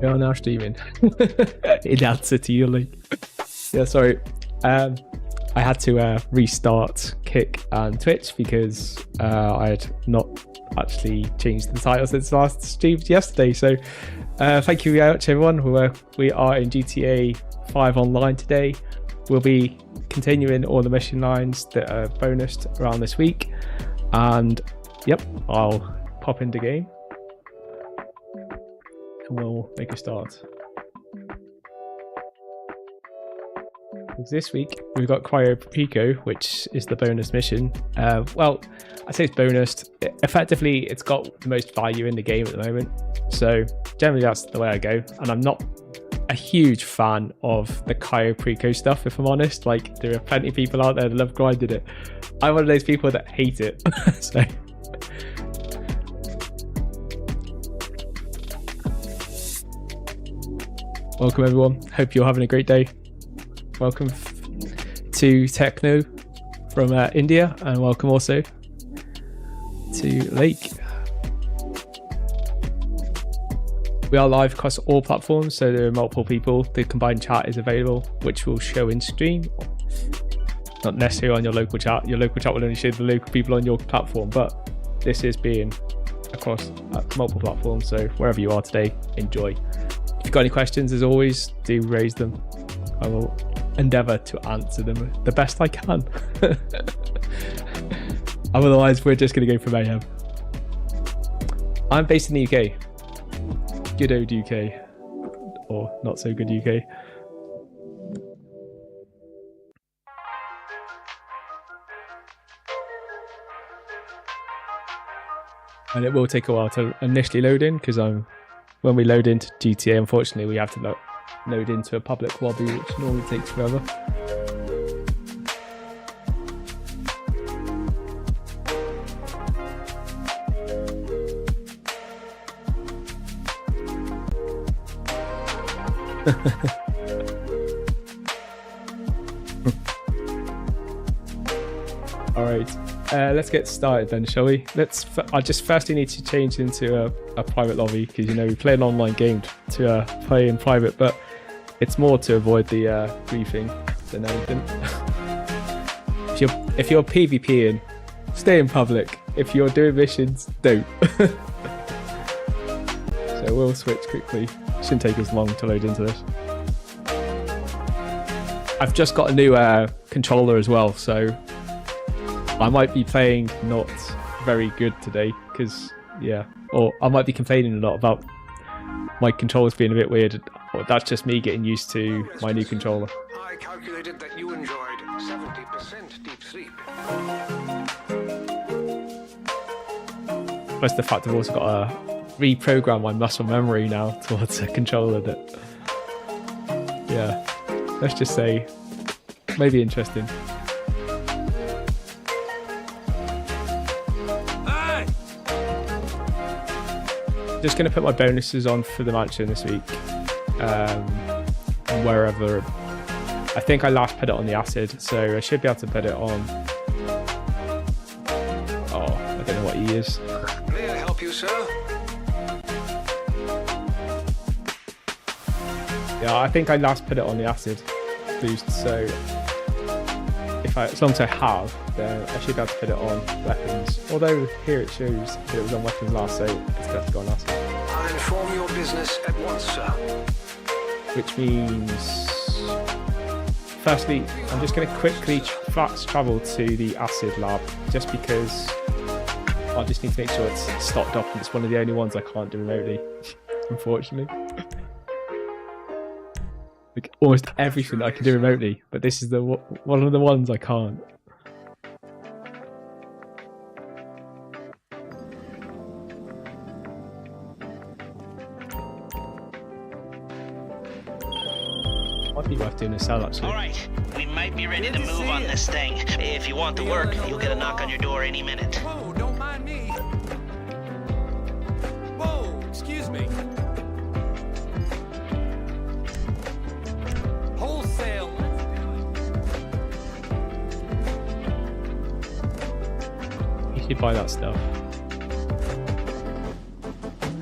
We are now streaming in answer to your link. Yeah, sorry. I had to restart Kick and Twitch because I had not actually changed the title since last streamed yesterday. So thank you very much, everyone. We are in GTA 5 Online today. We'll be continuing all the mission lines that are bonused around this week. And yep, I'll pop into game. We'll make a start. This week we've got Cryo Pico, which is the bonus mission. Well, I say it's bonused. Effectively, it's got the most value in the game at the moment. So generally, that's the way I go. And I'm not a huge fan of the Cryo Pico stuff, if I'm honest. Like, there are plenty of people out there that love grinding it. I'm one of those people that hate it. So. Welcome everyone, hope you're having a great day. Welcome to Techno from India, and welcome also to Lake. We are live across all platforms, so there are multiple people. The combined chat is available, which will show in stream. Not necessarily on your local chat. Your local chat will only show the local people on your platform, but this is being across multiple platforms, so wherever you are today, enjoy. If you've got any questions, as always, do raise them. I will endeavour to answer them the best I can. Otherwise, we're just going to go for mayhem. I'm based in the UK. Good old UK. Or not so good UK. And it will take a while to initially load in, because when we load into GTA, unfortunately, we have to load into a public lobby, which normally takes forever. All right. Let's get started then, shall we? I just firstly need to change into a private lobby, because we play an online game to play in private, but it's more to avoid the griefing than anything. If you're PvPing, stay in public. If you're doing missions, don't. So we'll switch quickly. Shouldn't take us long to load into this. I've just got a new controller as well, so I might be playing not very good today, because, yeah, or I might be complaining a lot about my controllers being a bit weird, or that's just me getting used to my new controller. I calculated that you enjoyed 70% deep sleep. Plus the fact I've also got to reprogram my muscle memory now towards a controller that, yeah, let's just say, maybe interesting. Just going to put my bonuses on for the mansion this week, wherever. I think I last put it on the acid, so I should be able to put it on. Oh, I don't know what he is. May I help you, sir? Yeah, I think I last put it on the acid boost, so as long as I have, then I should be able to put it on weapons. Although here it shows that it was on weapons last, so it's got to go on acid. I'll inform your business at once, sir. Which means, firstly, I'm just going to quickly fast travel to the acid lab, just because I just need to make sure it's stocked up, and it's one of the only ones I can't do remotely, unfortunately. Like almost everything I can do remotely, but this is one of the ones I can't. Might be worth doing a sell actually. All right, we might be ready to move on this thing. If you want to work, you'll get a knock on your door any minute. Whoa, don't mind me. Whoa, excuse me. Wholesale. You should buy that stuff.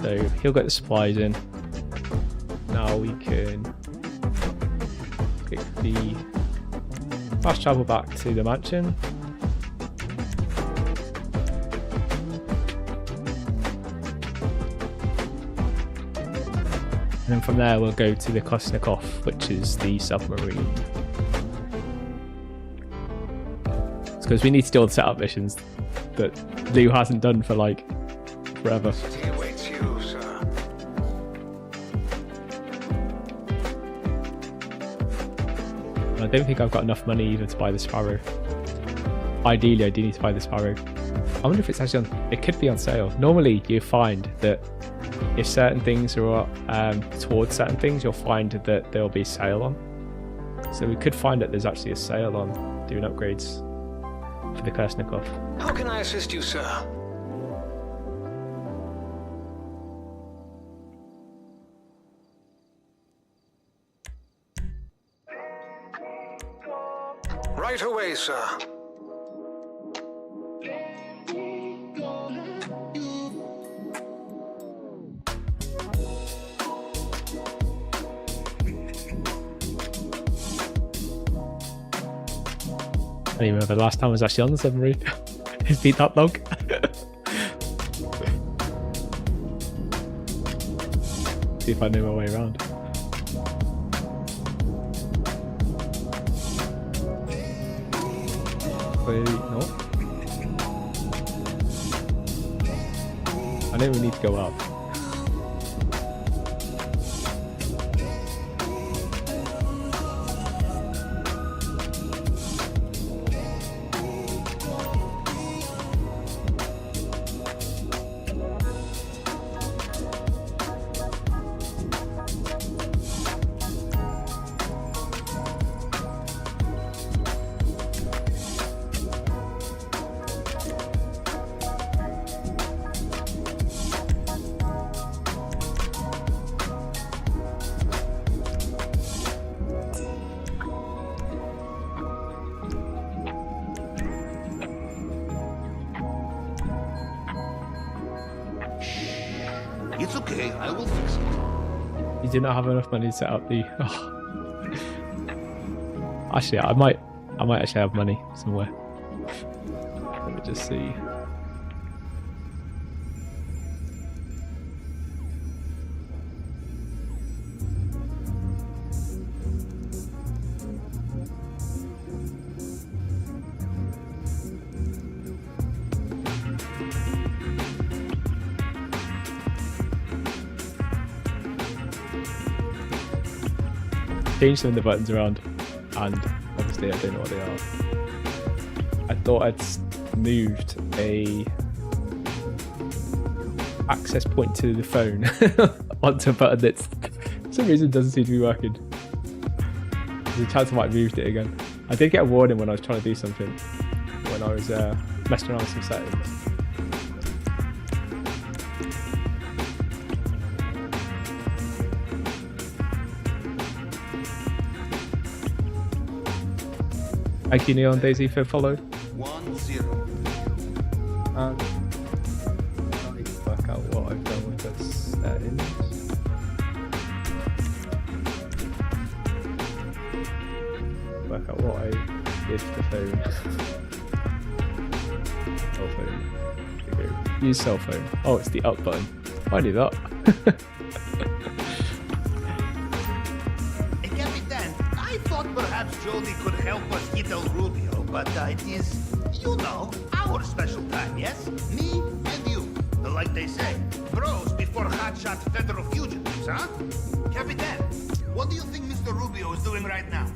So he'll get the supplies in. we can click the fast travel back to the mansion. And then from there we'll go to the Kosnikov, which is the submarine. Because we need to do all the setup missions that Lou hasn't done for like forever. He awaits you, sir. I don't think I've got enough money even to buy the Sparrow. Ideally, I do need to buy the Sparrow. I wonder if it's actually on... It could be on sale. Normally, you find that if certain things are towards certain things, you'll find that there'll be a sale on. So we could find that there's actually a sale on doing upgrades for the Kersnikov. How can I assist you, sir? Right away, sir. I don't even remember the last time I was actually on the submarine. It's been that long. See if I know my way around. Wait, no. I know we need to go up. It's okay, I will fix it. You do not have enough money to set up the... Oh. Actually, I might actually have money somewhere. Let me just see. Change some of the buttons around, and obviously I don't know what they are. I thought I'd moved a access point to the phone onto a button that's for some reason doesn't seem to be working. There's a chance I might have moved it again. I did get a warning when I was trying to do something when I was messing around with some settings. Thank you, Neil and Daisy, for follow. 1-0. I need to work out what I've done with the settings. Work out what I did to the phone. Cell phone. There you go. Use cell phone. Oh, it's the up button. I knew that. Captain, I thought perhaps Jody could help us hit El Rubio, but it is, you know, our special time, yes? Me and you. Like they say, bros before hotshot federal fugitives, huh? Captain, what do you think Mr. Rubio is doing right now?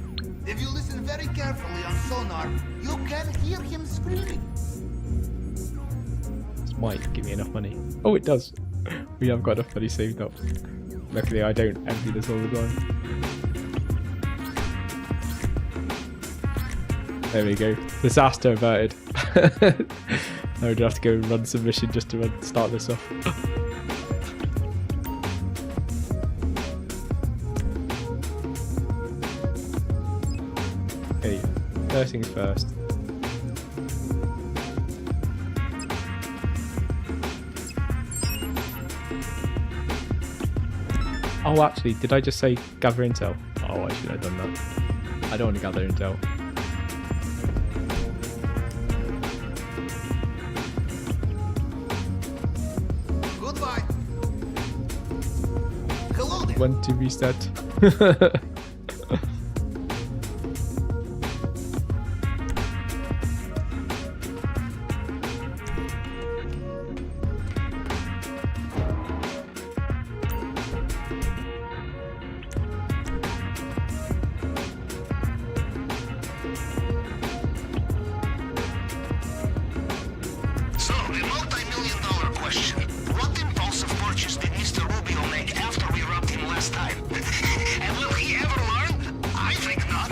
If you listen very carefully on sonar, you can hear him screaming. This might give me enough money. Oh, it does. We have got enough money saved up. Luckily, I don't empty this all the time. There we go. Disaster averted. I would have to go and run some mission just to start this off. Okay, first things first. Oh, Oh, actually, did I just say gather intel? Oh, I should have done that. I don't want to gather intel. Goodbye. Hello there. When to reset. So, the multi-million-dollar question. What impulsive purchase did Mr. Rubio make after we robbed him last time? And will he ever learn? I think not.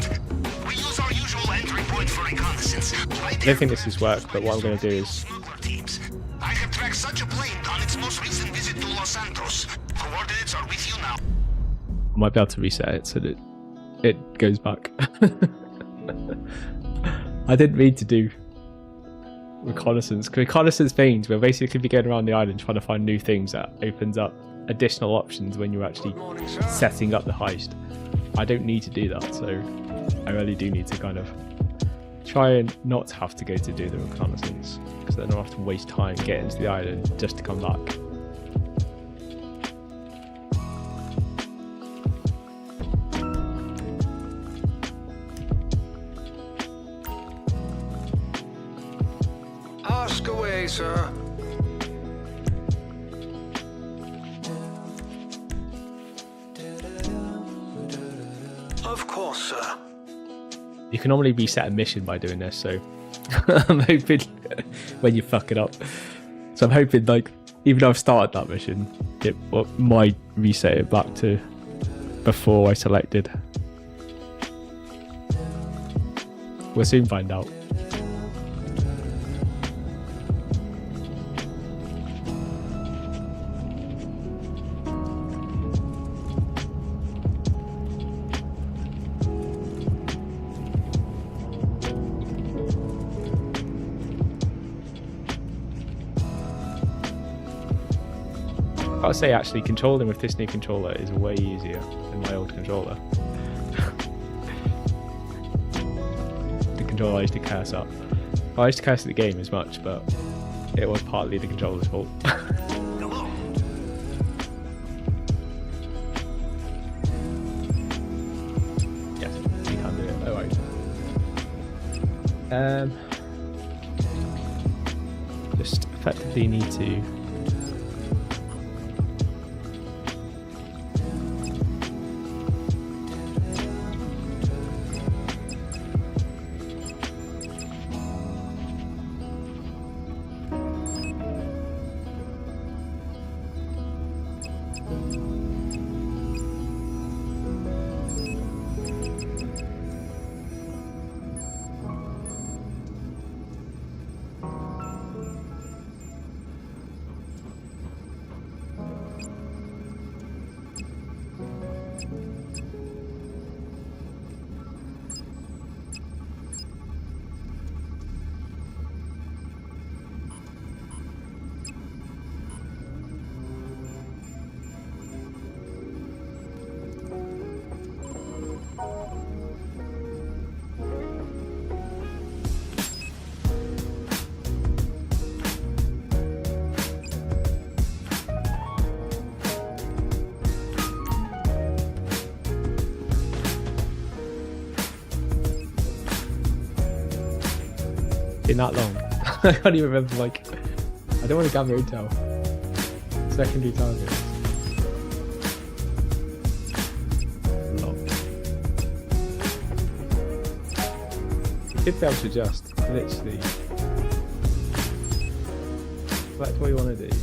We use our usual entry point for reconnaissance. Right I don't think this is work, but what I'm going to do is... smuggler teams. I have tracked such a plane on its most recent visit to Los Santos. Coordinates are with you now. I might be able to reset it so that it goes back. I didn't mean to do reconnaissance. Reconnaissance means we'll basically be going around the island trying to find new things that opens up additional options when you're actually Morning, sir. setting up the heist. I don't need to do that, so I really do need to kind of try and not have to go to do the reconnaissance, because then I'll have to waste time getting to the island just to come back. Ask away, sir. Of course, sir. You can normally reset a mission by doing this, so I'm hoping when you fuck it up. So I'm hoping, like, even though I've started that mission, it might reset it back to before I selected. We'll soon find out. I'll say actually controlling with this new controller is way easier than my old controller. The controller I used to curse up. I used to curse at the game as much, but it was partly the controller's fault. Hello. Yes, you can do it. Alright. Just effectively need to been that long. I can't even remember, like, I don't want to gather intel. Secondary target. Locked. You could be able to just literally select what you want to do.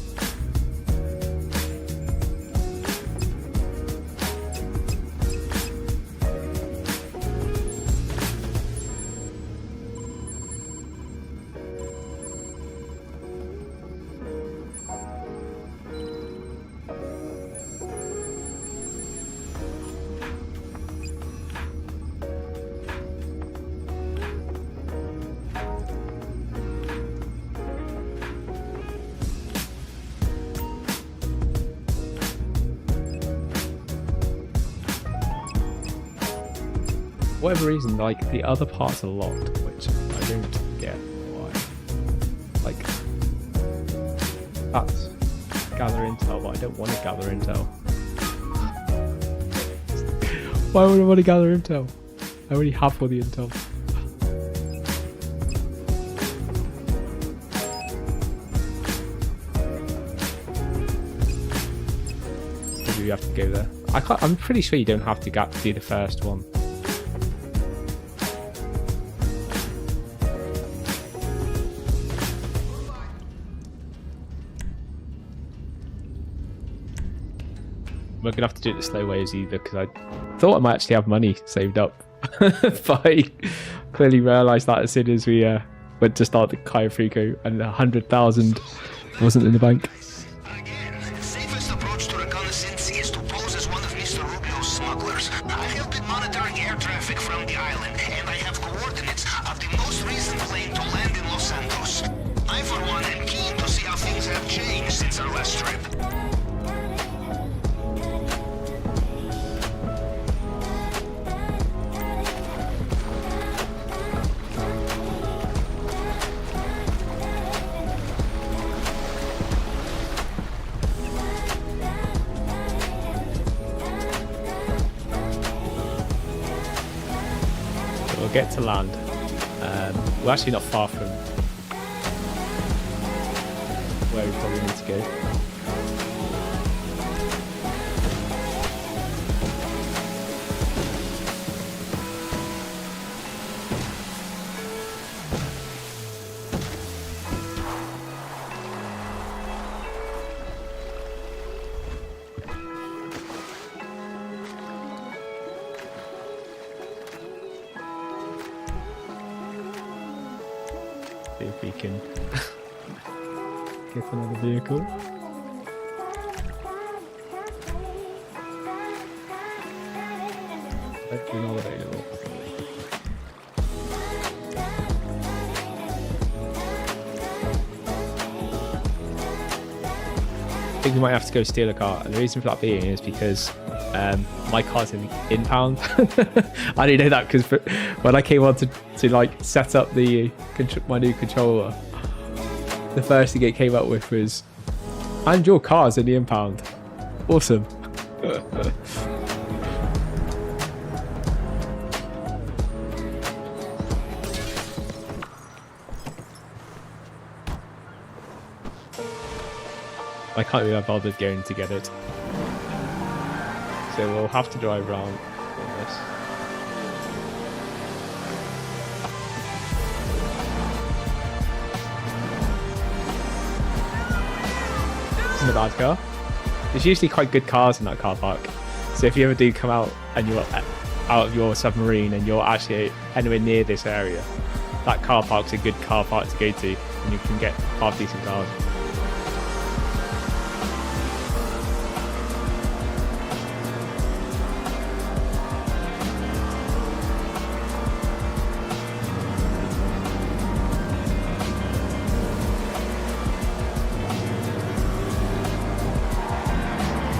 whatever reason, like the other parts are locked, which I don't get why. Like, that's gather intel, but I don't want to gather intel. Why would I want to gather intel? I already have all the intel. Maybe we have to go there. I'm pretty sure you don't have to do the first one. We're gonna have to do it the slow ways either, because I thought I might actually have money saved up, but I clearly realised that as soon as we went to start the Cayo Frico, and 100,000 wasn't in the bank. Again, safest approach to reconnaissance is to pose as one of Mr. Rubio's smugglers. I have been monitoring air traffic from the island, and I have coordinates of the most recent plane to land in Los Santos. I, for one, am keen to see how things have changed since our last trip. We'll get to land. We're actually not far from where we probably need to go. See if we can get another vehicle. Hopefully not available. I think we might have to go steal a car, and the reason for that being is because my car's in impound. I didn't know that because when I came on to like set up the my new controller, the first thing it came up with was, "And your car's in the impound." Awesome. I can't believe I bothered going to get it. So we'll have to drive around in this. This isn't a bad car. There's usually quite good cars in that car park. So if you ever do come out and you're out of your submarine and you're actually anywhere near this area, that car park's a good car park to go to, and you can get half decent cars.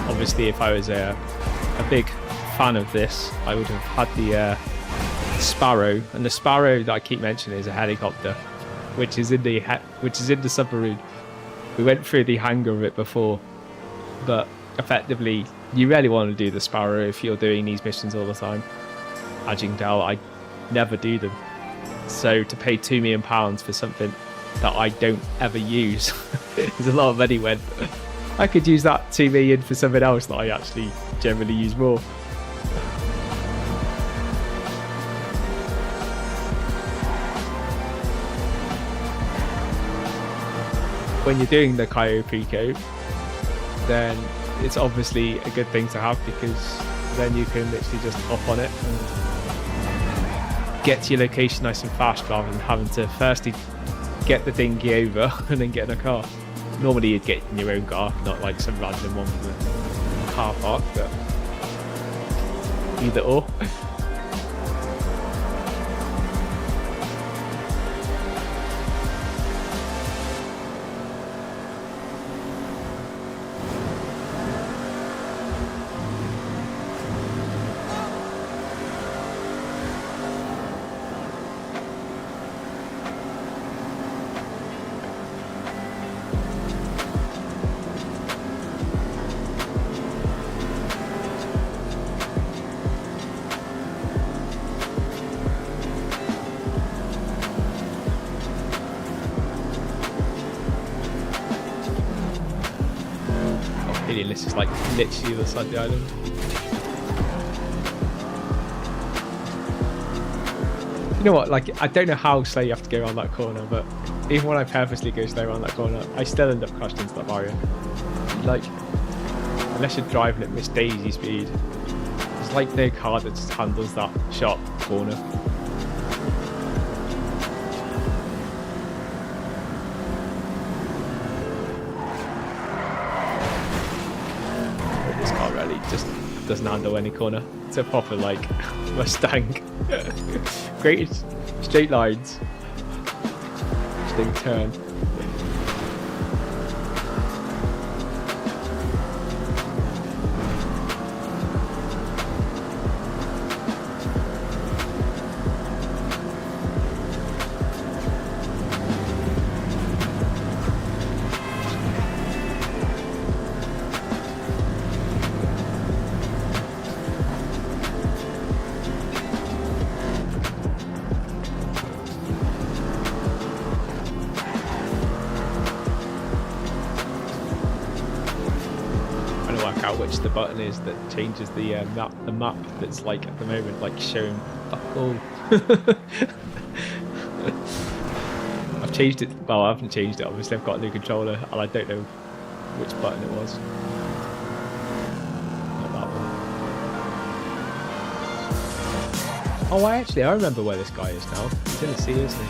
Obviously, if I was a big fan of this, I would have had the Sparrow, and the Sparrow that I keep mentioning is a helicopter, which is in the submarine. We went through the hangar of it before, but effectively, you really want to do the Sparrow if you're doing these missions all the time. As you can tell, I never do them. So to pay £2 million for something that I don't ever use is a lot of money when I could use that 2 million for something else that I actually generally use more. When you're doing the Cayo Frico, then it's obviously a good thing to have, because then you can literally just hop on it and get to your location nice and fast, rather than having to firstly get the dinghy over and then get in a car. Normally you'd get in your own car, not like some random one from the car park, but either or. this is like literally the side of the island. You know what, like, I don't know how slow you have to go around that corner, but even when I purposely go slow around that corner, I still end up crashed into that barrier. Like, unless you're driving at Miss Daisy speed, there's like no car that just handles that sharp corner. But this car really just doesn't handle any corner. It's a proper, like, Mustang. Great straight lines. Just don't turn. Which the button is that changes the map that's like at the moment like showing fuck all. I've changed it. Well, I haven't changed it. Obviously, I've got a new controller, and I don't know which button it was. Not that one. Oh, I remember where this guy is now. He's in the sea, isn't he?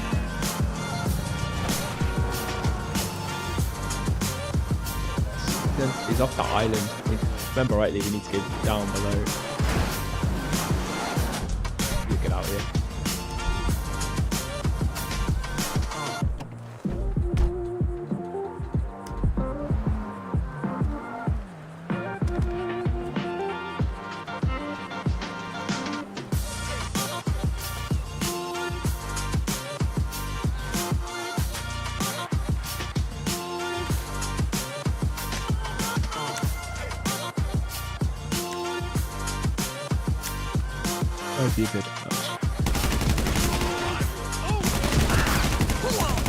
He's off that island. If I remember rightly, we need to go down below. We'll get out of here. Be good.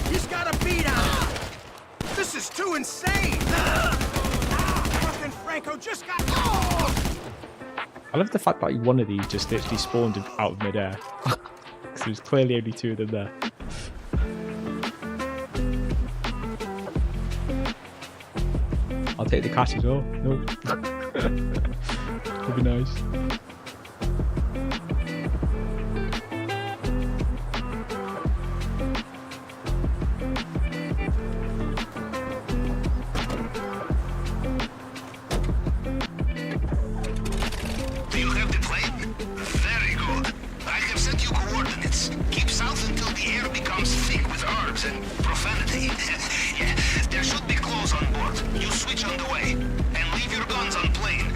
He's got a beat out. This is too insane. Fucking Franco just got. I love the fact that one of these just literally spawned out of midair. Because there's clearly only two of them there. I'll take the cash as well. No. Would be nice. and profanity. Yeah, there should be clothes on board. You switch on the way, and leave your guns on plane.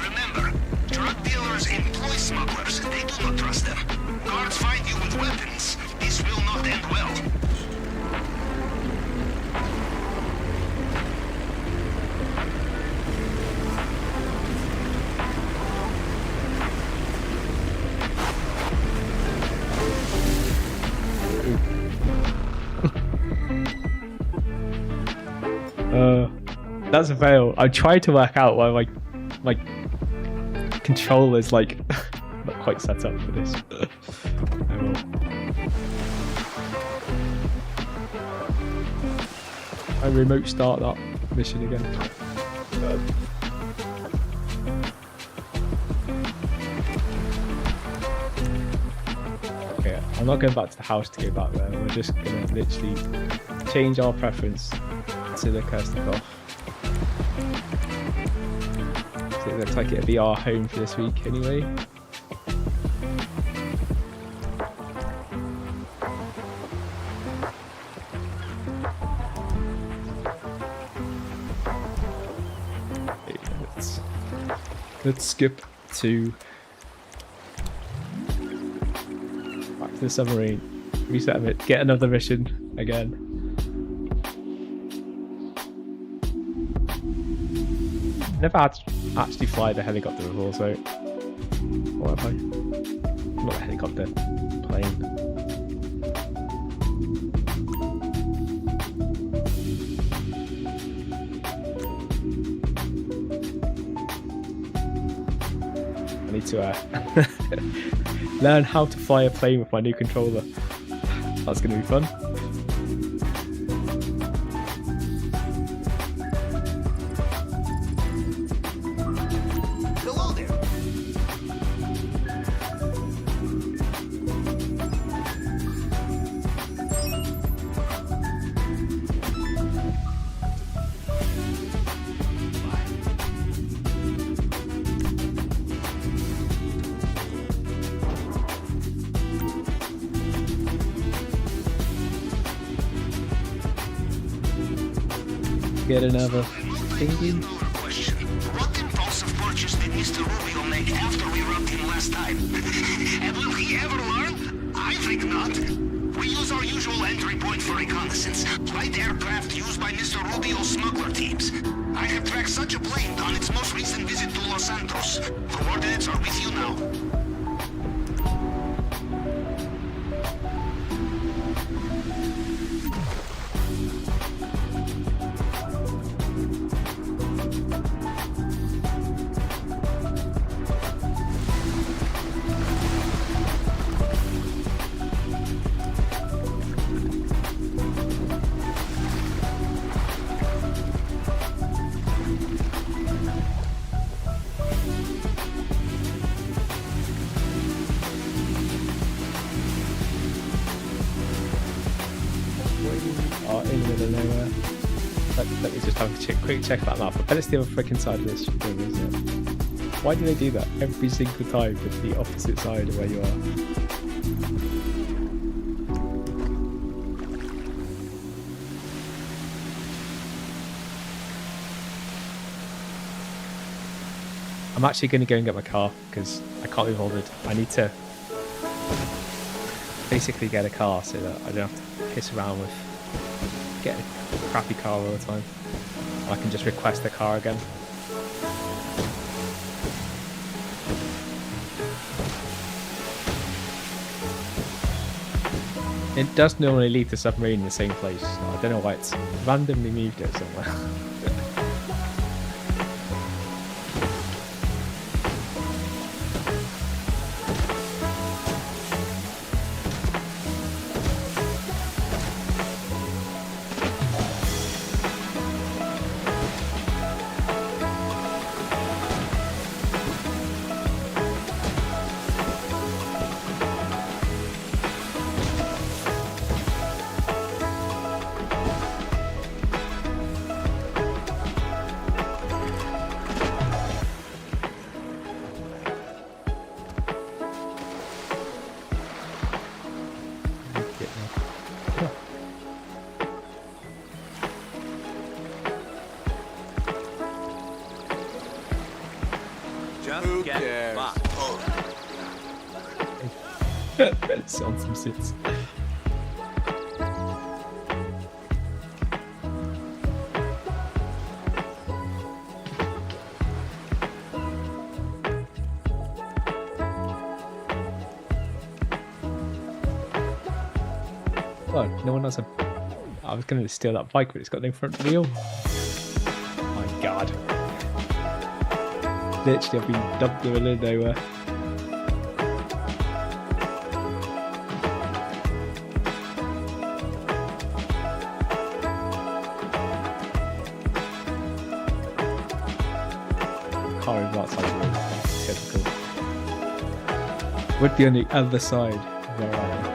Remember, drug dealers employ smugglers. They do not trust them. Guards find you with weapons. This will not end well. That's a fail. I tried to work out why my controller's like not quite set up for this. I will. I remote start that mission again. Okay, I'm not going back to the house to go back there. We're just gonna literally change our preference to the Kerstikov. So it looks like it'll be our home for this week anyway. Let's skip to back to the submarine, reset it, get another mission again. Never had to actually fly the helicopter before, so what have I? Not a helicopter, plane. need to learn how to fly a plane with my new controller. That's going to be fun. Hello there. Get another thingy. Question. What impulsive purchase did Mr. Rubio make after we robbed him last time? And will he ever learn? I think not. We use our usual entry point for reconnaissance. Light aircraft used by Mr. Rubio's smuggler teams. I have tracked such a plane on its most recent visit to Los Santos. Coordinates are with you now. Are in the middle of nowhere. Let me just have a quick check that map. I bet it's the other freaking side of this thing, isn't it? Why do they do that every single time with the opposite side of where you are? I'm actually going to go and get my car because I can't be bothered. I need to basically get a car so that I don't have to piss around with getting a crappy car all the time. I can just request the car again. It does normally leave the submarine in the same place. So I don't know why it's randomly moved it somewhere. Just get fucked. It's on some sits. Oh, no one has a... I was going to steal that bike, but it's got no front wheel. Oh my god. Literally, I've been dumped in the middle of nowhere. Car over outside the road. Typical. Would be on the other side of where I am.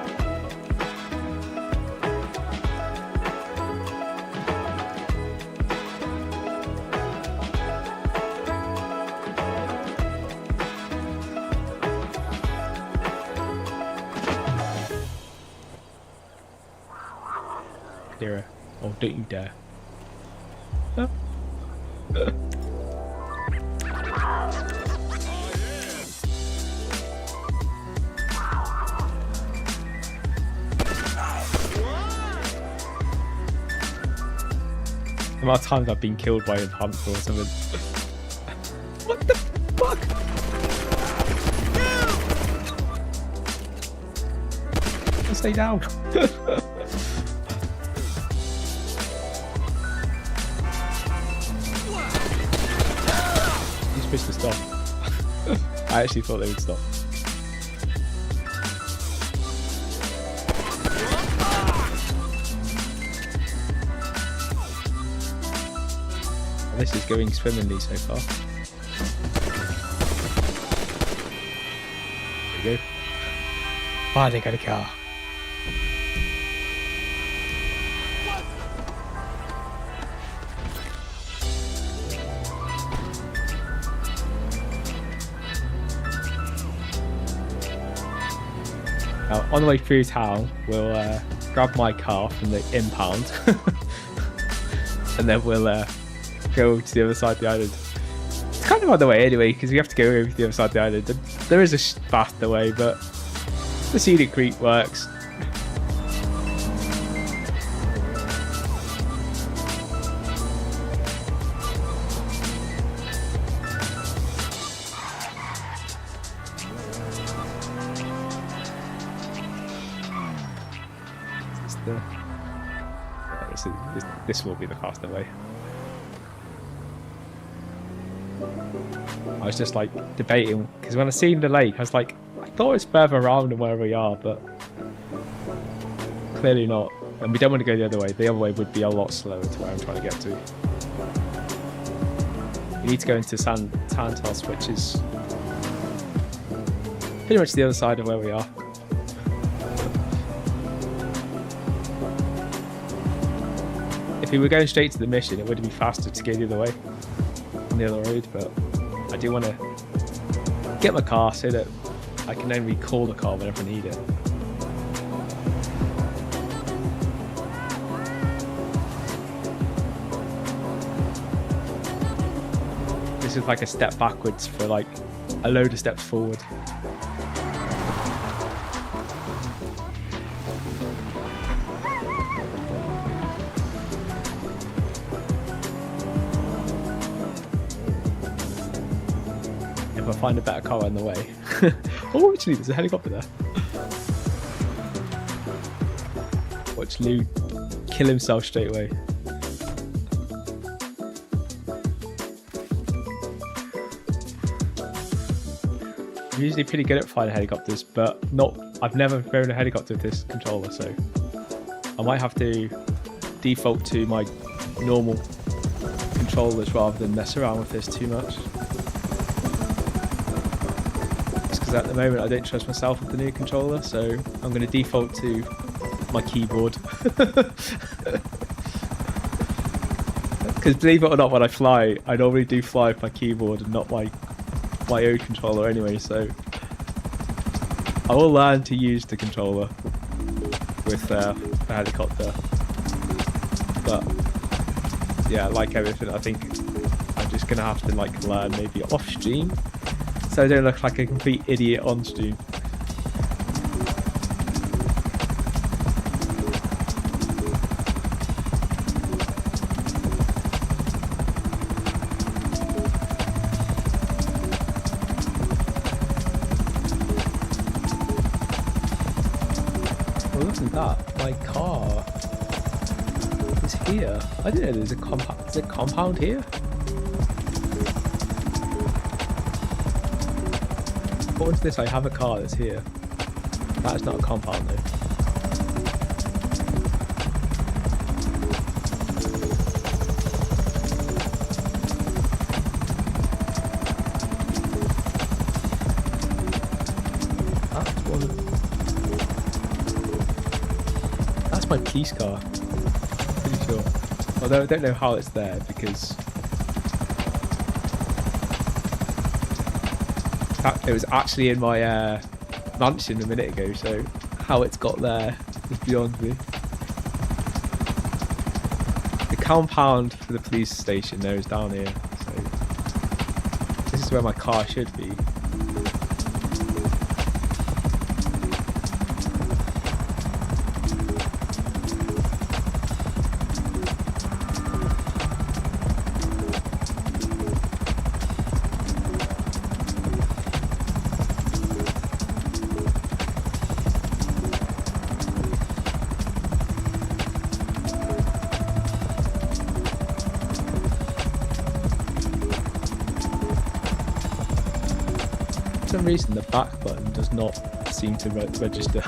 Dare. Oh, don't you dare. Huh? The amount of times I've been killed by a hamster or something. What the fuck? Stay down. You're supposed to stop. I actually thought they would stop. This is going swimmingly so far. There we go. Oh, they got a car. Now, on the way through town, we'll grab my car from the impound, and then we'll go to the other side of the island. It's kind of on the way anyway, because we have to go over to the other side of the island. There is a faster way, but the scenic route works. This will be the faster way. I was just like debating because when I seen the lake, I was like, I thought it's further around than where we are, but clearly not. And we don't want to go the other way. The other way would be a lot slower to where I'm trying to get to. We need to go into Santos, which is pretty much the other side of where we are. If we were going straight to the mission, it would be faster to go the other way on the other road, but I do want to get my car so that I can then recall the car whenever I need it. This is like a step backwards for like a load of steps forward. If I find a better car on the way. Oh, actually, there's a helicopter there. Watch Lou kill himself straight away. I'm usually pretty good at flying helicopters, but I've never flown a helicopter with this controller, so I might have to default to my normal controllers rather than mess around with this too much. Because at the moment I don't trust myself with the new controller, so I'm going to default to my keyboard. Because believe it or not, when I fly, I normally do fly with my keyboard and not my own controller anyway, so I will learn to use the controller with the helicopter. But yeah, like everything, I think I'm just going to have to like learn maybe off stream, so I don't look like a complete idiot on stream. Well, look at that. My car is here. I didn't know there's a compound. Is there a compound here? According to this, I have a car that's here. That is not a compound though. That's my police car. Pretty sure. Although I don't know how it's there because it was actually in my mansion a minute ago, so how it's got there is beyond me. The compound for the police station there is down here, so this is where my car should be. reason the back button does not seem to register.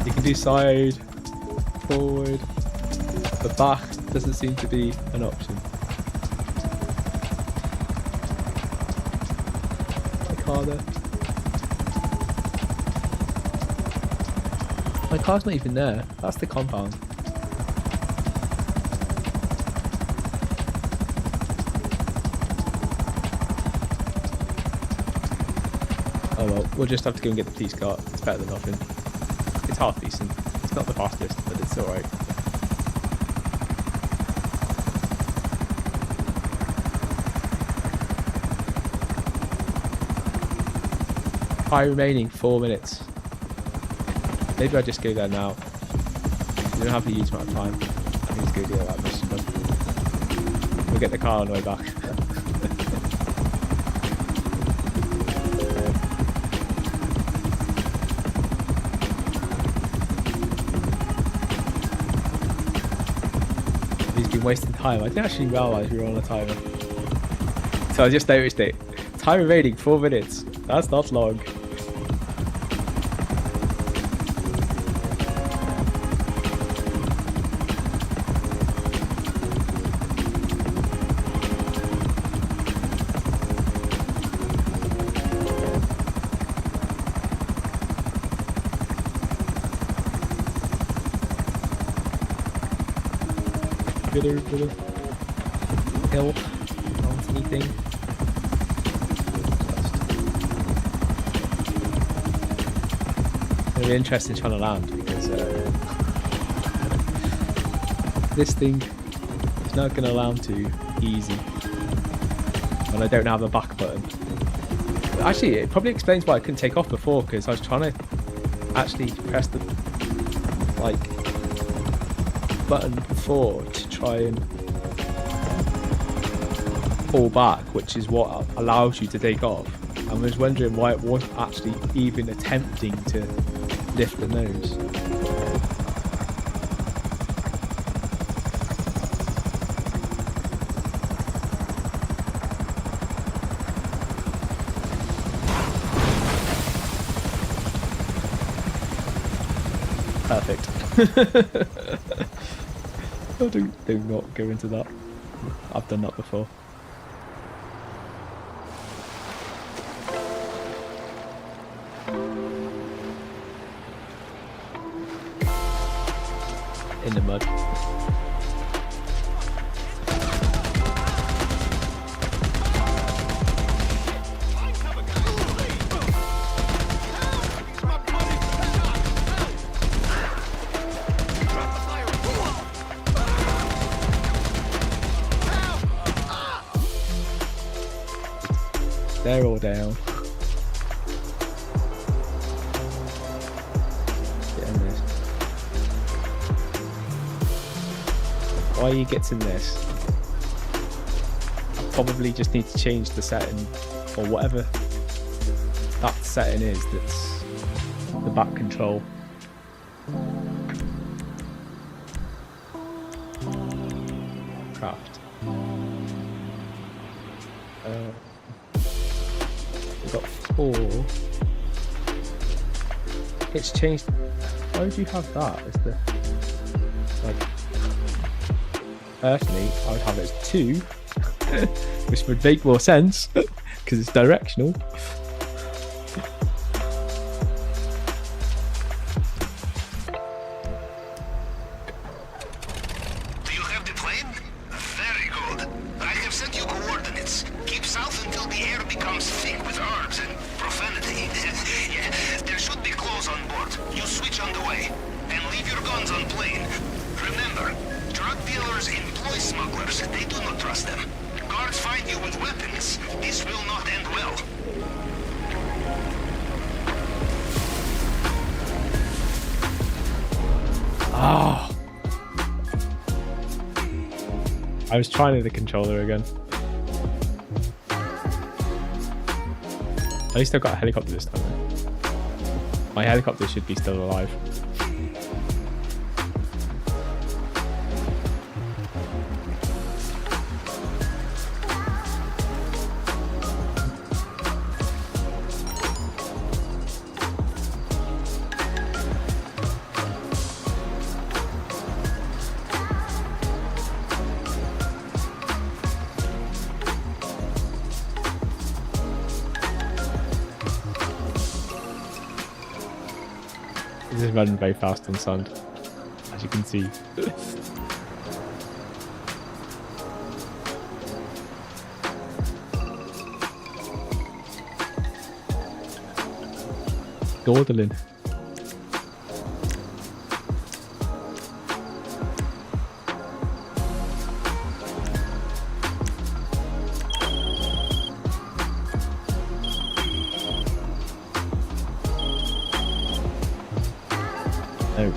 You can do side, forward. The back doesn't seem to be an option. The car there. My car's not even there. That's the compound. Oh well, we'll just have to go and get the police car. It's better than nothing. It's half decent. It's not the fastest, but it's alright. Time remaining 4 minutes. Maybe I just go there now. We don't have a huge amount of time. I need to go do that mission. We'll get the car on the way back. He's been wasting time. I didn't actually realise we were on a timer. So I just noticed it. Time remaining 4 minutes. That's not long. Bit of hill, mountainy thing. It'll be interesting trying to land because this thing is not going to land too easy when I don't have a back button. Actually, it probably explains why I couldn't take off before, because I was trying to actually press the button before to try and pull back, which is what allows you to take off. I was wondering why it wasn't actually even attempting to lift the nose. Perfect. Oh, do not go into that. I've done that before. In the mud. They're all down. Get in this. Why he gets in this? I probably just need to change the setting, or whatever that setting is that's the back control. Craft. We've got 4. It's changed. Why would you have that as the personally I would have it as 2 which would make more sense because it's directional. Do you have the plane? Very good. I have sent you coordinates. Keep south until the air becomes thick with herbs and profanity. Yeah, there should be clothes on board. You switch on the way. And leave your guns on plane. Remember, drug dealers employ smugglers. They do not trust them. Guards find you with weapons. This will not end well. Ah. I was trying the controller again. At least I've got a helicopter this time. My helicopter should be still alive. This is running very fast on sand, as you can see. Dawdling. No.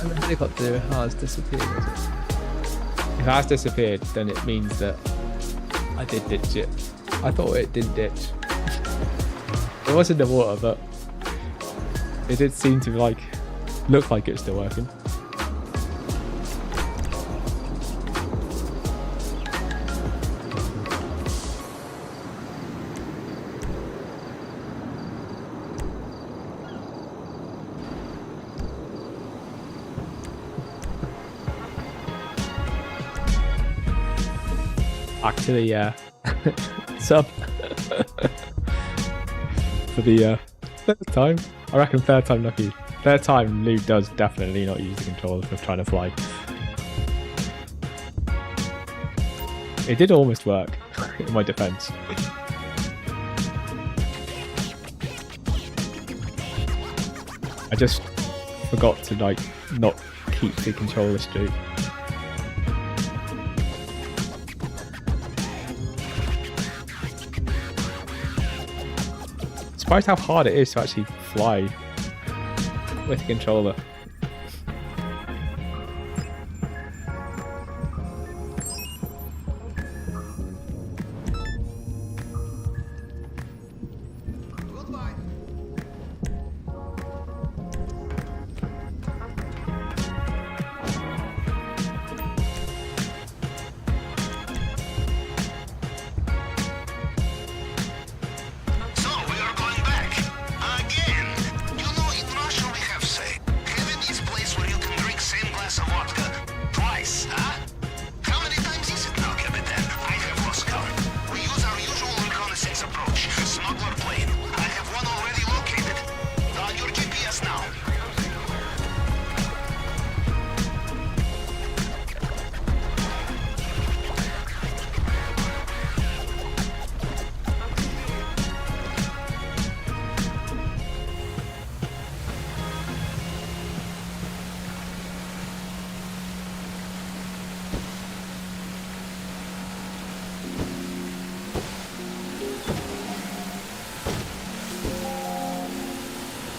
And the helicopter has disappeared, is it? If it has disappeared, then it means that I did ditch it. I thought it didn't ditch. It was in the water, but it did seem to like look like it's still working. Actually, sub for the third time. I reckon third time lucky. Third time, Luke does definitely not use the controller for trying to fly. It did almost work, in my defense. I just forgot to like not keep the controller straight. Surprised how hard it is to actually fly with a controller. So we are going back again. You know, in Russia we have say, heaven is place where you can drink same glass of vodka twice, huh? How many times is it now, Captain? I have lost count. We use our usual reconnaissance approach, smuggler plane. I have one already located. On your GPS now.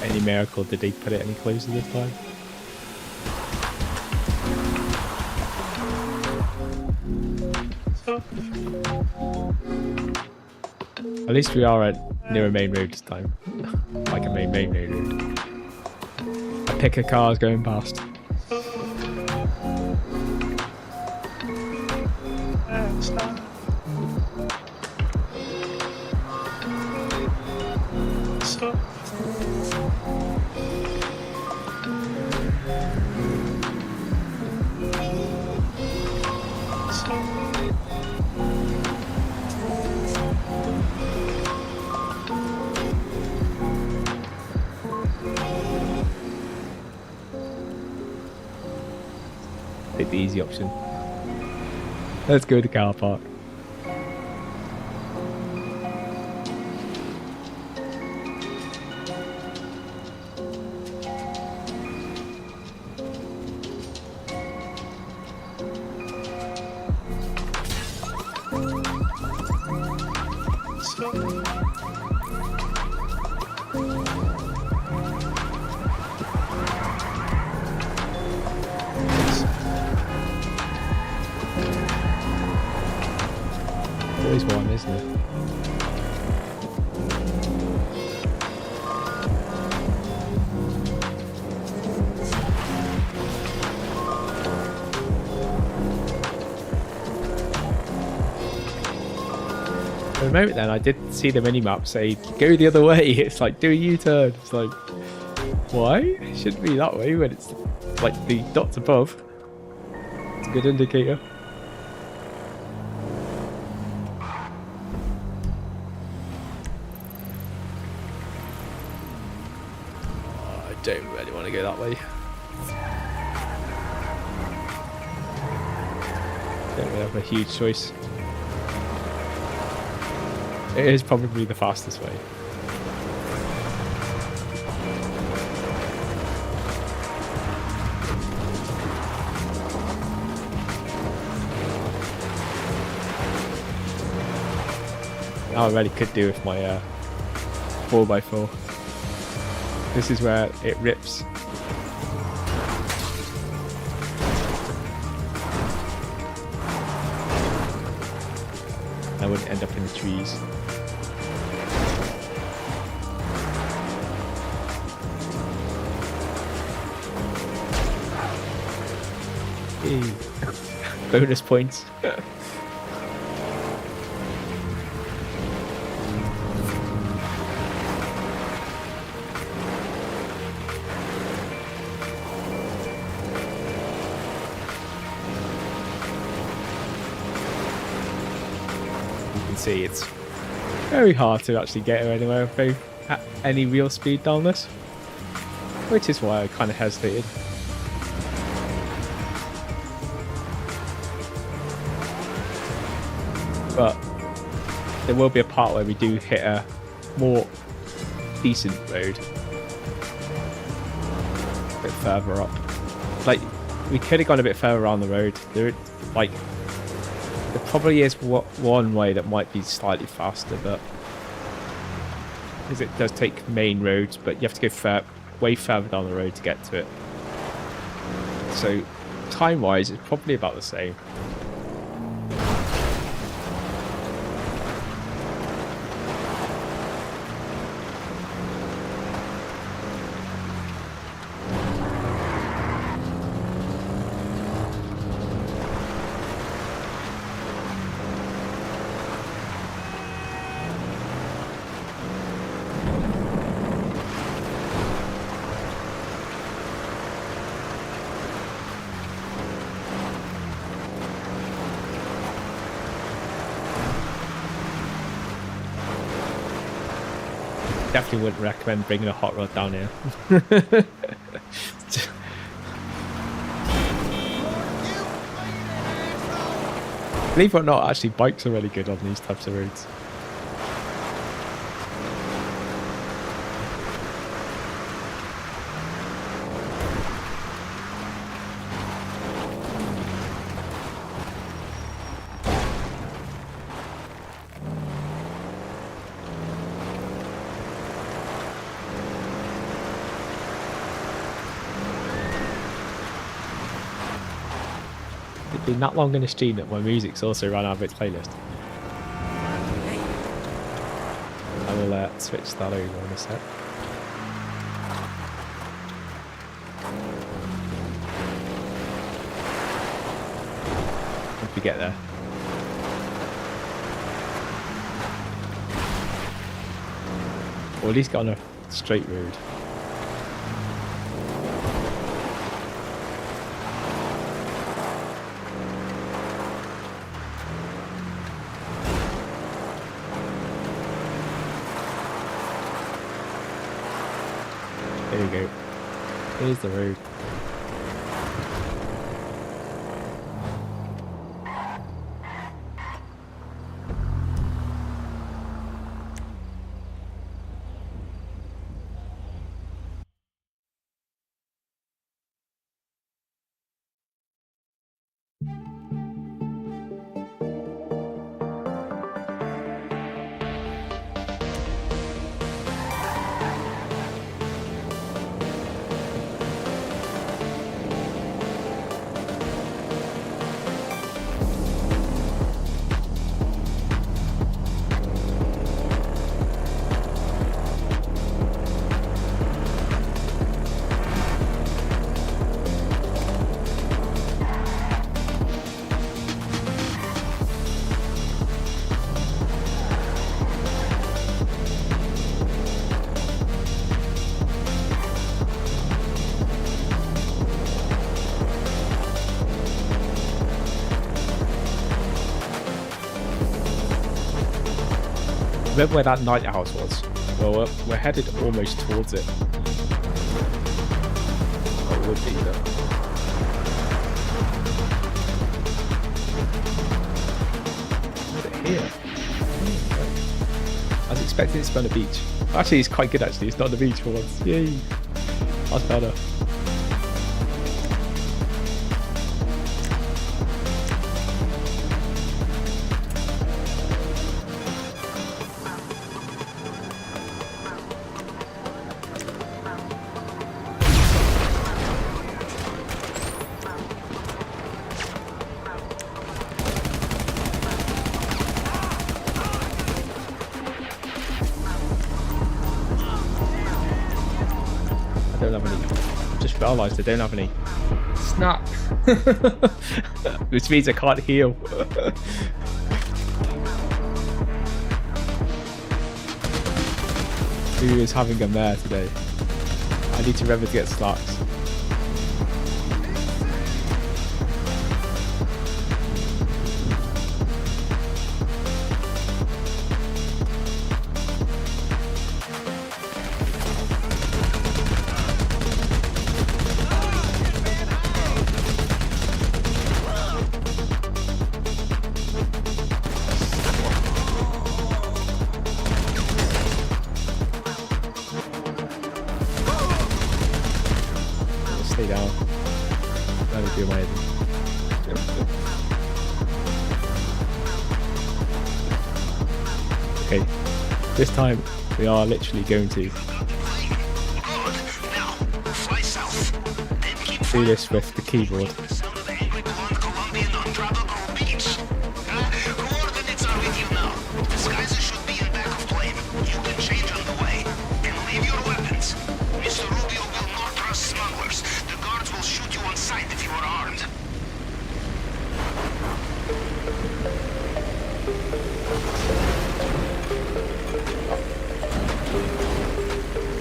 Any miracle did he put it any closer this time? At least we are near a main road this time. Like a main road. A pick of cars going past. Take the easy option. Let's go to the car park. Always one, isn't it? For a moment then, I did see the minimap say, go the other way. It's like, do a U-turn. It's like, why? It shouldn't be that way when it's like the dots above It's a good indicator. Oh, I don't really want to go that way. Don't really have a huge choice. It is probably the fastest way. I really could do with my 4x4. This is where it rips. I wouldn't end up in the trees. Hey. Bonus points. See, it's very hard to actually get anywhere at any real speed down this, which is why I kind of hesitated. But there will be a part where we do hit a more decent road a bit further up. Like, we could have gone a bit further around the road. There probably is one way that might be slightly faster, but because it does take main roads, but you have to go way further down the road to get to it. So time-wise, it's probably about the same. Definitely wouldn't recommend bringing a hot rod down here. Believe it or not, actually bikes are really good on these types of roads. Been that long in a stream that my music's also run out of its playlist. I will switch that over in a sec. Once we get there. Or at least get on a straight road. There you go. Here's the road. Remember where that lighthouse was? Well, we're headed almost towards it. Oh, it would be though. Is it here? I was expecting it to be on the beach. Actually, it's quite good actually. It's not on the beach for once. Yay! That's better. I don't have any. Just realised I don't have any. Snap! Which means I can't heal. Who is having a mare today? I need to remember to get slacks. Stay down. That would be amazing. Okay, this time we are literally going to do this with the keyboard.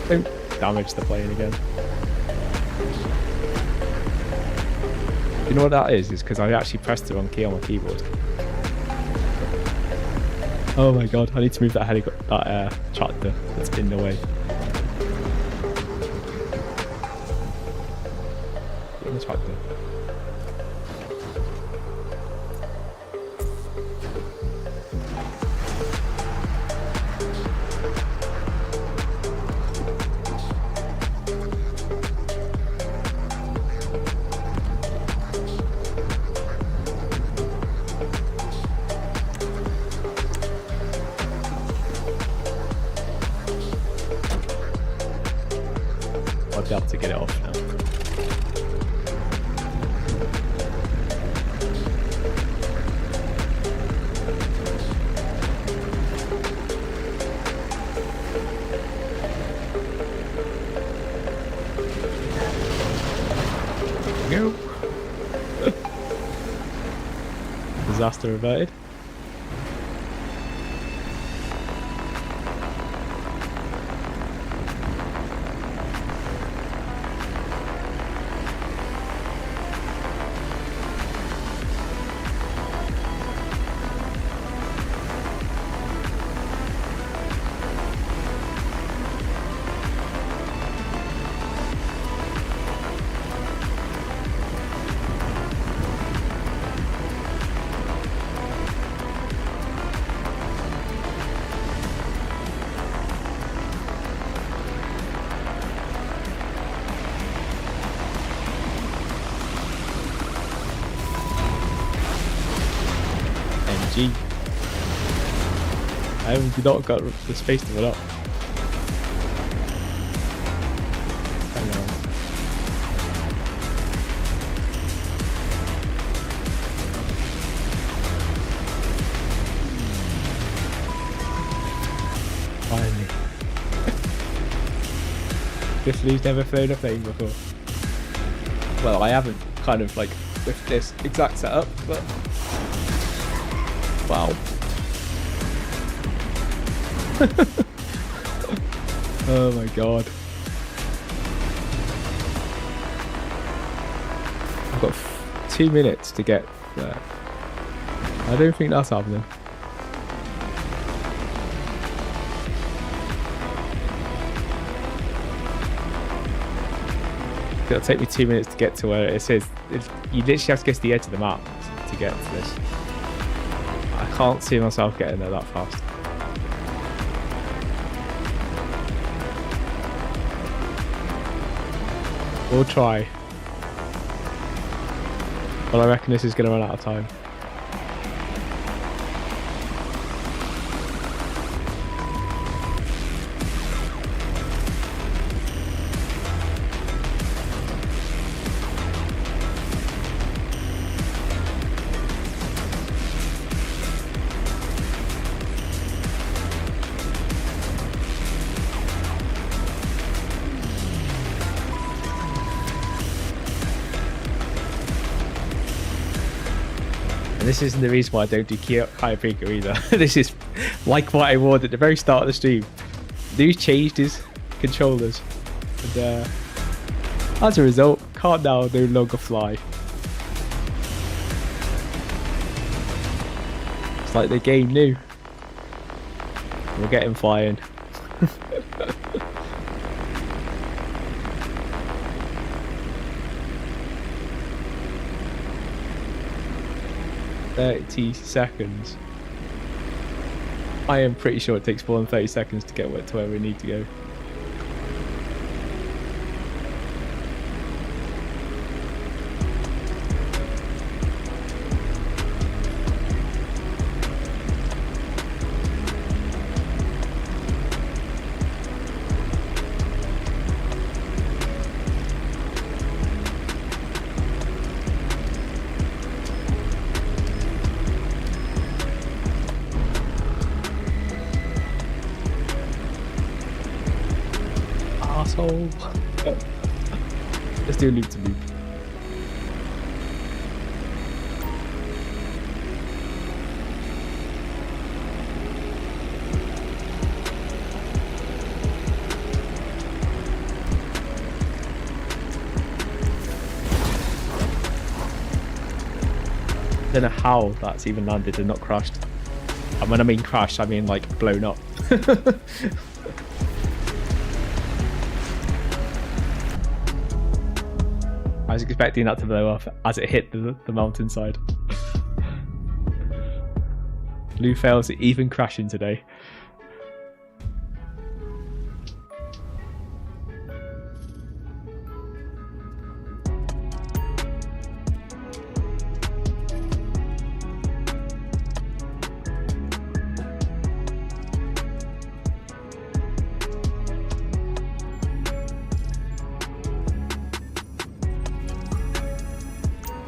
Don't damage the plane again. You know what that is? It's because I actually pressed the wrong key on my keyboard. Oh my god, I need to move that tractor that's in the way. Get in the tractor. I'll be able to get it off now. Go. Disaster averted. MG. I haven't not got the space to run up. Hang on. Finally. This leaves never flown a plane before. Well, I haven't kind of like with this exact setup, but wow. Oh my god. I've got 2 minutes to get there. I don't think that's happening. It'll take me 2 minutes to get to where it says. You literally have to go to the edge of the map to get to this. I can't see myself getting there that fast. We'll try. But I reckon this is going to run out of time. This isn't the reason why I don't do higher breaker either. This is like what I warned at the very start of the stream. Dude changed his controllers, and as a result, can't now no longer fly. It's like the game knew. We'll get him flying. 30 seconds. I am pretty sure it takes more than 30 seconds to get to where we need to go. Asshole. Let's do a loop to loop. I don't know how that's even landed and not crashed. And when I mean crashed, I mean like blown up. I was expecting that to blow up as it hit the mountainside. Lou fails at even crashing today.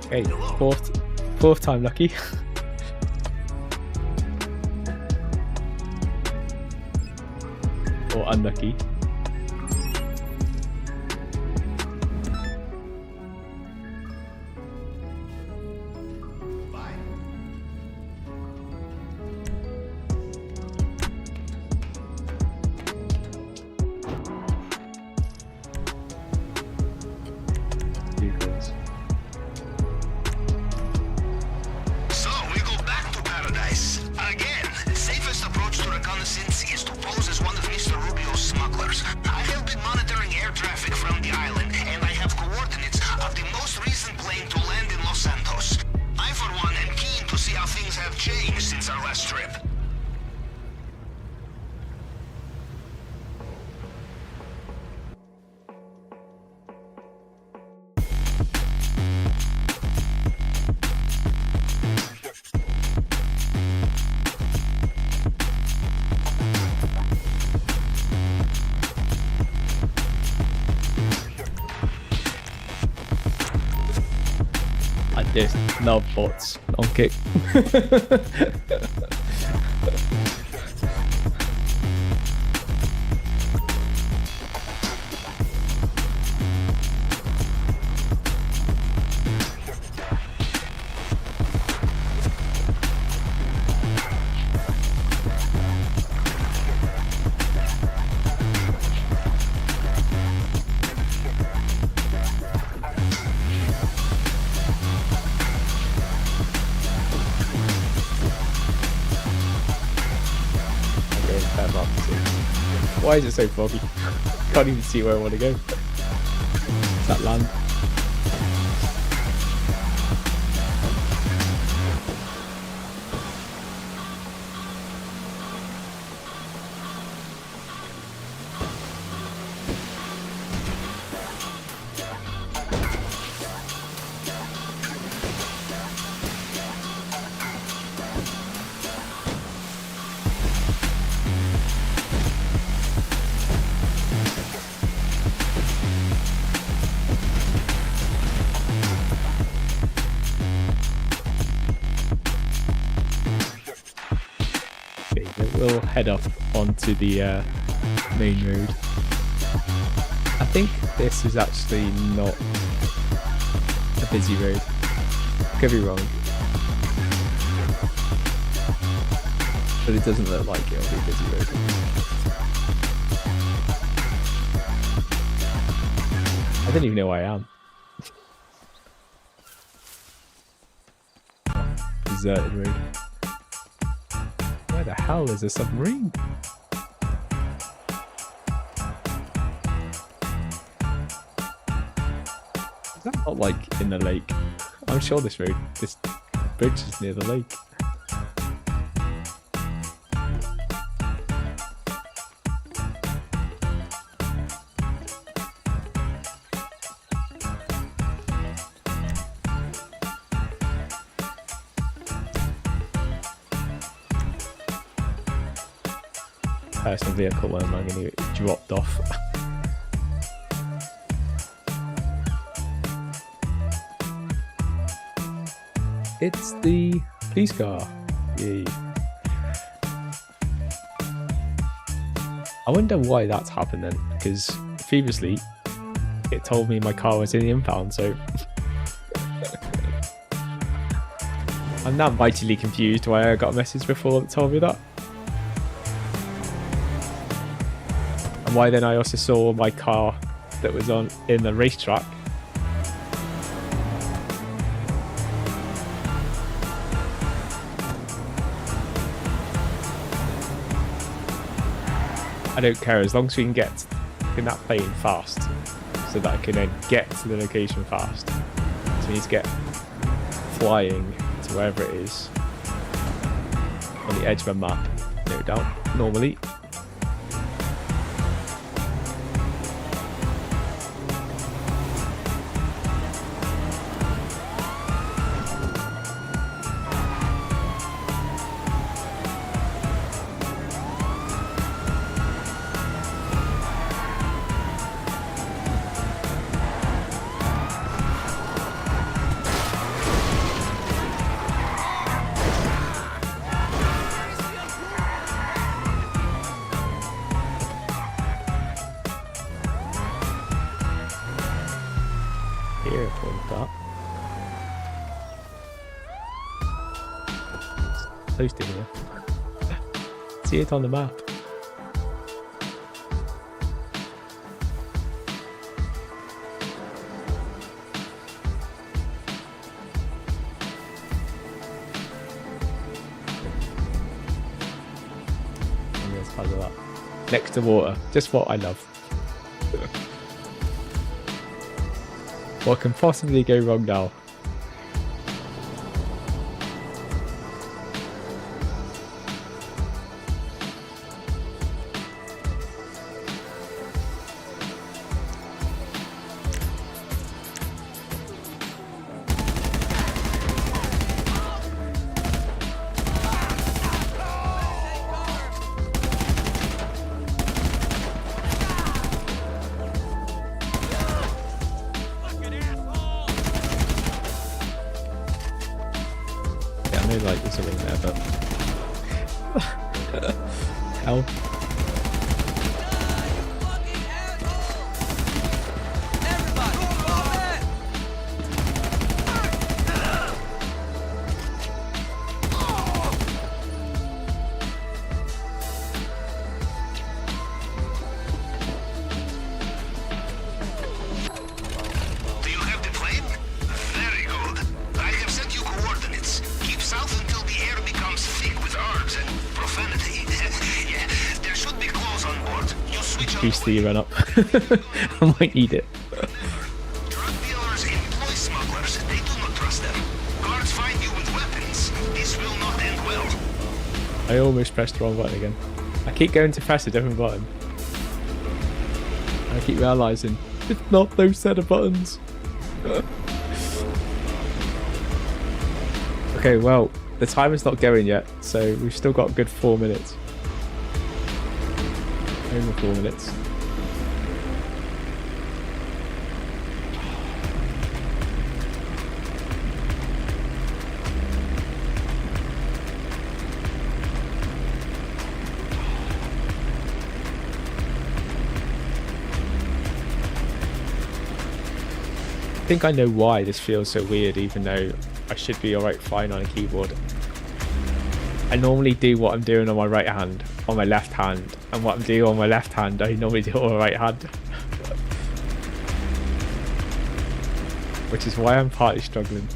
Okay, fourth time lucky. Or unlucky. I just love bots on Kick. Why is it so foggy? Can't even see where I want to go. that land. We'll head up onto the main road. I think this is actually not a busy road. Could be wrong. But it doesn't look like it'll be a busy road. I don't even know where I am. Deserted road. Where the hell is a submarine? Is that not like in the lake? I'm sure this bridge is near the lake. Personal vehicle when I'm going to get dropped off. It's the police car. Yay. I wonder why that's happened then, because previously it told me my car was in the impound, so I'm now mightily confused why I got a message before that told me that. And why then I also saw my car that was in the racetrack. I don't care as long as we can get in that plane fast, so that I can then get to the location fast. So we need to get flying to wherever it is on the edge of a map, no doubt, normally. Close to here. See it on the map. And there's part of that. Next to water. Just what I love. What can possibly go wrong now? I know like there's something there, but hell. Do you have the plane? Very good. I have sent you coordinates. Keep south until the air becomes thick with words and profanity. Yeah, there should be clothes on board. You switch on Increase the run up. I might need it. They do not trust them. Guards find you with weapons. This will not end well. I almost pressed the wrong button again. I keep going to press a different button. I keep realising it's not those set of buttons. Okay, well, the timer's not going yet, so we've still got a good 4 minutes. Over 4 minutes. I think I know why this feels so weird, even though I should be alright fine on a keyboard. I normally do what I'm doing on my right hand on my left hand, and what I'm doing on my left hand I normally do on my right hand. Which is why I'm partly struggling.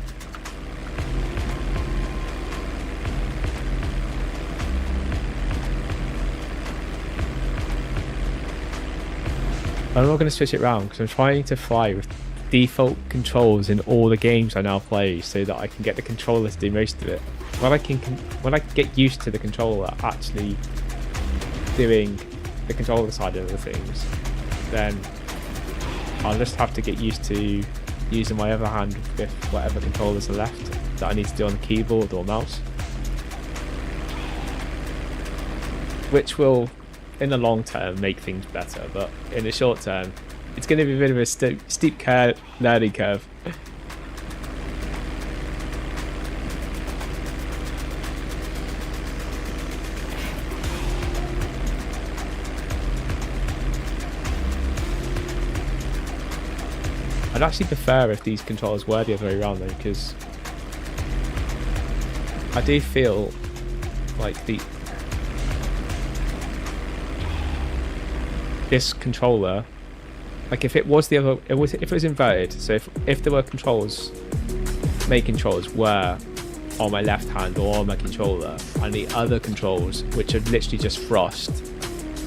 I'm not going to switch it around because I'm trying to fly with default controls in all the games I now play, so that I can get the controller to do most of it. When I get used to the controller actually doing the controller side of the things, then I'll just have to get used to using my other hand with whatever controllers are left that I need to do on the keyboard or mouse, which will in the long term make things better, but in the short term it's going to be a bit of a steep learning curve. I'd actually prefer if these controllers were the other way around though, because I do feel like this controller, like if it was the other, if it was inverted, so if there were main controls were on my left hand or on my controller, and the other controls, which are literally just thrust,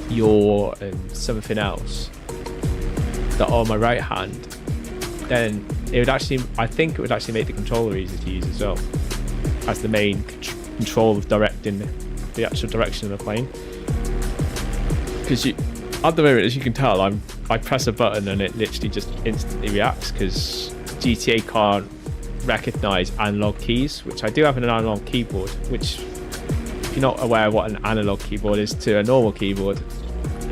yaw and something else, that are on my right hand, then it would actually, I think it would actually make the controller easier to use as well, as the main control of directing the actual direction of the plane. Because at the moment, as you can tell, I press a button and it literally just instantly reacts, because GTA can't recognize analog keys, which I do have an analog keyboard, which, if you're not aware of what an analog keyboard is to a normal keyboard,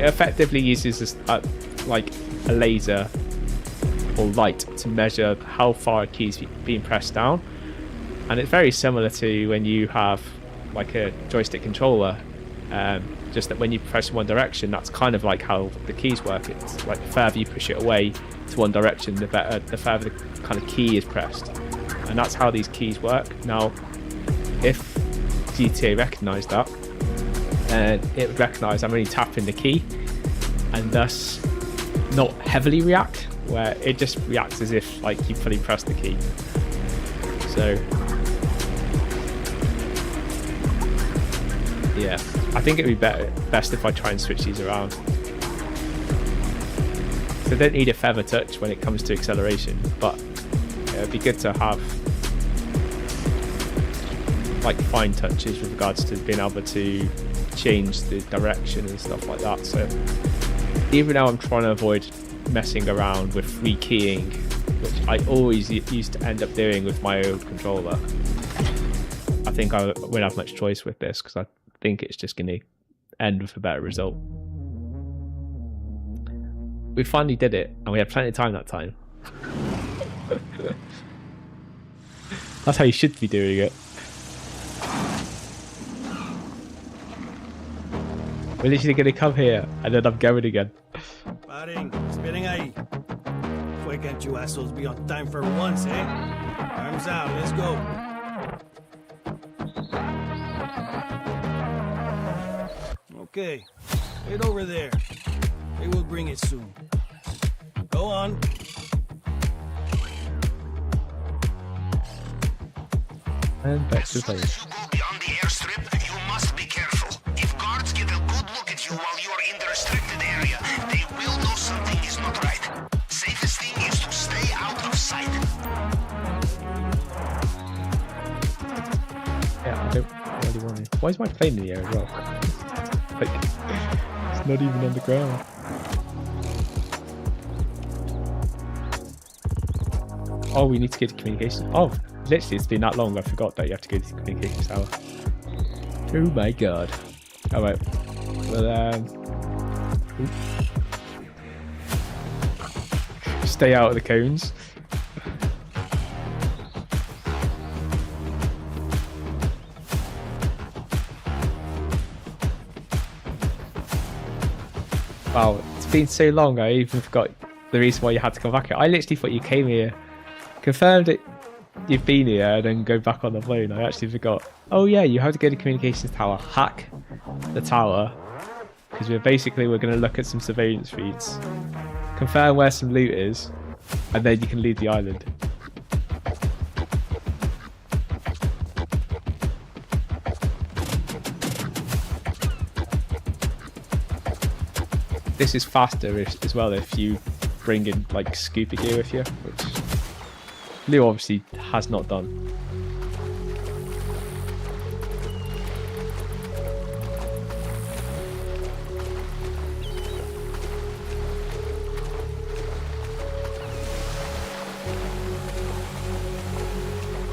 it effectively uses this, like a laser or light to measure how far a key's being pressed down, and it's very similar to when you have like a joystick controller, just that when you press in one direction, that's kind of like how the keys work. It's like the further you push it away to one direction, the further the kind of key is pressed, and that's how these keys work. Now, if GTA recognised that, it would recognise I'm only tapping the key, and thus not heavily react, where it just reacts as if like you fully press the key. So yeah, I think it'd be best if I try and switch these around. So I don't need a feather touch when it comes to acceleration, but it'd be good to have like fine touches with regards to being able to change the direction and stuff like that. So even now I'm trying to avoid messing around with rekeying, which I always used to end up doing with my old controller. I think I won't have much choice with this, because I think it's just going to end with a better result. We finally did it, and we had plenty of time that time. That's how you should be doing it. We're literally going to come here, and then I'm going again. Paren, esperen ahí. Why can't you assholes be on time for once, eh? Arms out, let's go. Okay, wait over there. They will bring it soon. Go on. And back to As soon as you go beyond the airstrip, you must be careful. If guards get a good look at you while you are in the restricted area, they will know something is not right. Safest thing is to stay out of sight. Why is my plane in the air as well? Like, it's not even on the ground. Oh, we need to go to communications. Oh, literally, it's been that long. I forgot that you have to go to the communications tower. Oh my god. Oh wait. Well, stay out of the cones. Wow, it's been so long. I even forgot the reason why you had to come back here. I literally thought you came here, confirmed it, you've been here, and then go back on the plane. I actually forgot. Oh yeah, you have to go to communications tower, hack the tower, because we're going to look at some surveillance feeds, confirm where some loot is, and then you can leave the island. This is faster as well if you bring in like scuba gear with you, which Lou obviously has not done.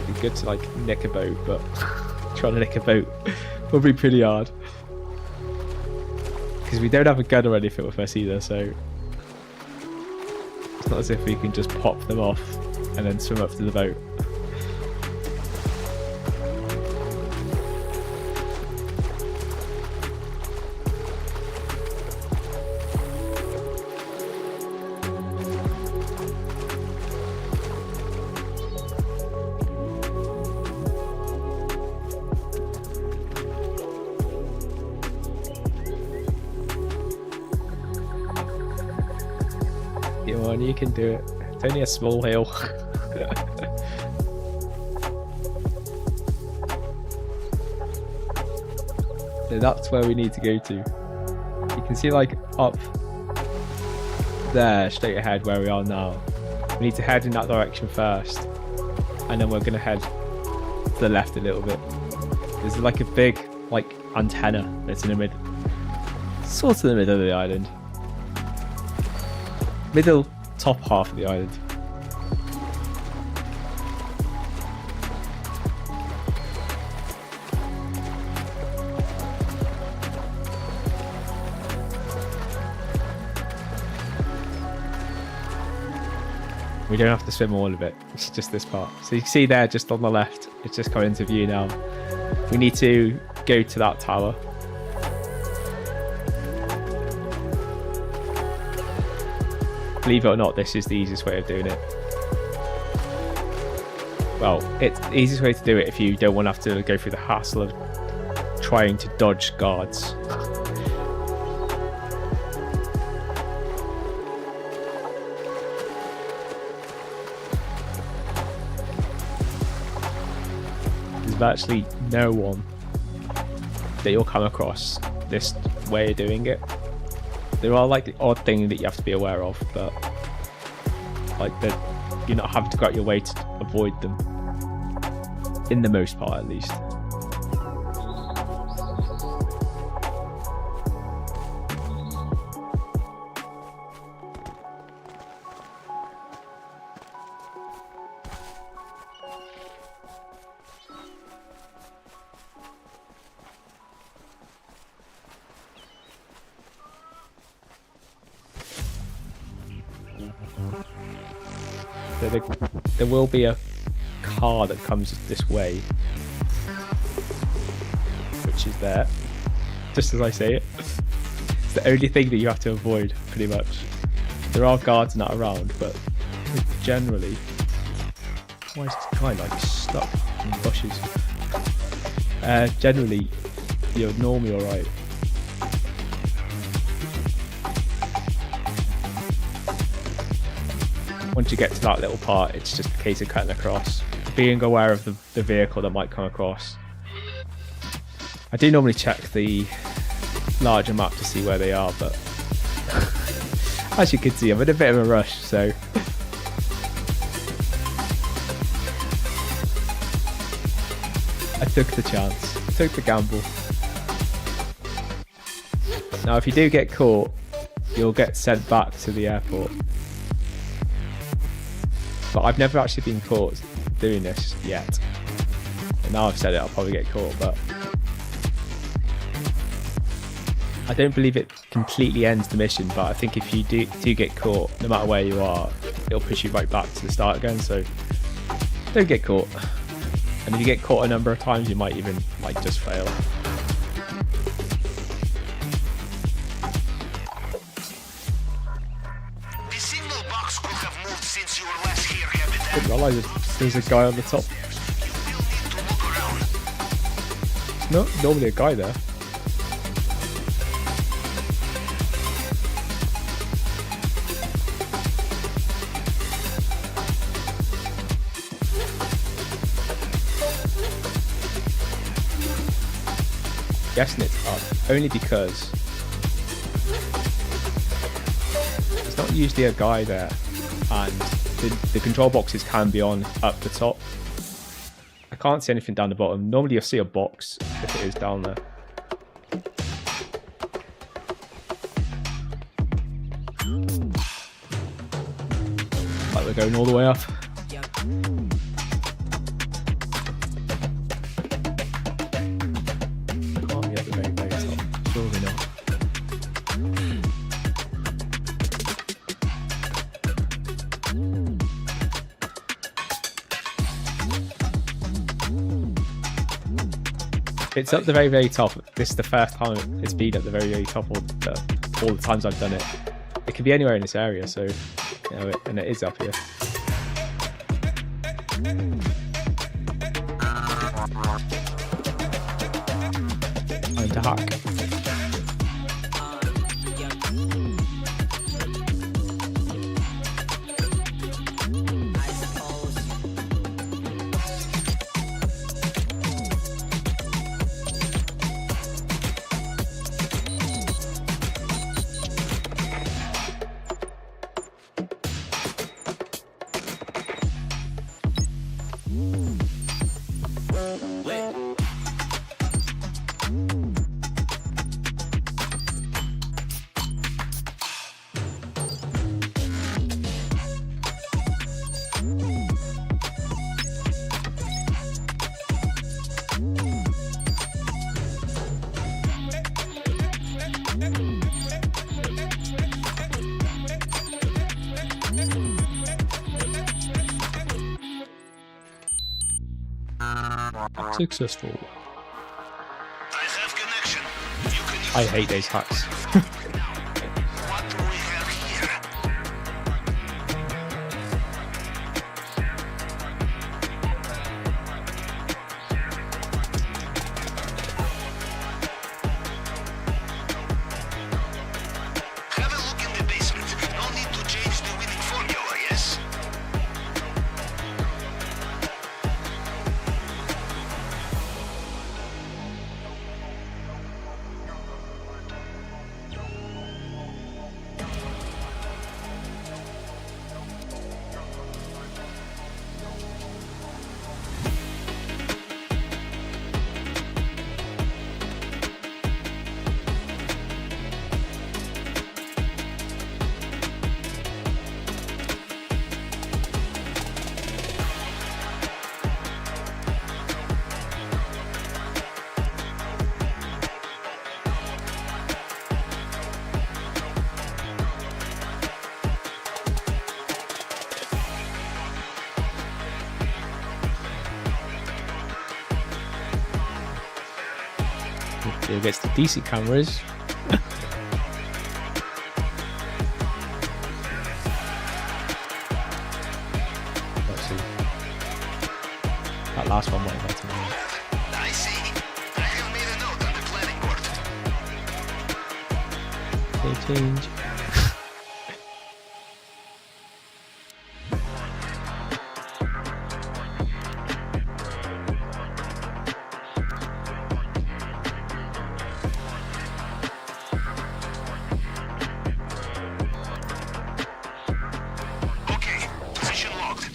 It'd be good to like nick a boat, but trying to nick a boat will be pretty hard. Because we don't have a gun or anything with us either, so it's not as if we can just pop them off and then swim up to the boat. Come on, you can do it. It's only a small hill. So that's where we need to go to. You can see like up there, straight ahead where we are now. We need to head in that direction first. And then we're going to head to the left a little bit. There's like a big like antenna that's in the mid, sort of the middle of the island. Middle top half of the island. We don't have to swim all of it, it's just this part. So you can see there just on the left, it's just coming into view now. We need to go to that tower. Believe it or not, this is the easiest way of doing it. Well, it's the easiest way to do it if you don't want to have to go through the hassle of trying to dodge guards. There's actually no one that you'll come across this way of doing it. There are like the odd thing that you have to be aware of, but like that you're not having to go out your way to avoid them, in the most part at least. So there will be a car that comes this way, which is there, just as I say it. It's the only thing that you have to avoid, pretty much. There are guards not around, but generally, why is this guy like stuck in bushes? Generally, you're normally alright. Once you get to that little part, it's just a case of cutting across, being aware of the vehicle that might come across. I do normally check the larger map to see where they are, but as you can see, I'm in a bit of a rush, so I took the chance. took the gamble. Now, if you do get caught, you'll get sent back to the airport. But I've never actually been caught doing this yet. And now I've said it, I'll probably get caught, but I don't believe it completely ends the mission, but I think if you do get caught, no matter where you are, it'll push you right back to the start again, so don't get caught. And if you get caught a number of times, you might even like just fail. The signal box could have moved since you were last here, Captain. I didn't realise there's a guy on the top. You will need to look around. There's not normally a guy there. Guessing it's up only because there's not usually a guy there, and the control boxes can be on up the top. I can't see anything down the bottom. Normally you'll see a box if it is down there. Like we're going all the way up. It's at the very, very top. This is the first time it's been at the very, very top all the times I've done it. It could be anywhere in this area, so you know, and it is up here. Time to hack. Successful. I have connection. You can use I hate these hacks. what do we have here? Have a look in the basement. No need to change the winning formula, yes? Here gets the decent cameras. Let's see. That last one might have had I see. I have made a note on the planning board. to change. Okay, position locked.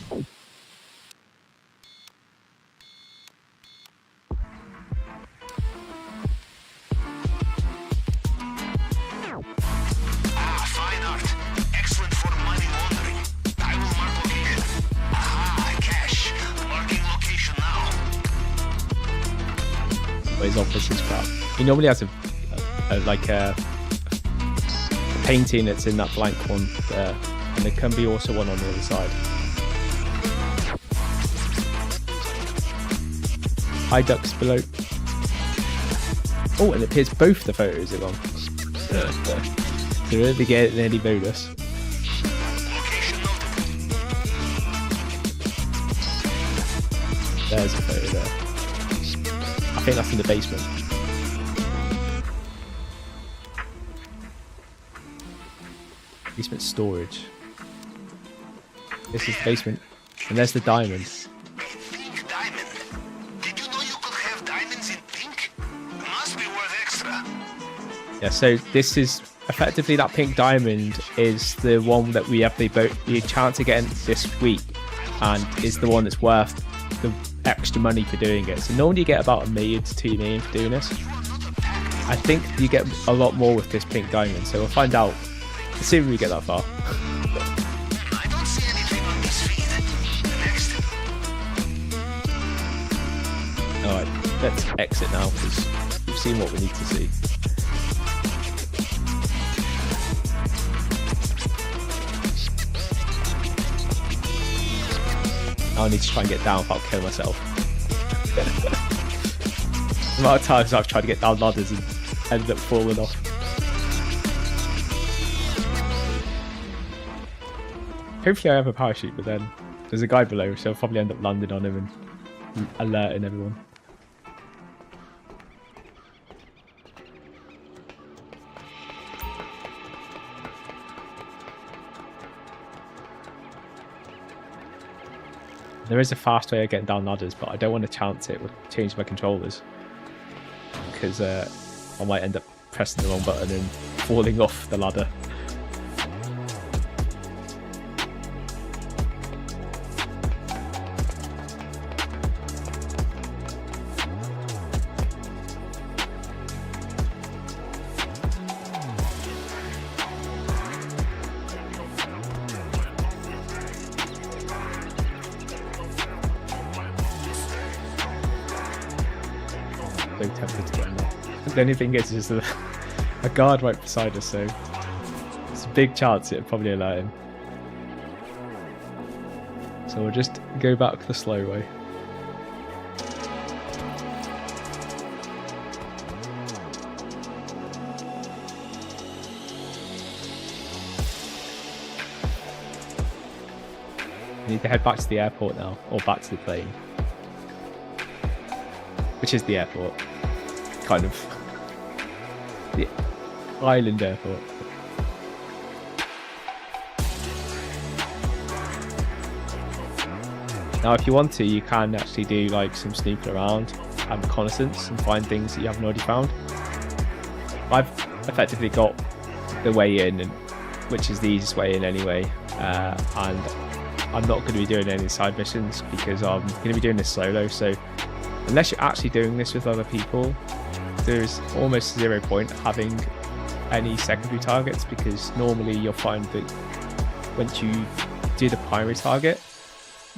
his office is crap. He normally has a painting that's in that blank one there, and there can be also one on the other side. Hi ducks below. Oh, and it appears both the photos are gone. So won't be getting any bonus. There's a photo there. I think that's in the basement. Basement storage. This is the basement. And there's the diamond. Pink diamond. Did you know you could have diamonds in pink? Must be worth extra. Yeah, so this is effectively that pink diamond is the one that we have the chance to get in this week, and is the one that's worth the extra money for doing it. So normally you get about $1 million to $2 million for doing this. I think you get a lot more with this pink diamond, so we'll find out. Let's see if we get that far. I don't see anything on this feed. Next. Alright, let's exit now because we've seen what we need to see. I need to try and get down without killing myself. The amount of times I've tried to get down ladders and ended up falling off. Hopefully I have a parachute, but then there's a guy below, so I'll probably end up landing on him and alerting everyone. There is a fast way of getting down ladders, but I don't want to chance it with changing my controllers, because I might end up pressing the wrong button and falling off the ladder. So tempted to get in there. The only thing is there's a guard right beside us, so it's a big chance it'd probably alert him. So we'll just go back the slow way. We need to head back to the airport now, or back to the plane. Which is the airport. Kind of. The island airport. Now if you want to, you can actually do like some snooping around and reconnaissance and find things that you haven't already found. I've effectively got the way in, which is the easiest way in anyway, and I'm not going to be doing any side missions because I'm going to be doing this solo, so unless you're actually doing this with other people, there's almost 0 point having any secondary targets, because normally you'll find that once you do the primary target,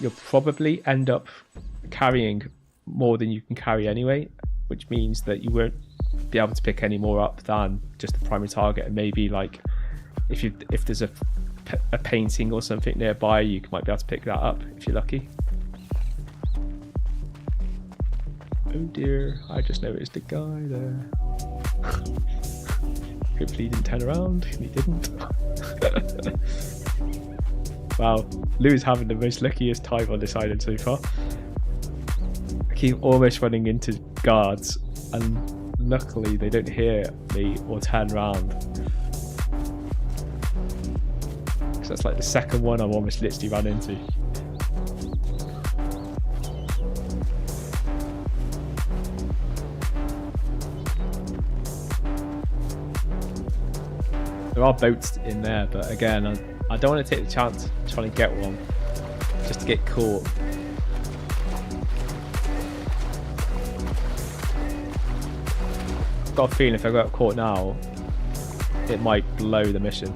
you'll probably end up carrying more than you can carry anyway, which means that you won't be able to pick any more up than just the primary target. And maybe like if there's a painting or something nearby, you might be able to pick that up if you're lucky. Oh dear, I just noticed a guy there. Hopefully he didn't turn around, and he didn't. Wow, Lou's having the most luckiest time on this island so far. I keep almost running into guards, and luckily they don't hear me or turn around. Because that's like the second one I've almost literally run into. There are boats in there, but again, I don't want to take the chance trying to get one just to get caught. I've got a feeling if I got caught now, it might blow the mission.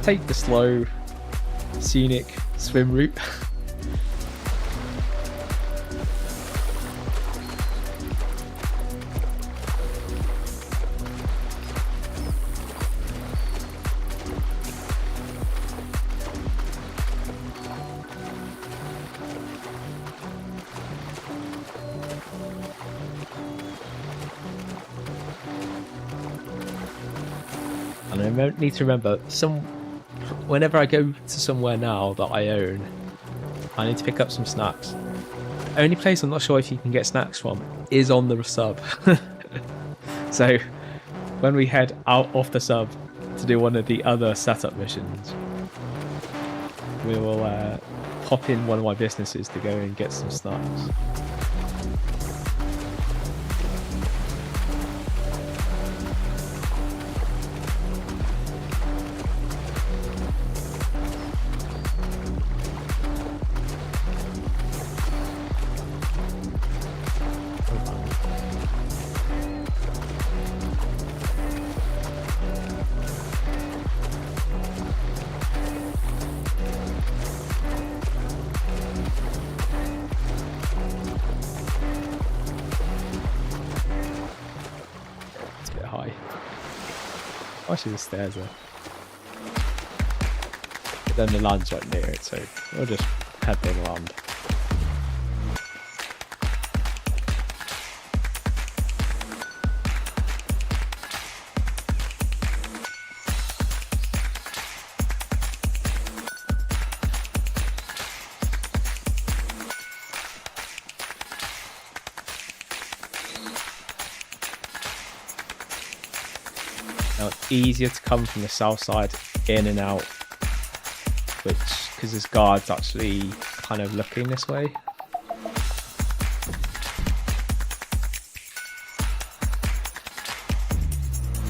take the slow, scenic swim route. And I need to remember, whenever I go to somewhere now that I own, I need to pick up some snacks. Only place I'm not sure if you can get snacks from is on the sub. So when we head out off the sub to do one of the other setup missions, we will pop in one of my businesses to go and get some snacks. High. Actually, the stairs are. But then the land's right near it, so we'll just head in land. Now it's easier to come from the south side in and out, which, because there's guards actually kind of looking this way.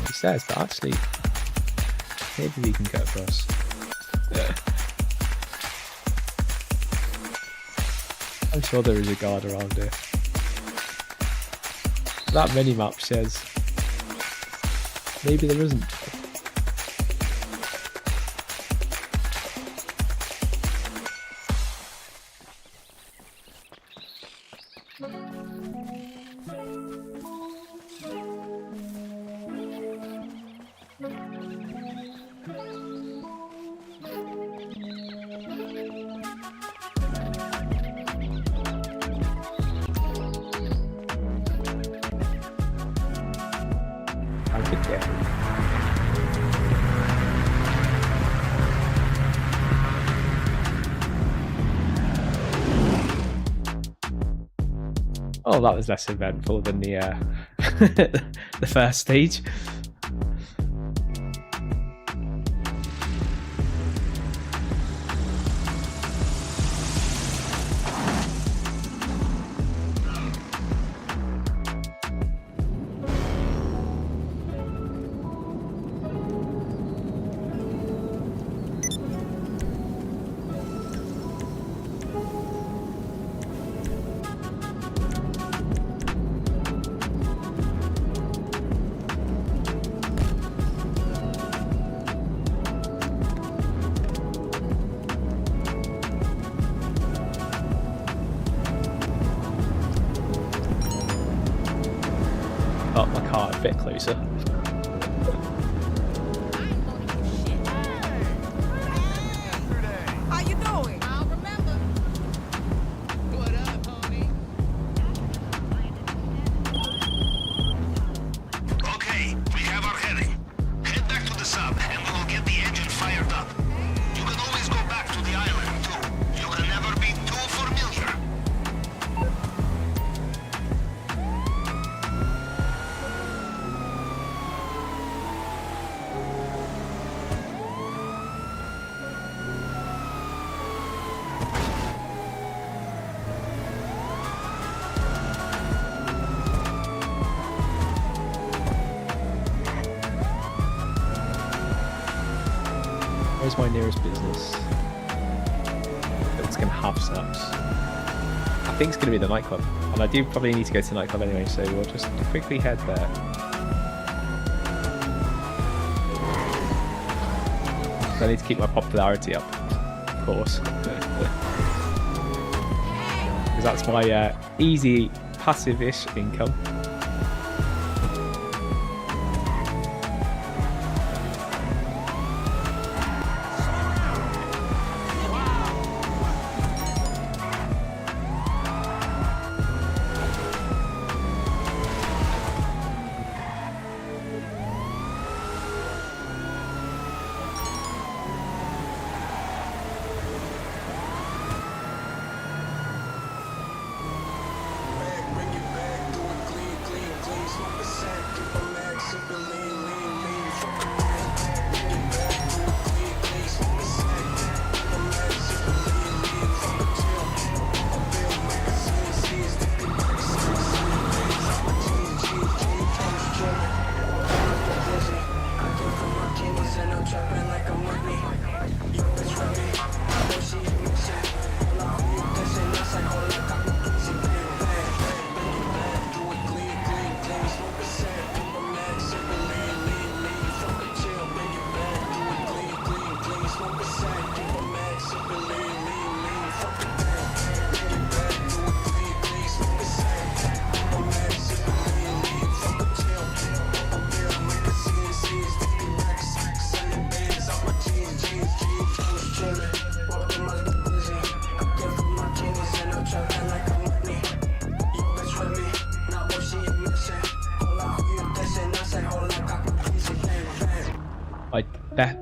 He says, but actually, maybe we can go across. I'm sure there is a guard around here. That mini-map says maybe there isn't. I could get it. Oh, that was less eventful than the the first stage. Got my car a bit closer. How you doing? I'll remember. What up, homie? Okay, we have our heading. Head back to the sub and we will get the engine fired up. You can always go back to the island too. You can never be too familiar. Where's my nearest business that's going to have snaps? I think it's going to be the nightclub, and I do probably need to go to the nightclub anyway, so we'll just quickly head there. I need to keep my popularity up, of course. Because that's my easy passive-ish income.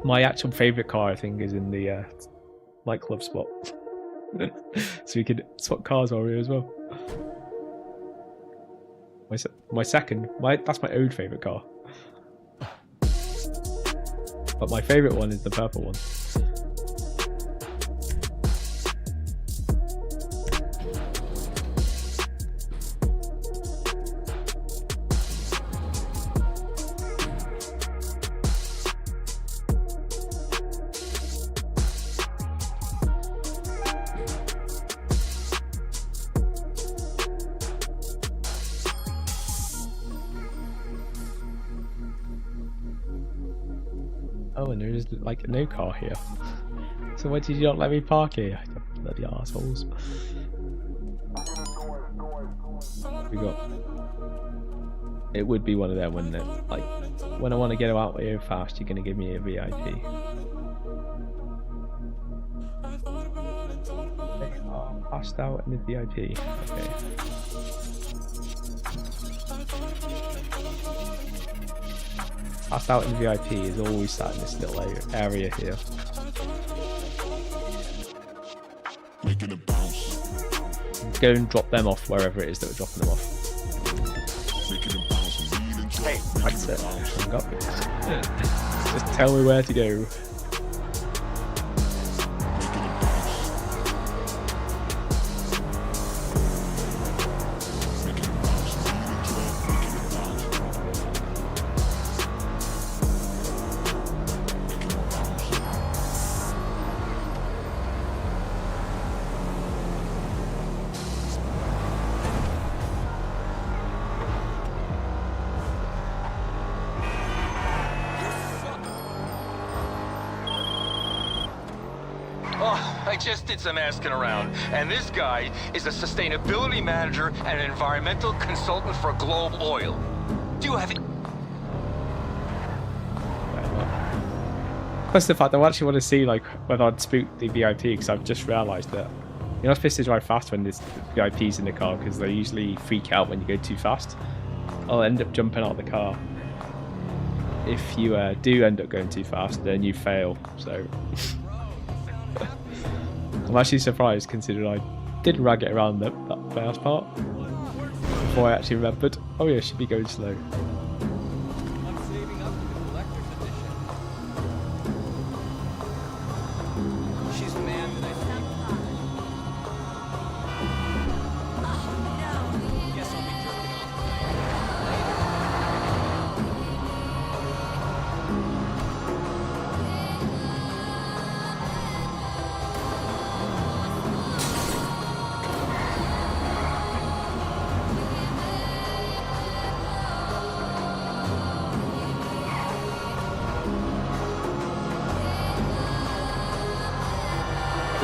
My actual favourite car, I think, is in the nightclub spot. So we could swap cars while we're here as well. That's my own favourite car. But my favourite one is the purple one. Oh, and there's like no car here. So why did you not let me park here? Bloody assholes. We got. It would be one of them, wouldn't it? Like, when I want to get out here fast, you're gonna give me a VIP. Passed out in the VIP. Okay. Passed out in the VIP is always sat in this little area here. Making a bounce. Go and drop them off wherever it is that we're dropping them off. Making a bounce. Hey, that's it. I got this. Just tell me where to go. I just did some asking around, and this guy is a sustainability manager and an environmental consultant for Globe Oil. Do you have it? Plus the fact I actually want to see like whether I'd spook the VIP, because I've just realised that you're not supposed to drive fast when there's VIPs in the car, because they usually freak out when you go too fast. I'll end up jumping out of the car. If you do end up going too fast, then you fail. So I'm actually surprised, considering I did rag it around that first part before I actually remembered. Oh yeah, I should be going slow.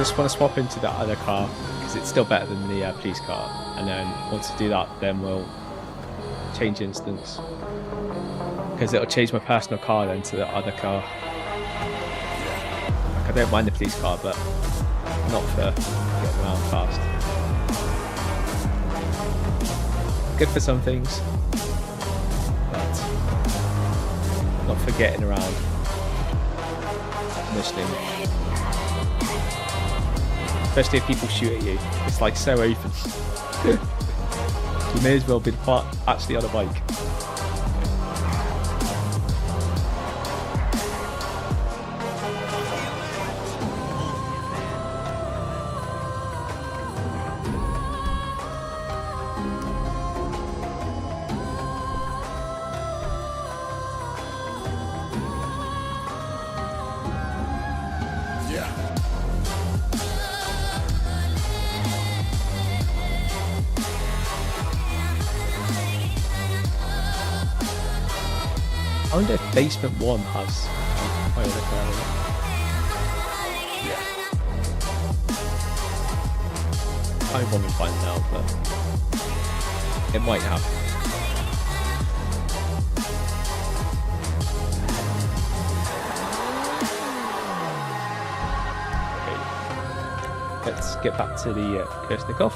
just want to swap into that other car because it's still better than the police car. And then once we do that, then we'll change instance because it'll change my personal car then to the other car. Like, I don't mind the police car, but not for getting around fast. Good for some things, but not for getting around mostly. Especially if people shoot at you, it's like so open. You may as well be actually on a bike. I wonder if basement 1 has pilot area. I want to find out, but it might have. Okay. Let's get back to the Kirstnikov.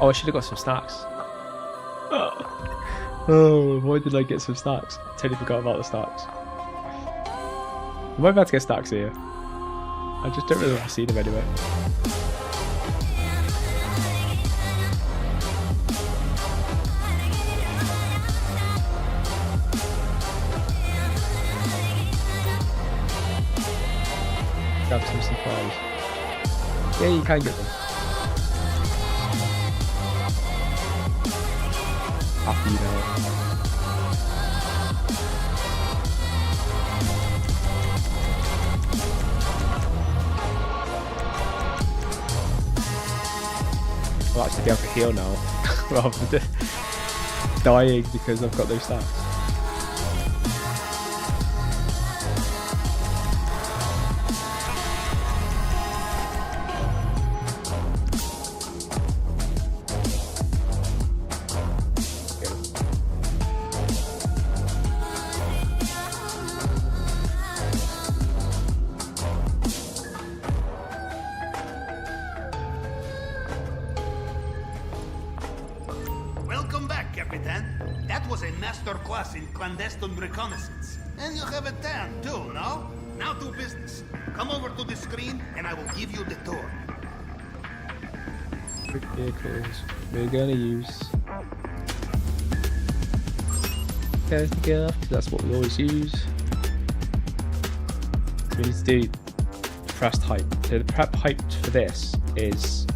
Oh, I should have got some snacks. Oh, why did I get some snacks? I totally forgot about the snacks. Am I about to get snacks here? I just don't really want to see them anyway. Grab some supplies. Yeah, you can get them. Happy now. I'll actually be able to heal now rather than dying because I've got those stats. Welcome back, Capitan. That was a master class in clandestine reconnaissance. And you have a tan, too, no? Now to business. Come over to the screen, and I will give you the tour. Quick vehicles. We're going to use because that's what we always use. We need to do pressed height. So the prep height for this is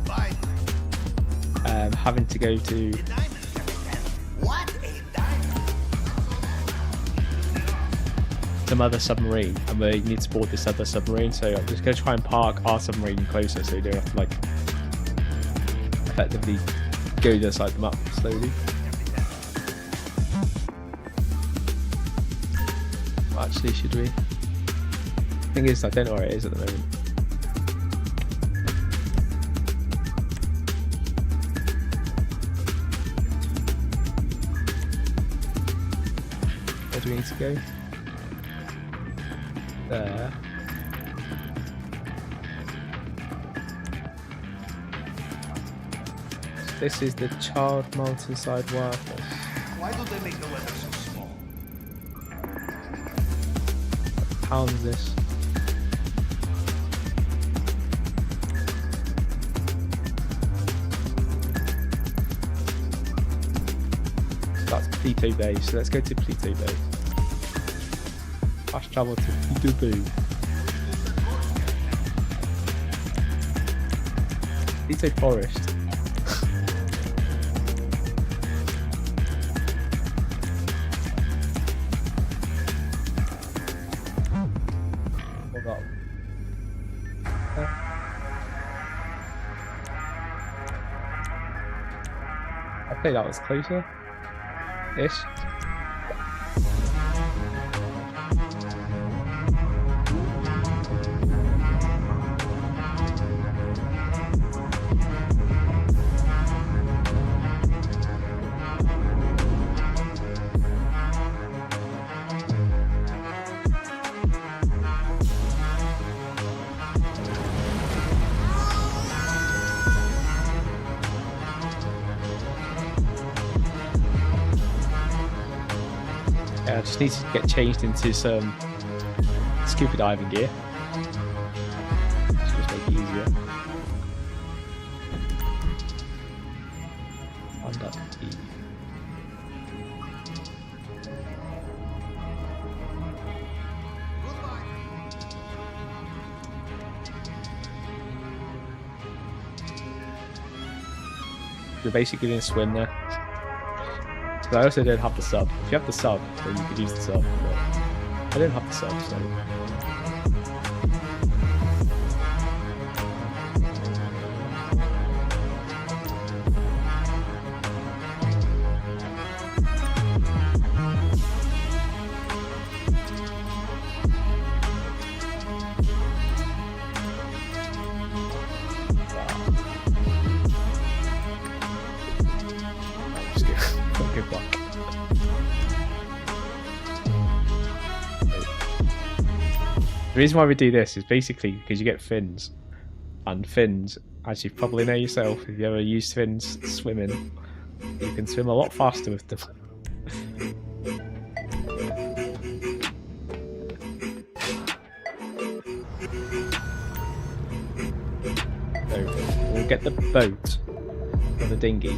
having to go to some other submarine, and we need to board this other submarine. So I'm just going to try and park our submarine closer, so we don't have to like effectively go the other side of the map slowly. Actually, should we? Thing is, I don't know where it is at the moment. Where do we need to go? There. This is the child multi-side wireless. Why do they make the letters so small? Pound this. That's Pluto Bay, so let's go to Pluto Bay. Fast travel to Pluto Bay. Pluto Forest. Okay, that was closer. Ish. I just need to get changed into some scuba diving gear. Just make it easier. Stand up E. You're basically going to swim there. But I also don't have the sub. If you have the sub, then you could use the sub. But I don't have the sub, so. The reason why we do this is basically because you get fins, and fins, as you probably know yourself, if you ever use fins swimming, you can swim a lot faster with them. So we'll get the boat or the dinghy.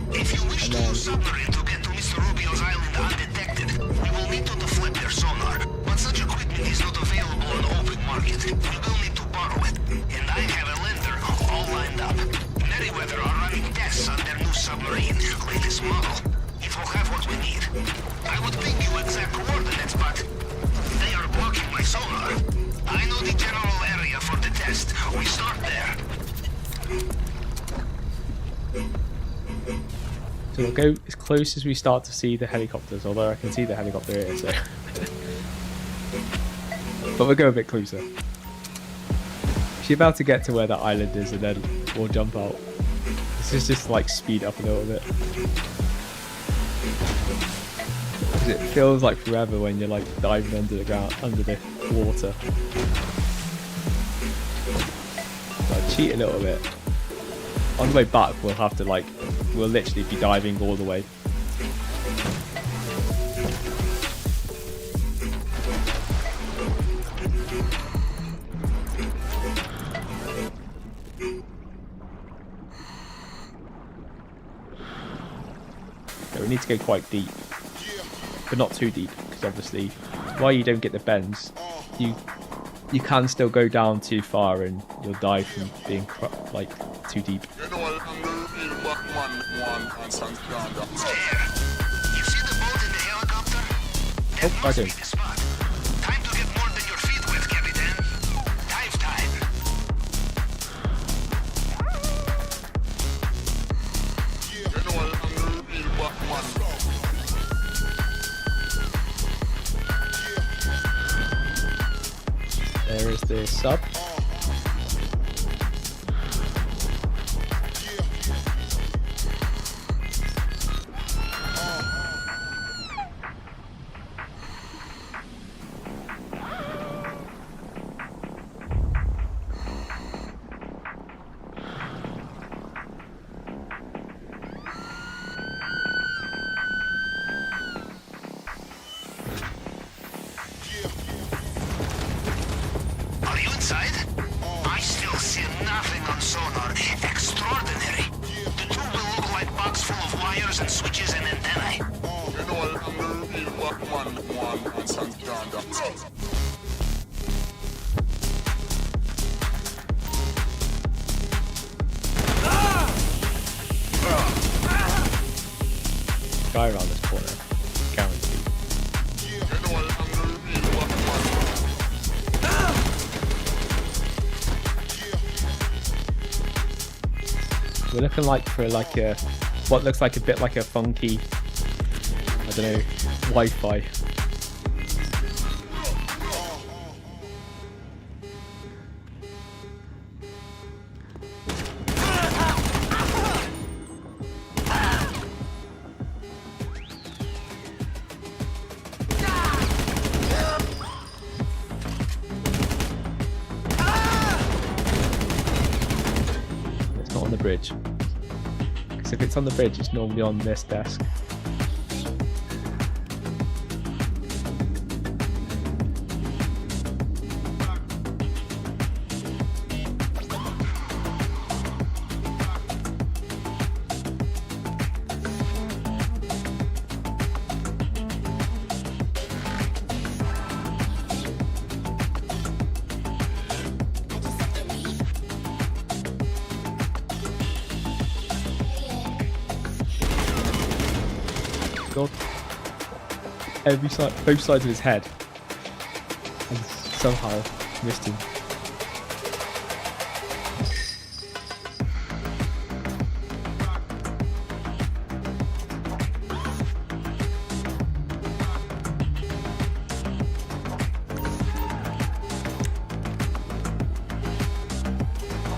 If you wish to use submarine to get to Mr. Rubio's island undetected, we will need to deflect their sonar. But such equipment is not available on open market. We will need to borrow it. And I have a lender all lined up. Merryweather are running tests on their new submarine, latest model. It will have what we need. I would ping you exact coordinates, but they are blocking my sonar. I know the general area for the test. We start there. So we'll go as close as we start to see the helicopters, although I can see the helicopter here, so. But we'll go a bit closer. She's about to get to where that island is and then we'll jump out. This is just like speed up a little bit. Because it feels like forever when you're like diving under the ground, under the water. So I cheat a little bit. On the way back we'll have to like, we'll literally be diving all the way. So we need to go quite deep, but not too deep, because obviously while you don't get the bends, you can still go down too far and you'll die from being like too deep. You see the boat in the helicopter? That Oh, I must don't. be the spot. Time to get more than your feet wet, Captain. Dive time. There is the sub. Are you inside? I still see nothing on sonar. Extraordinary. The tube will look like a box full of wires and switches and antennae. Guy around this corner, guaranteed. We're looking like for like a what looks like a bit like a funky, I don't know, Wi-Fi. It's not on the bridge. Because if it's on the bridge, it's normally on this desk. God. Every side, both sides of his head. And somehow missed him.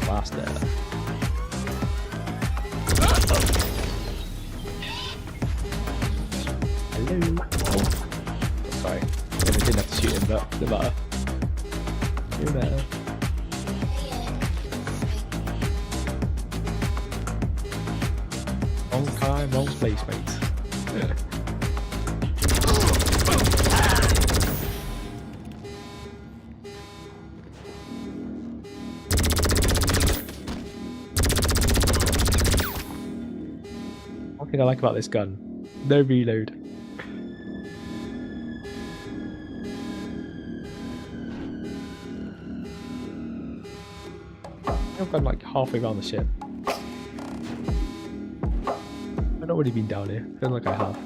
Bastard. Hello. Oh, sorry. I didn't have to shoot him, but no matter. No matter. Wrong time, wrong place, mate. Yeah. One thing I like about this gun, no reload. I've gone like halfway around the ship. I've not really been down here. I feel like I have.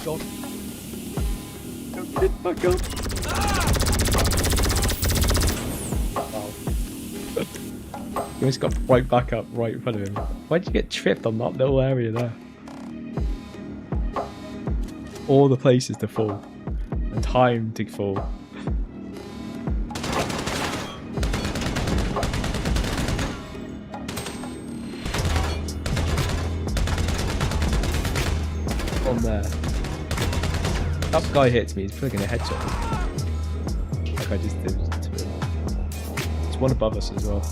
God. Don't get back up. Wow. He almost got right back up right in front of him. Why'd you get tripped on that little area there? All the places to fall. And time to fall. On there. That guy hits me, he's probably gonna headshot me. Like I just did to him. There's one above us as well.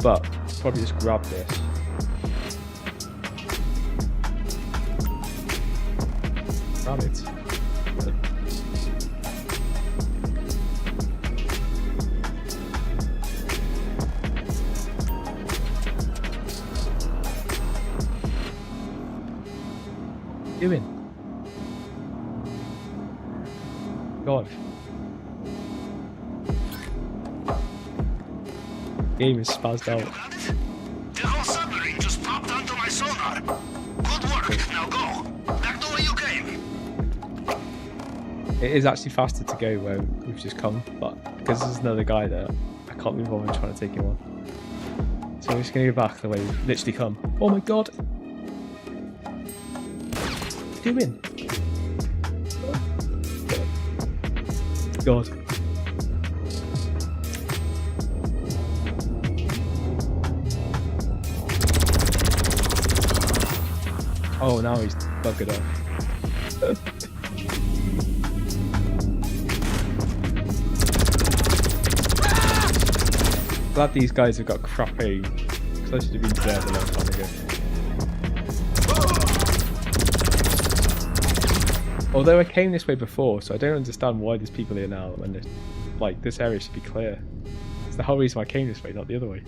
But probably just grab this. Grab it. Doing? God. Game is spazzed out. The whole submarine just popped onto my sonar. Good work. Now go. Back to where you came. It is actually faster to go where we've just come, but because there's another guy there, I can't be bothered trying to take him on. So I'm just gonna go back the way we've literally come. Oh my god! What are you doing? God. Oh, now he's buggered off. Glad these guys have got crap aim, because I should have been dead a long time ago. Although I came this way before, so I don't understand why there's people here now when like this area should be clear. It's the whole reason I came this way, not the other way.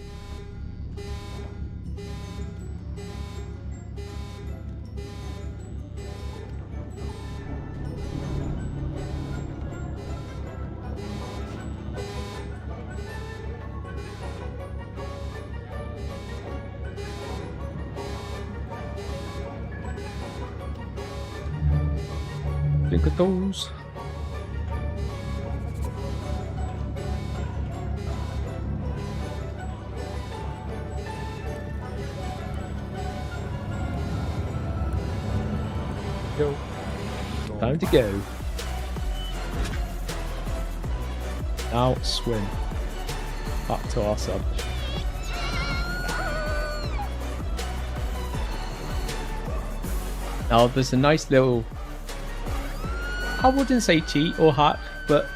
Look at those. Go. Time to go. Now swim back to our sub. Now there's a nice little, I wouldn't say cheat or hack, but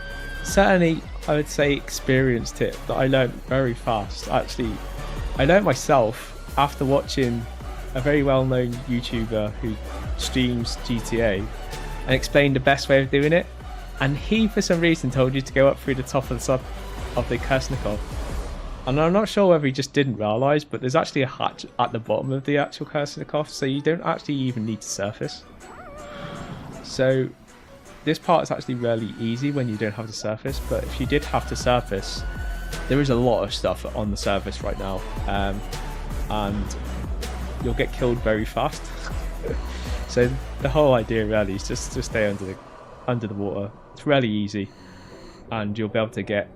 certainly I would say experience tip that I learned very fast. Actually, I learned myself after watching a very well-known YouTuber who streams GTA and explained the best way of doing it. And he, for some reason, told you to go up through the top of the sub of the Kersnikov. And I'm not sure whether he just didn't realise, but there's actually a hatch at the bottom of the actual Kersnikov, so you don't actually even need to surface. So this part is actually really easy when you don't have to surface, but if you did have to surface, there is a lot of stuff on the surface right now, and you'll get killed very fast. So the whole idea really is just to stay under the water. It's really easy, and you'll be able to get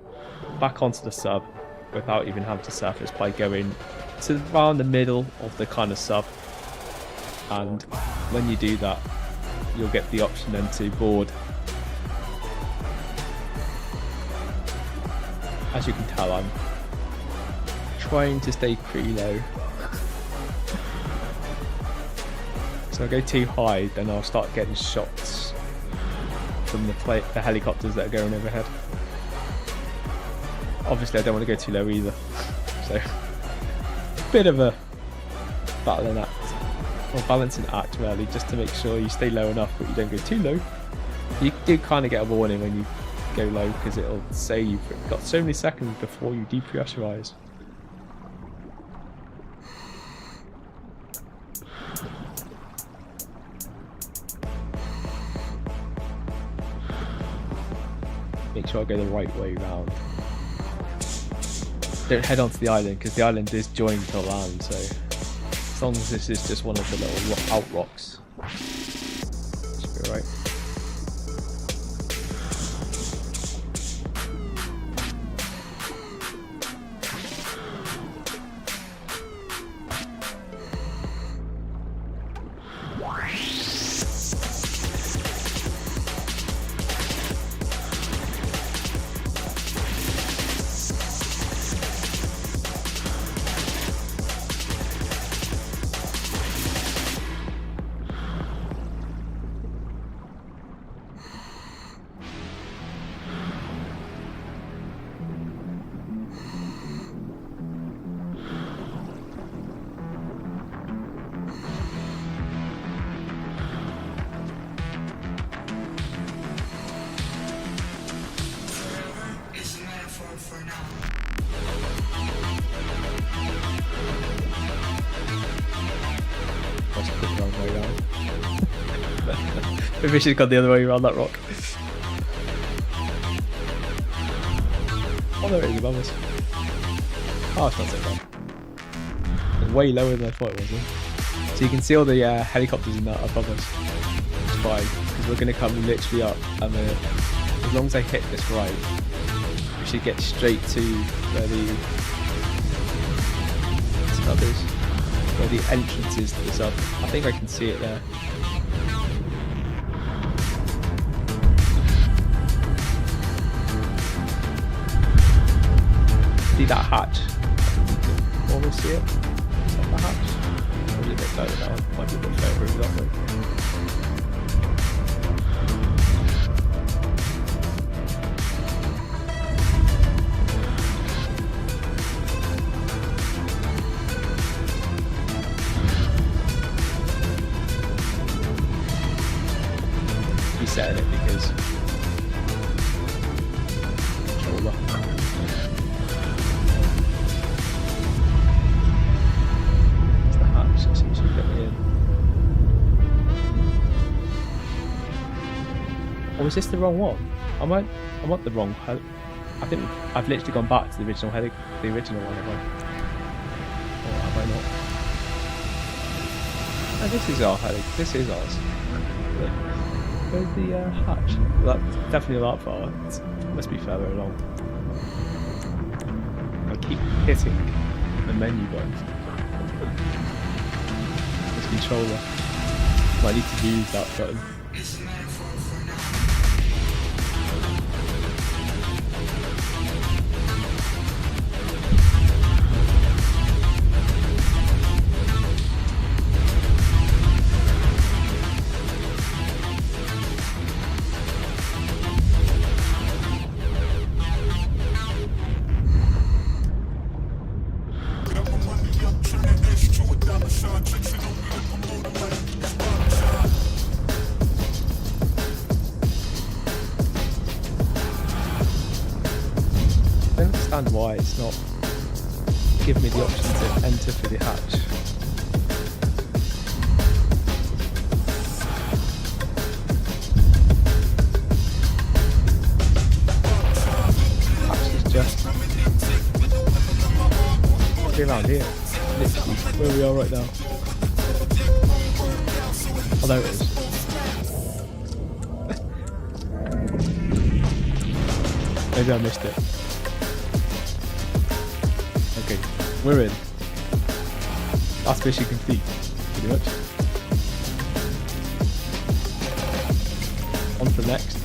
back onto the sub without even having to surface by going to around the middle of the kind of sub. And when you do that, you'll get the option then to board. As you can tell, I'm trying to stay pretty low. So if I go too high, then I'll start getting shots from the helicopters that are going overhead. Obviously I don't want to go too low either, so bit of a battling act, or balancing act really, just to make sure you stay low enough but you don't go too low. You do kind of get a warning when you go low, because it'll say you've got so many seconds before you depressurize. Make sure I go the right way round. Don't head onto the island, because the island is joined to land, so as long as this is just one of the little out rocks, should be alright. Maybe she's gone the other way around that rock. Oh, there it is above us. Oh, it's not so bad. It's way lower than I thought it was. So you can see all the helicopters in that above us. It's fine, because we're going to come literally up, and then as long as I hit this right, we should get straight to where the sub is, where the entrance is to the sub. I think I can see it there. See that hatch? Almost see it? Is that the hatch? Probably a bit further down. Might be a bit further over that way. Resetting it because controller. Or is this the wrong one? I want the wrong heli. I think I've literally gone back to the original one, have I? Or have I not? Oh, this is our heli. This is ours. Where's the hatch? That's definitely not that far. It must be further along. I keep hitting the menu buttons. This controller. Might need to use that button. I don't understand why it's not giving me the option to enter for the hatch. Hatch is just around here, literally where we are right now. Oh, there it is. Maybe I missed it. Okay, we're in. Last mission complete, pretty much. On to the next.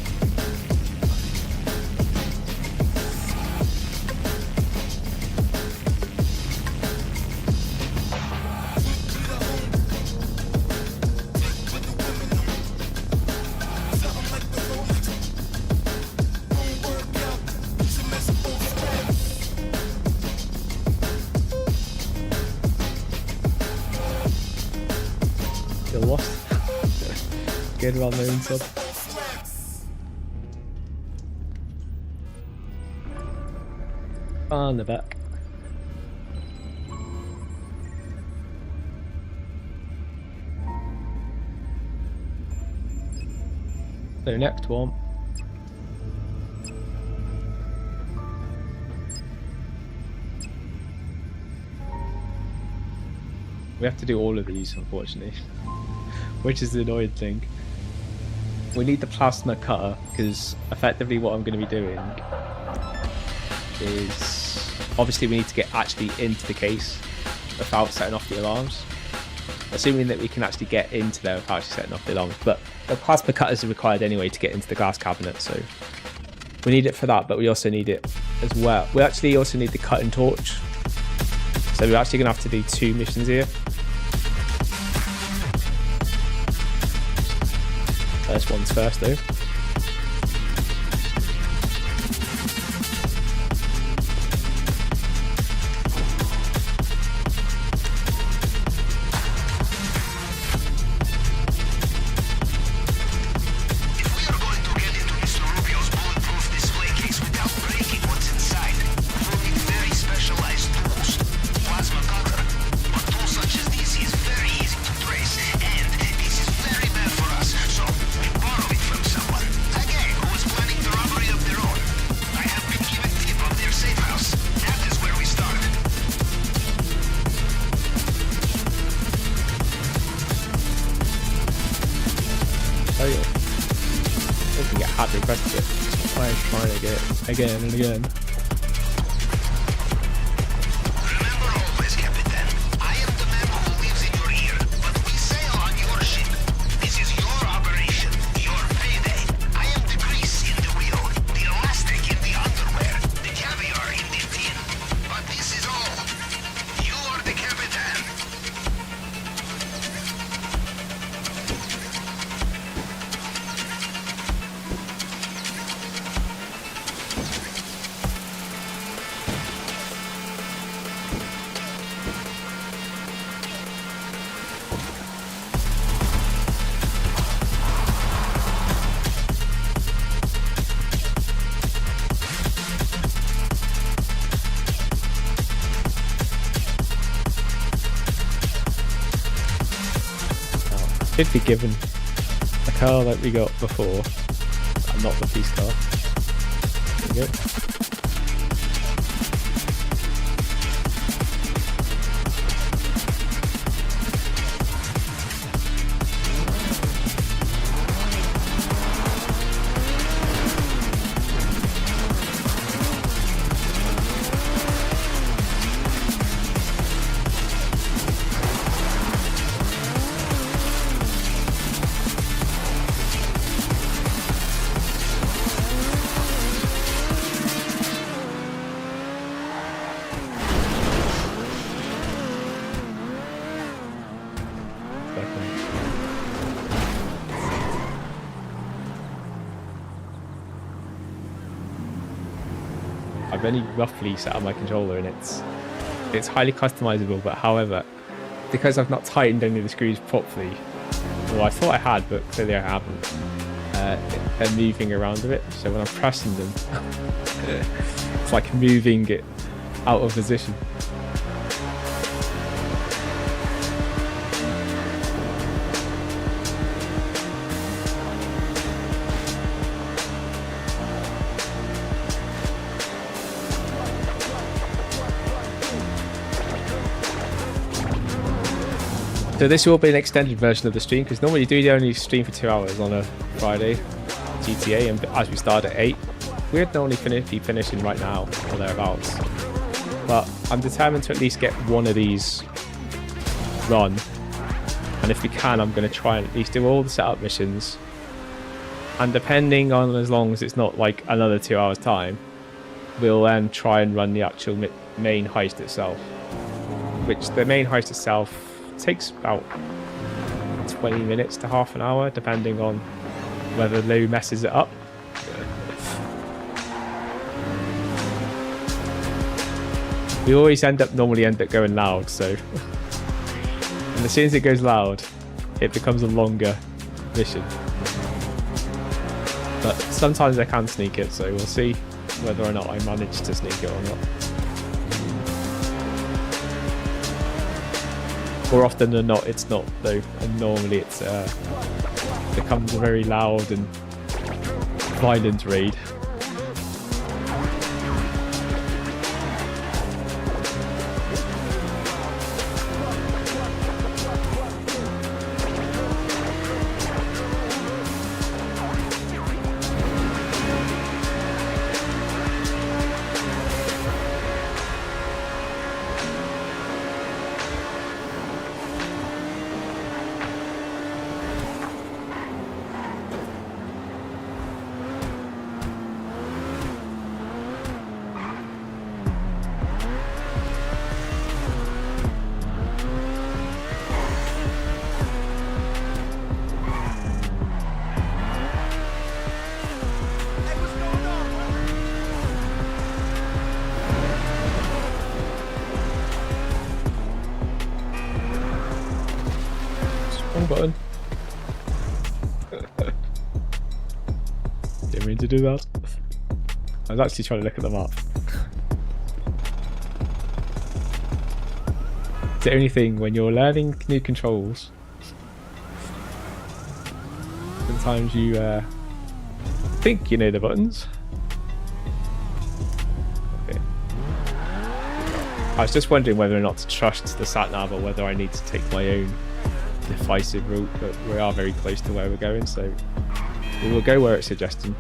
You're lost. Get around there and sub. On the back. So next one. We have to do all of these, unfortunately. Which is the annoying thing. We need the plasma cutter, because effectively what I'm going to be doing is... Obviously we need to get actually into the case without setting off the alarms. Assuming that we can actually get into there without actually setting off the alarms. But the plasma cutters are required anyway to get into the glass cabinet, so... We need it for that, but we also need it as well. We actually also need the cutting torch. So we're actually going to have to do 2 missions here. First one's first though. We can get hard requested it. Why is trying to get it again and again? Should be given a car that we got before, and not the police car. There we go. I've only roughly set up my controller, and it's highly customizable. But however, because I've not tightened any of the screws properly, well, I thought I had, but clearly I haven't. They're moving around a bit, so when I'm pressing them, it's like moving it out of position. So this will be an extended version of the stream, because normally you only stream for 2 hours on a Friday, GTA, and as we start at 8, we'd normally be finishing right now or thereabouts. But I'm determined to at least get one of these run, and if we can, I'm going to try and at least do all the setup missions. And depending on, as long as it's not like another 2 hours time, we'll then try and run the actual main heist itself, which the main heist itself takes about 20 minutes to half an hour, depending on whether Lou messes it up. We always normally end up going loud, so and as soon as it goes loud, it becomes a longer mission. But sometimes I can sneak it, so we'll see whether or not I manage to sneak it or not. More often than not, it's not though, and normally it's becomes a very loud and violent raid. Button. Didn't mean to do that. I was actually trying to look at the map. It's the only thing when you're learning new controls. Sometimes you think you know the buttons. Okay. I was just wondering whether or not to trust the sat-nav or whether I need to take my own decisive route, but we are very close to where we're going, so we will go where it's suggesting.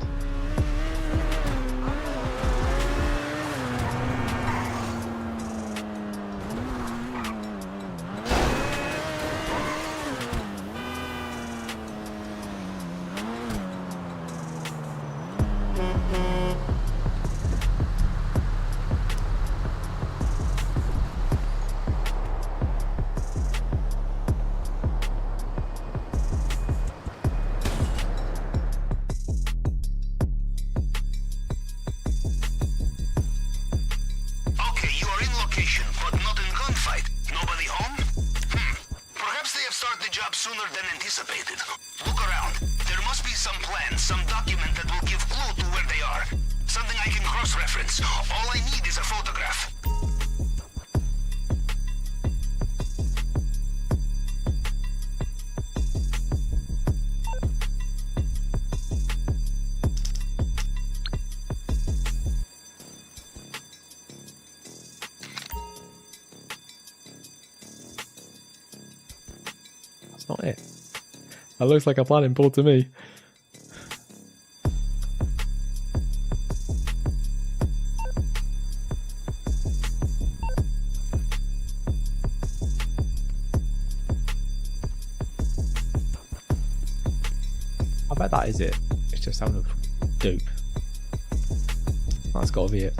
Sooner than anticipated. Look around. There must be some plan, some document that will give clue to where they are. Something I can cross-reference. All I need is a photograph. That's not it. That looks like a planning board to me. I bet that is it. It's just having a dope. That's gotta be it.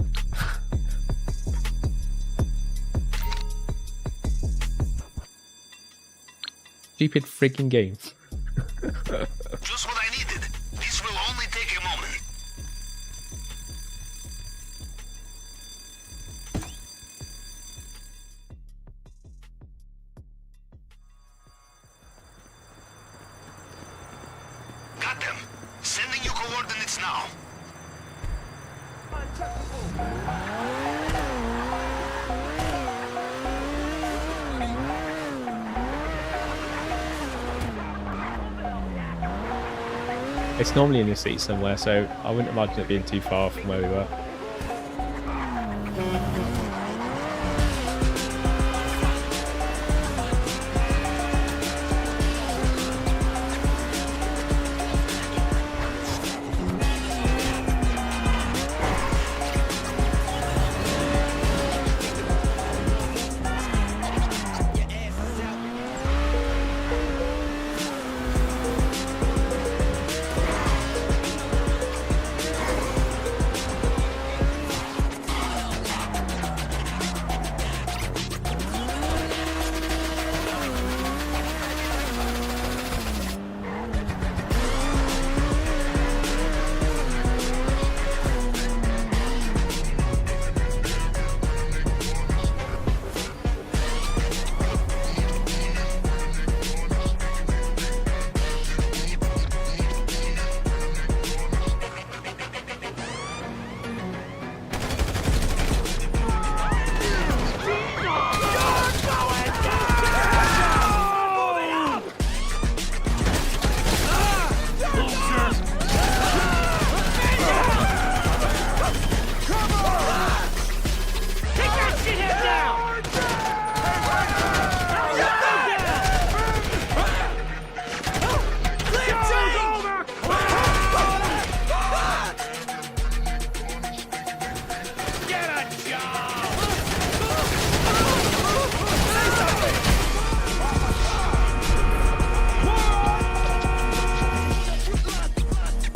Stupid freaking game. Just what I needed. This will only take a moment. Got them. Sending you coordinates now. It's normally in the seat somewhere, so I wouldn't imagine it being too far from where we were.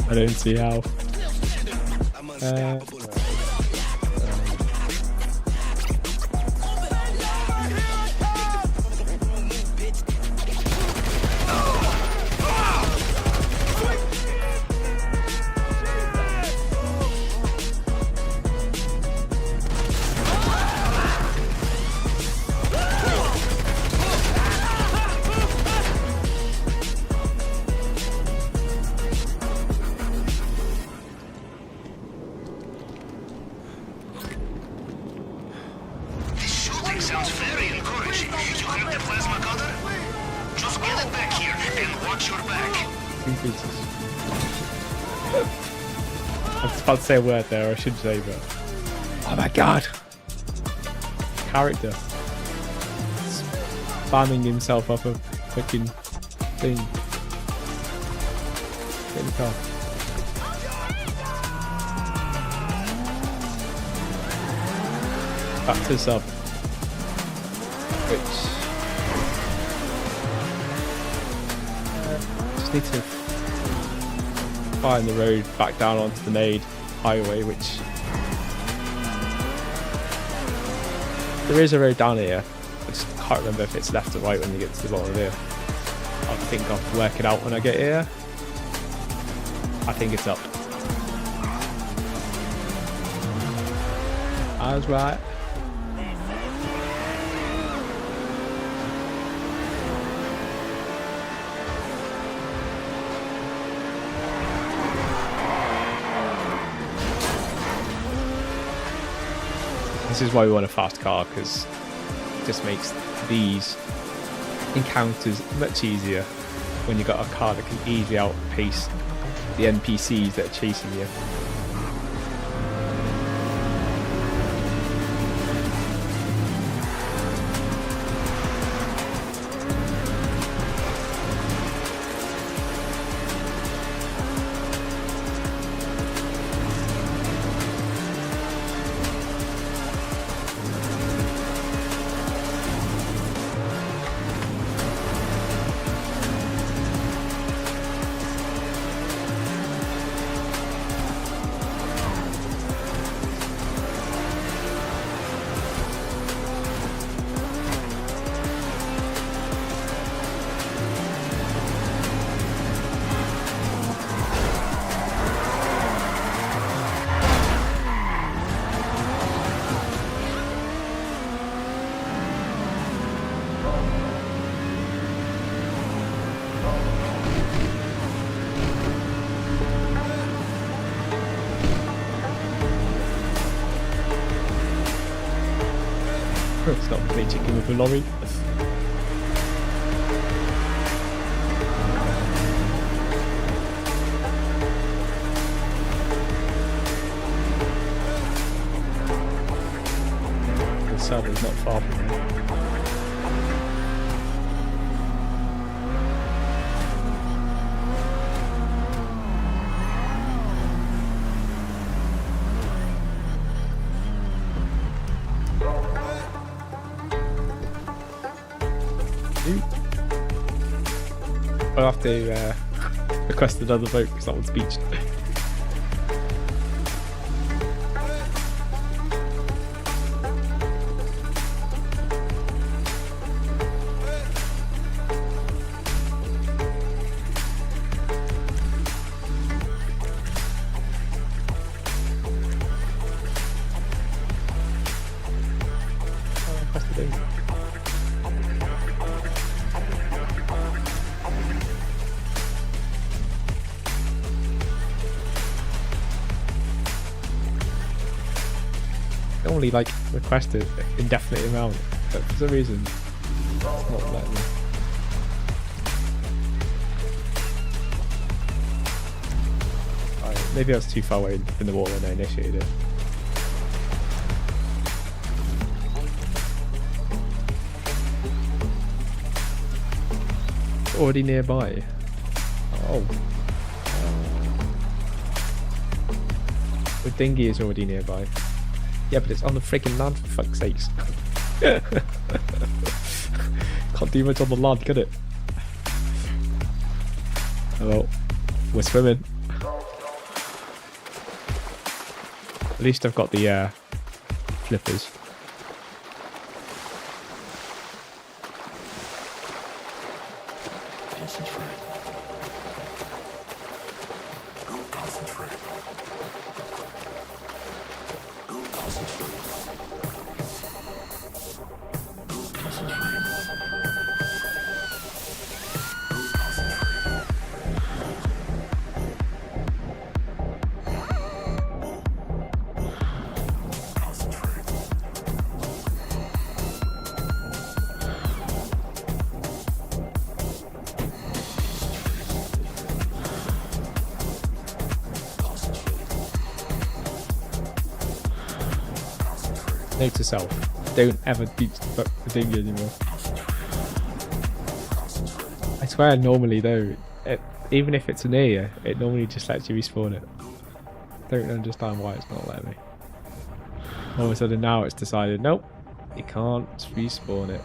I don't see how. Sounds very encouraging. You have the plasma cutter? Just get it back here and watch your back. I was about to say a word there, or I should say, but oh my god! Character spamming himself off a fucking thing. Get in the car. Back to the sub. Which just need to find the road back down onto the main highway, which there is a road down here. I just can't remember if it's left or right when you get to the bottom of here. I think I'll work it out when I get here. I think it's up. I was right. This is why we want a fast car, because it just makes these encounters much easier when you've got a car that can easily outpace the NPCs that are chasing you. Stop playing chicken with a lorry. The sun is not far from me. I'll have to request another vote because that one's beached. Normally like request an indefinite amount, but for some reason it's not letting me. Alright, maybe I was too far away in the wall when I initiated it. It's already nearby. Oh. The dinghy is already nearby. Yeah, but it's on the friggin' land for fuck's sakes. Can't do much on the land, can it? Oh well, we're swimming. At least I've got the flippers. Note to self, don't ever beach the dinghy anymore. I swear normally though, even if it's near you, it normally just lets you respawn it. Don't understand why it's not letting me. All of a sudden now it's decided, nope, you can't respawn it.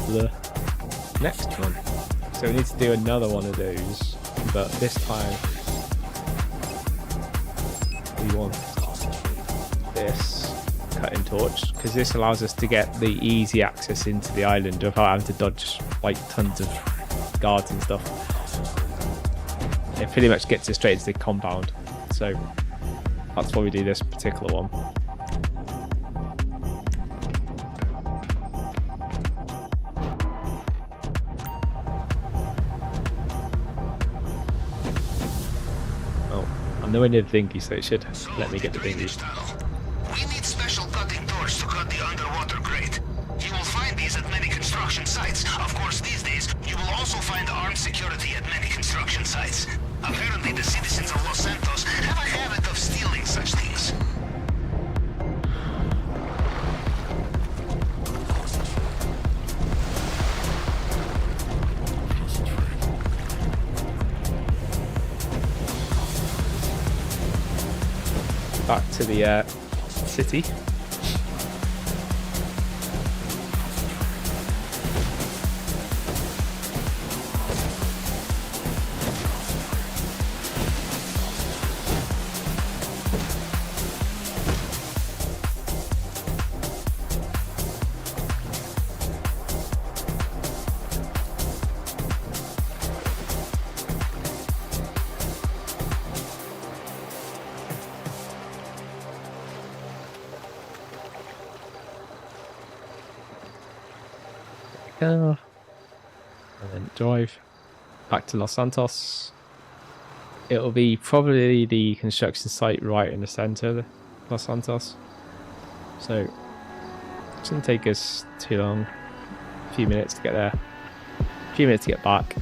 The next one. So we need to do another one of those, but this time we want this cutting torch because this allows us to get the easy access into the island without having to dodge like tons of guards and stuff. It pretty much gets us straight into the compound, so that's why we do this particular one. I'm nowhere near the dinghy, so it should let me get the dinghy. We need special cutting torch to cut the underwater grate. You will find these at many construction sites. Of course, these days, you will also find armed security at many construction sites. Apparently, the citizens of Los Santos have a habit of stealing such things. Back to the city. car and then drive back to Los Santos. It'll be probably the construction site right in the center of Los Santos. So it shouldn't take us too long. A few minutes to get there. A few minutes to get back.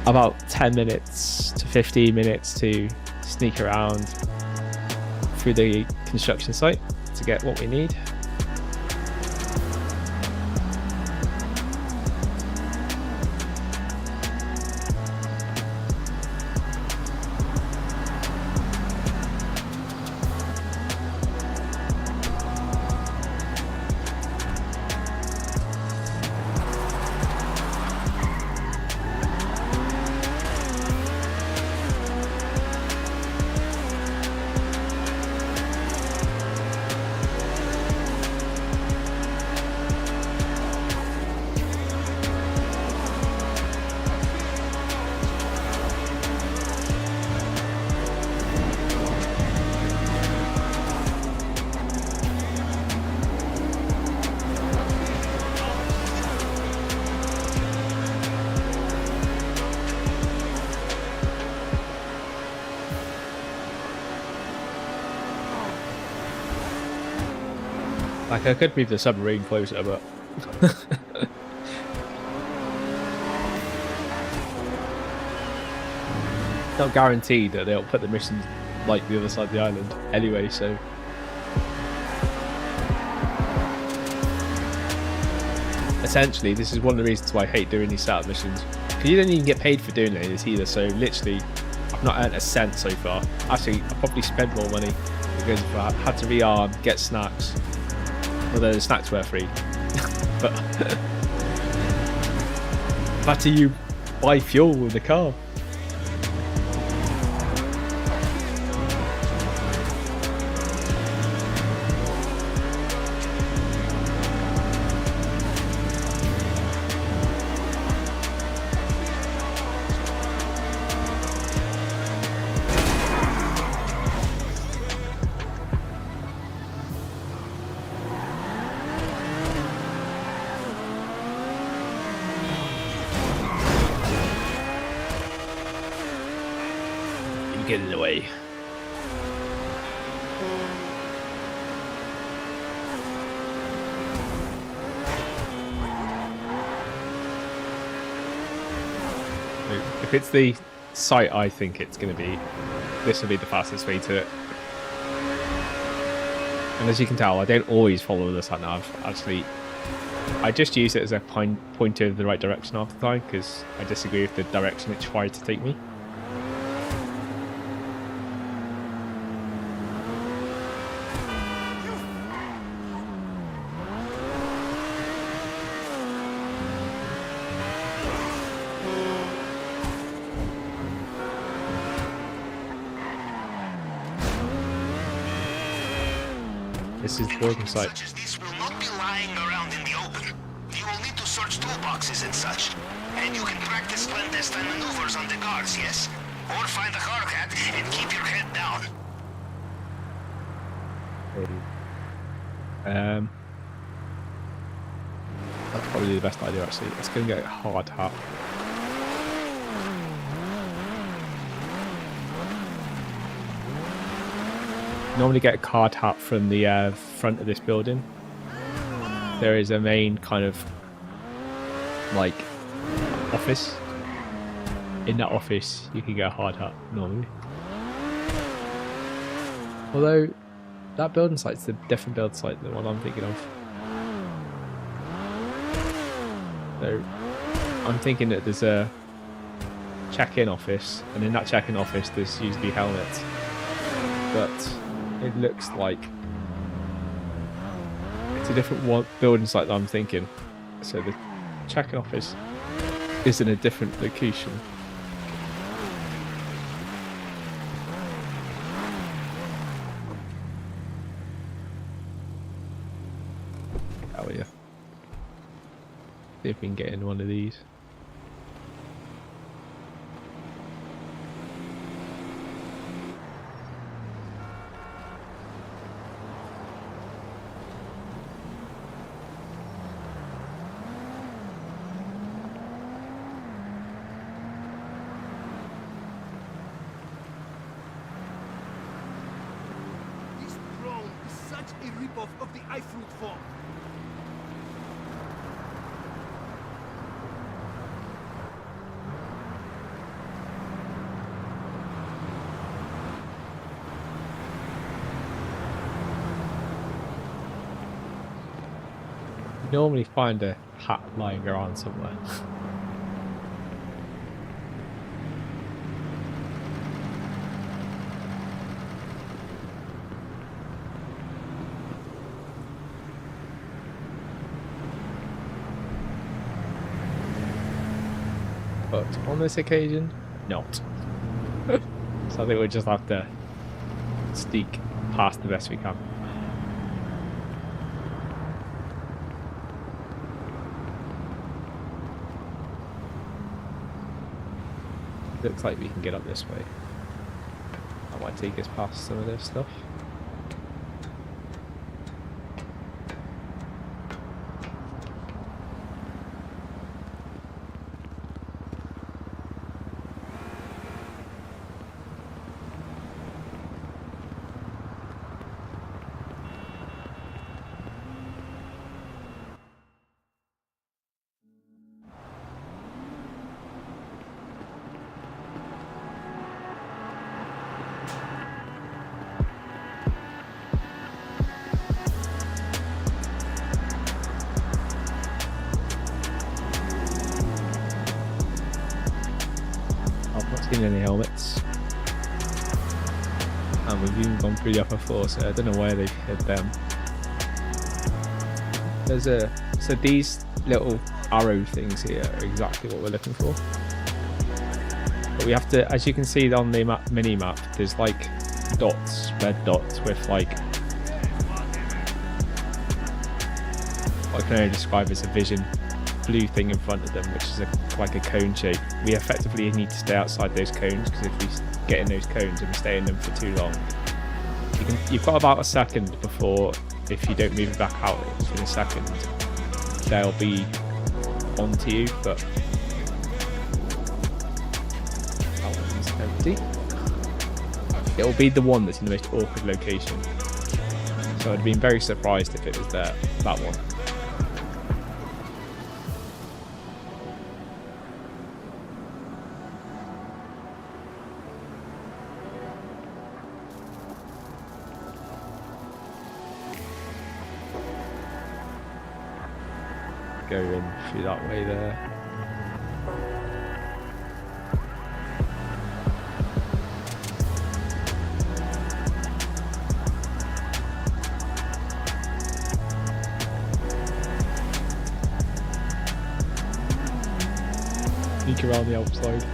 About 10 minutes to 15 minutes to sneak around through the construction site to get what we need. Like, I could move the submarine closer, but... not guaranteed that they'll put the mission, like, the other side of the island anyway, so... Essentially, this is one of the reasons why I hate doing these setup missions. Because you don't even get paid for doing this either, so literally, I've not earned a cent so far. Actually, I probably spent more money, because if I had to rearm, get snacks... Although the snacks were free. But I've had to buy fuel with the car. Get in the way. If it's the site I think it's going to be, this will be the fastest way to it. And as you can tell, I don't always follow the sat nav. Actually, I just use it as a pointer in the right direction half the time because I disagree with the direction it tried to take me. This is the building site. Such as this will not be lying around in the open. You will need to search toolboxes and such. And you can practice clandestine maneuvers on the guards, yes? Or find a hard hat and keep your head down. That's probably the best idea actually. It's going to get a hard hat. Normally get a card hat from the front of this building. There is a main kind of like office. In that office you can get a hard hat normally. Although that building site's a different build site than the one I'm thinking of. So I'm thinking that there's a check-in office, and in that check-in office there's usually helmets. But it looks like it's a different building site that I'm thinking. So the check-in office is in a different location. Oh yeah. See if we can get in one of these. such a ripoff of the iFruit form. You normally find a hat lying around somewhere. But on this occasion, not. So I think we'll just have to sneak past the best we can. Looks like we can get up this way. That might take us past some of this stuff. Seen any helmets, and we've even gone through the upper floor, so I don't know where they've hid them. So these little arrow things here are exactly what we're looking for, but we have to, as you can see on the mini map, there's like dots, red dots with like what I can only describe as a vision blue thing in front of them, which is like a cone shape. We effectively need to stay outside those cones, because if we get in those cones and we stay in them for too long, you've got about a second before, if you don't move back out in a second, they'll be onto you. But that one's empty. It'll be the one that's in the most awkward location. So I'd have been very surprised if it was there, that one. Go in through that way there. Sneak around the outside.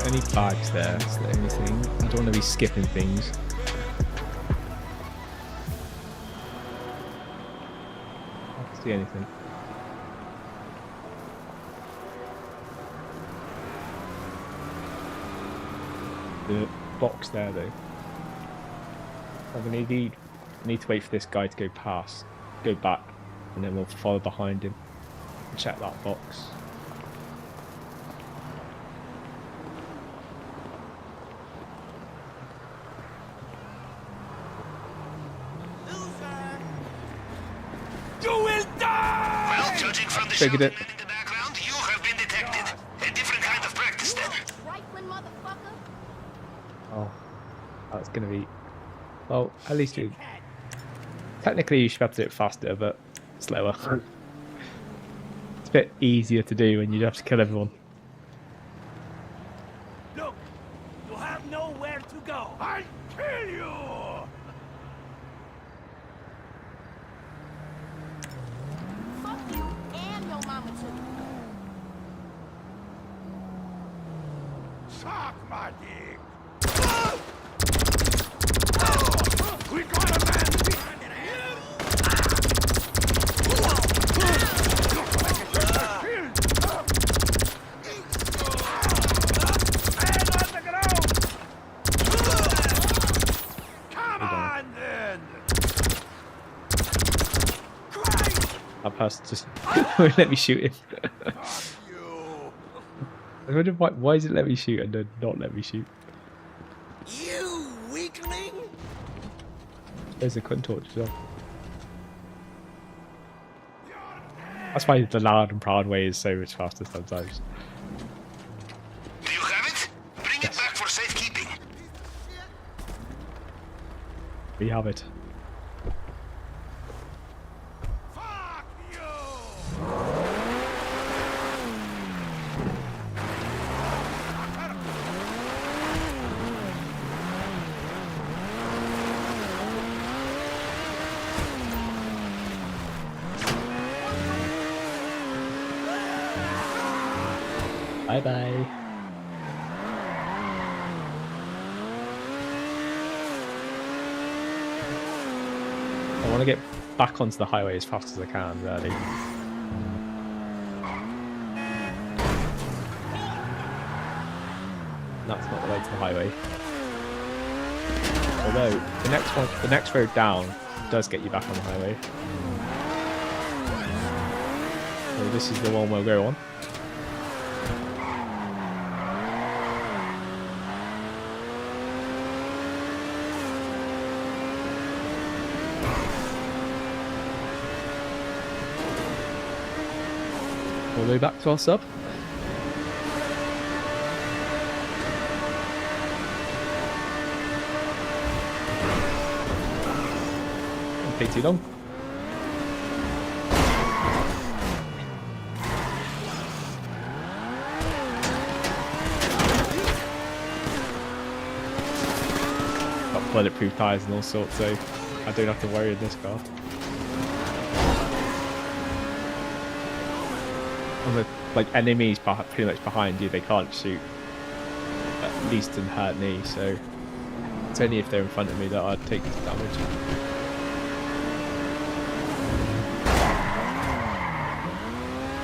Any bags there, that's the only thing. I don't want to be skipping things. I can't see anything. The box there though. I need to wait for this guy to go past, go back, and then we'll follow behind him and check that box. Judging from the Figured it. in the background, you have been detected. A different kind of practice then. Oh, that's gonna be. Well, at least you. Technically, you should have to do it faster, but slower. It's a bit easier to do when you have to kill everyone. Look, you have nowhere to go. I'll kill you! Fuck you and your mama too. Suck my dick! We got a man behind it! That person just won't let me shoot him. I wonder why does it let me shoot and then not let me shoot? You weakling! There's a gun torch as well. That's why the loud and proud way is so much faster sometimes. Do you have it? Bring it back for safekeeping. We have it. Fuck you! Bye bye. I want to get back onto the highway as fast as I can, really. That's not the way to the highway. Although the next road down does get you back on the highway. So this is the one we'll go on. All the way back to our sub. Didn't take too long. Got bulletproof tyres and all sorts, so I don't have to worry in this car. And with like enemies pretty much behind you, they can't shoot at least and hurt me, so it's only if they're in front of me that I'd take damage.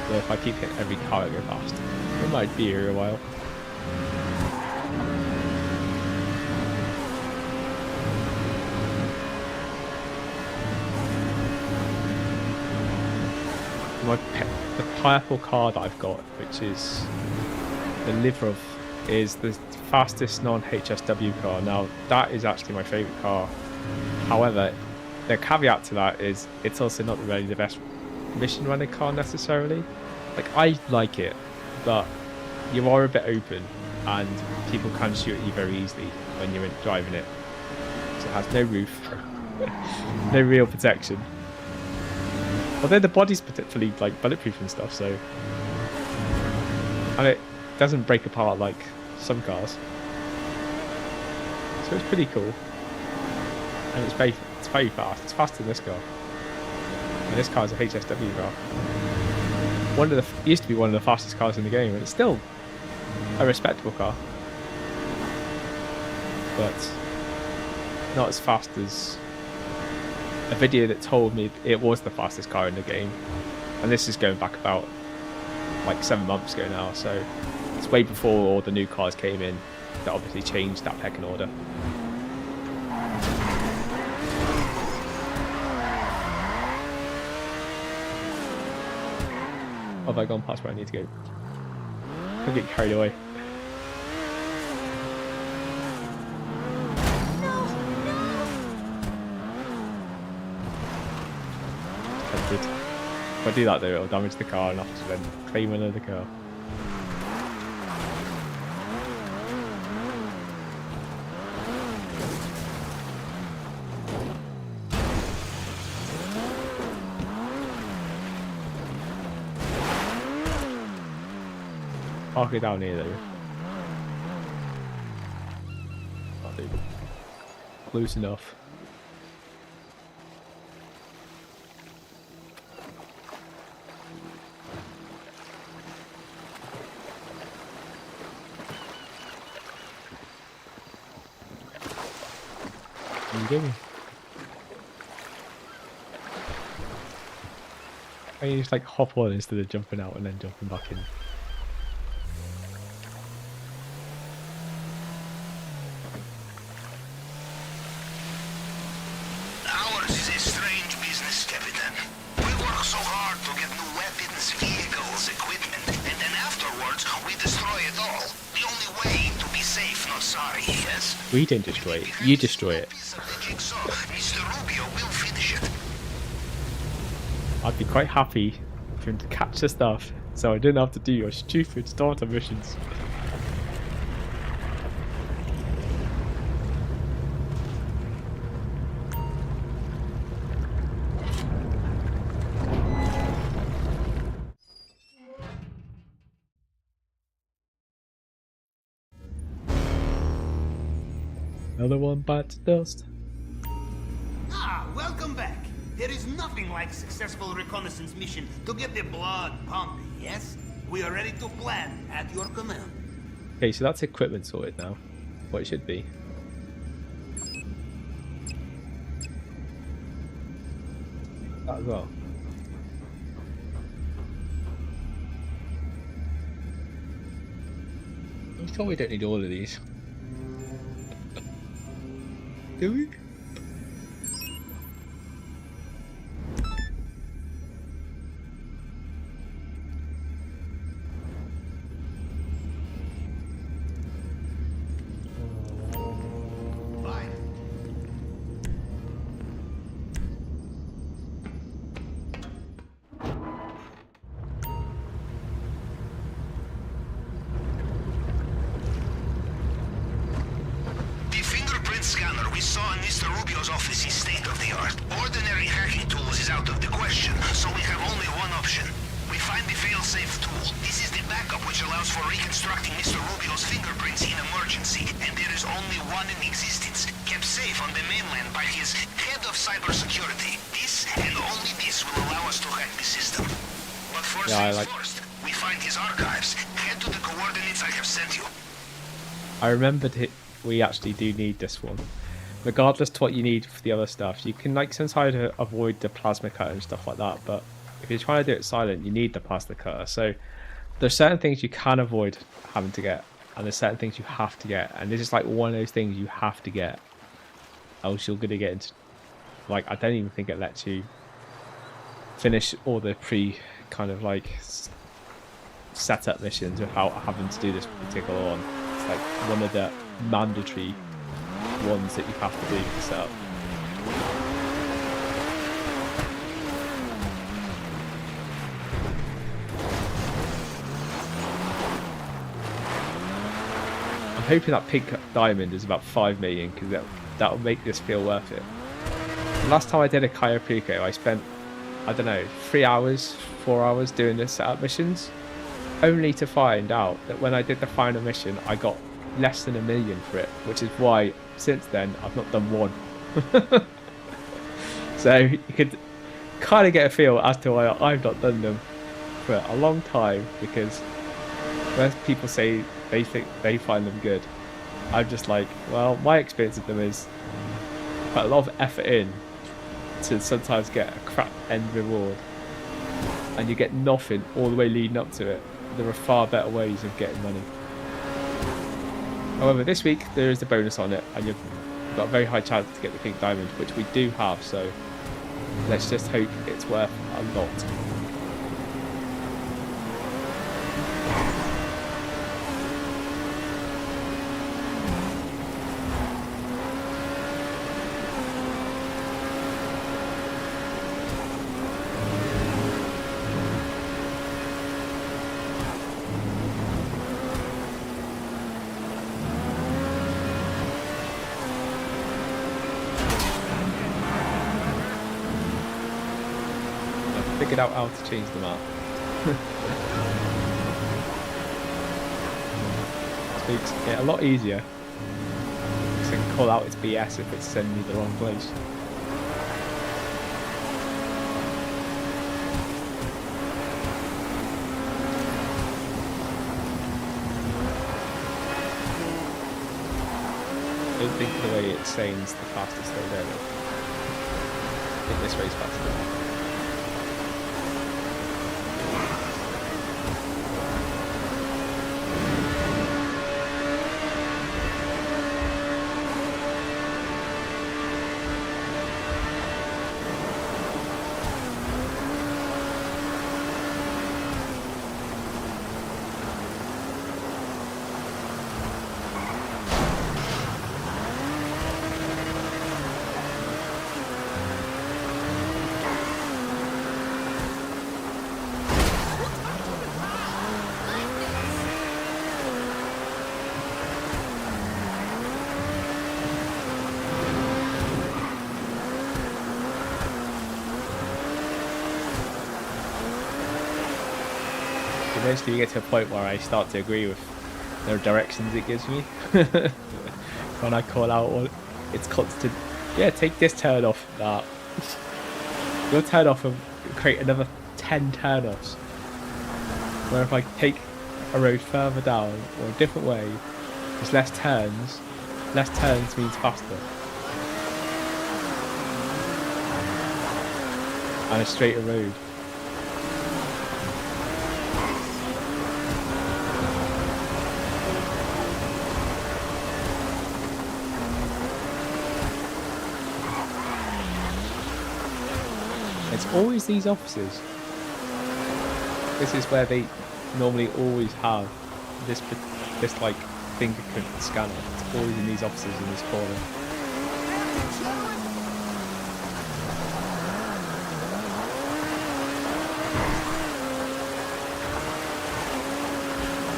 So if I keep hitting every car I go past, it might be here a while. The purple car that I've got, which is the Livrov, is the fastest non-HSW car. Now, that is actually my favourite car. However, the caveat to that is it's also not really the best mission running car necessarily. Like, I like it, but you are a bit open and people can shoot at you very easily when you're driving it. So it has no roof, no real protection. Although the body's particularly like bulletproof and stuff, so, and it doesn't break apart like some cars, so it's pretty cool. And it's very fast. It's faster than this car, and this car is a HSW car. Used to be one of the fastest cars in the game, and it's still a respectable car, but not as fast as a video that told me it was the fastest car in the game. And this is going back about like 7 months ago now, so it's way before all the new cars came in that obviously changed that pecking order. Have I gone past where I need to go? I'll get carried away. If I do that though, it'll damage the car enough to then claim another car. Park it down here though. That'll do. Close enough. I mean, just like hop on instead of jumping out and then jumping back in. Ours is a strange business, Captain. We work so hard Ferrari, yes? We didn't destroy it. You destroy it. Piece of the jigsaw, Mr. Rubio will finish it. I'd be quite happy for him to catch the stuff, so I didn't have to do your stupid starter missions. Another one bites dust. Ah, welcome back. There is nothing like successful reconnaissance mission to get the blood pumping, yes? We are ready to plan at your command. Okay, so that's equipment sorted now. What it should be. That as well. I'm sure we don't need all of these. Do we? Bye. The fingerprint scanner we saw in Mr. Rubio's office is state-of-the-art. Ordinary hacking tools is out of the question, so we have only one option. We find the fail-safe tool. This is the backup which allows for reconstructing Mr. Rubio's fingerprints in emergency, and there is only one in existence, kept safe on the mainland by his head of cybersecurity. This and only this will allow us to hack the system. But first things first, we find his archives. Head to the coordinates I have sent you. I remembered it. We actually do need this one. Regardless to what you need for the other stuff, you can like sometimes avoid the plasma cutter and stuff like that, but if you're trying to do it silent, you need the plasma cutter. So there's certain things you can avoid having to get, and there's certain things you have to get, and this is like one of those things you have to get, else you're gonna get into, like, I don't even think it lets you finish all the kind of like setup missions without having to do this particular one. It's like one of the mandatory ones that you have to do to set up. I'm hoping that pink diamond is about 5 million, because that will make this feel worth it. The last time I did a Cayo Perico, I spent, I don't know, 3 hours, 4 hours doing the setup missions, only to find out that when I did the final mission, I got less than 1 million for it, which is why since then I've not done one. So you could kind of get a feel as to why I've not done them for a long time, because when people say they think they find them good, I'm just like, well, my experience of them is put a lot of effort in to sometimes get a crap end reward, and you get nothing all the way leading up to it. There are far better ways of getting money. However, this week there is a bonus on it, and you've got a very high chance to get the pink diamond, which we do have, so let's just hope it's worth a lot. Figured out how to change the map. This makes it a lot easier. So I can call out its BS if it's sending me the wrong place. I don't think the way it's saying is the fastest way there. I think this way's faster. eventually you get to a point where I start to agree with the directions it gives me. When I call out all it's constant, yeah, take this turn off, that. You'll turn off and create another 10 turn-offs. Where if I take a road further down or a different way, there's less turns. Less turns means faster. And a straighter road. It's always these offices. This is where they normally always have this like fingerprint scanner. It's always in these offices in this corner.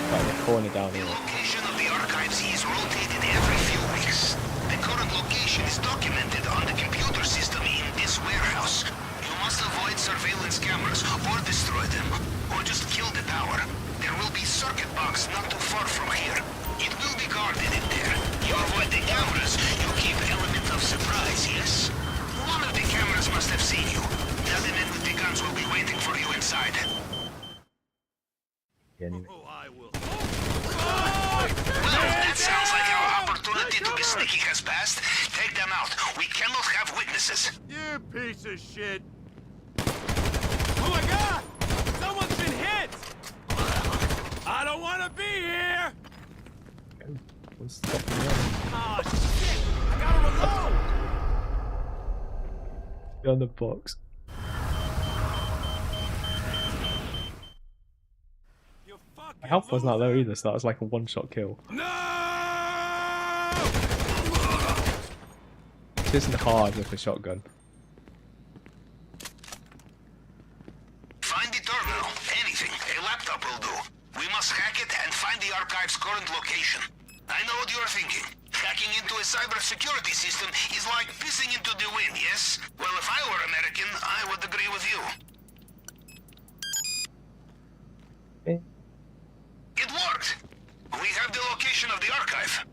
Right in the corner down here. The location of the archives is rotated every few weeks. The current location is documented on the computer system in this warehouse. You must avoid surveillance cameras or destroy them, or just kill the tower. There will be circuit box not too far from here. It will be guarded in there. You avoid the cameras, you keep element of surprise, yes? One of the cameras must have seen you. The other men with the guns will be waiting for you inside. Anyway. Well, that sounds like our opportunity to be sneaky has passed. Take them out. We cannot have witnesses. You piece of shit! Oh my god! Someone's been hit! I don't want to be here! Oh shit! I gotta reload! On the box. My health wasn't that low either, so that was like a one-shot kill. No! It isn't hard with a shotgun. Find the terminal. Anything. A laptop will do. We must hack it and find the archive's current location. I know what you're thinking. Hacking into a cybersecurity system is like pissing into the wind, yes? Well, if I were American, I would agree with you. It worked! We have the location of the archive.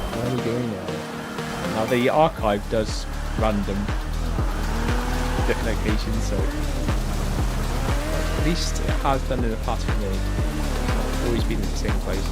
What are we doing now? Now the archive does random different locations, so at least it has done in the past for me. It's always been in the same place.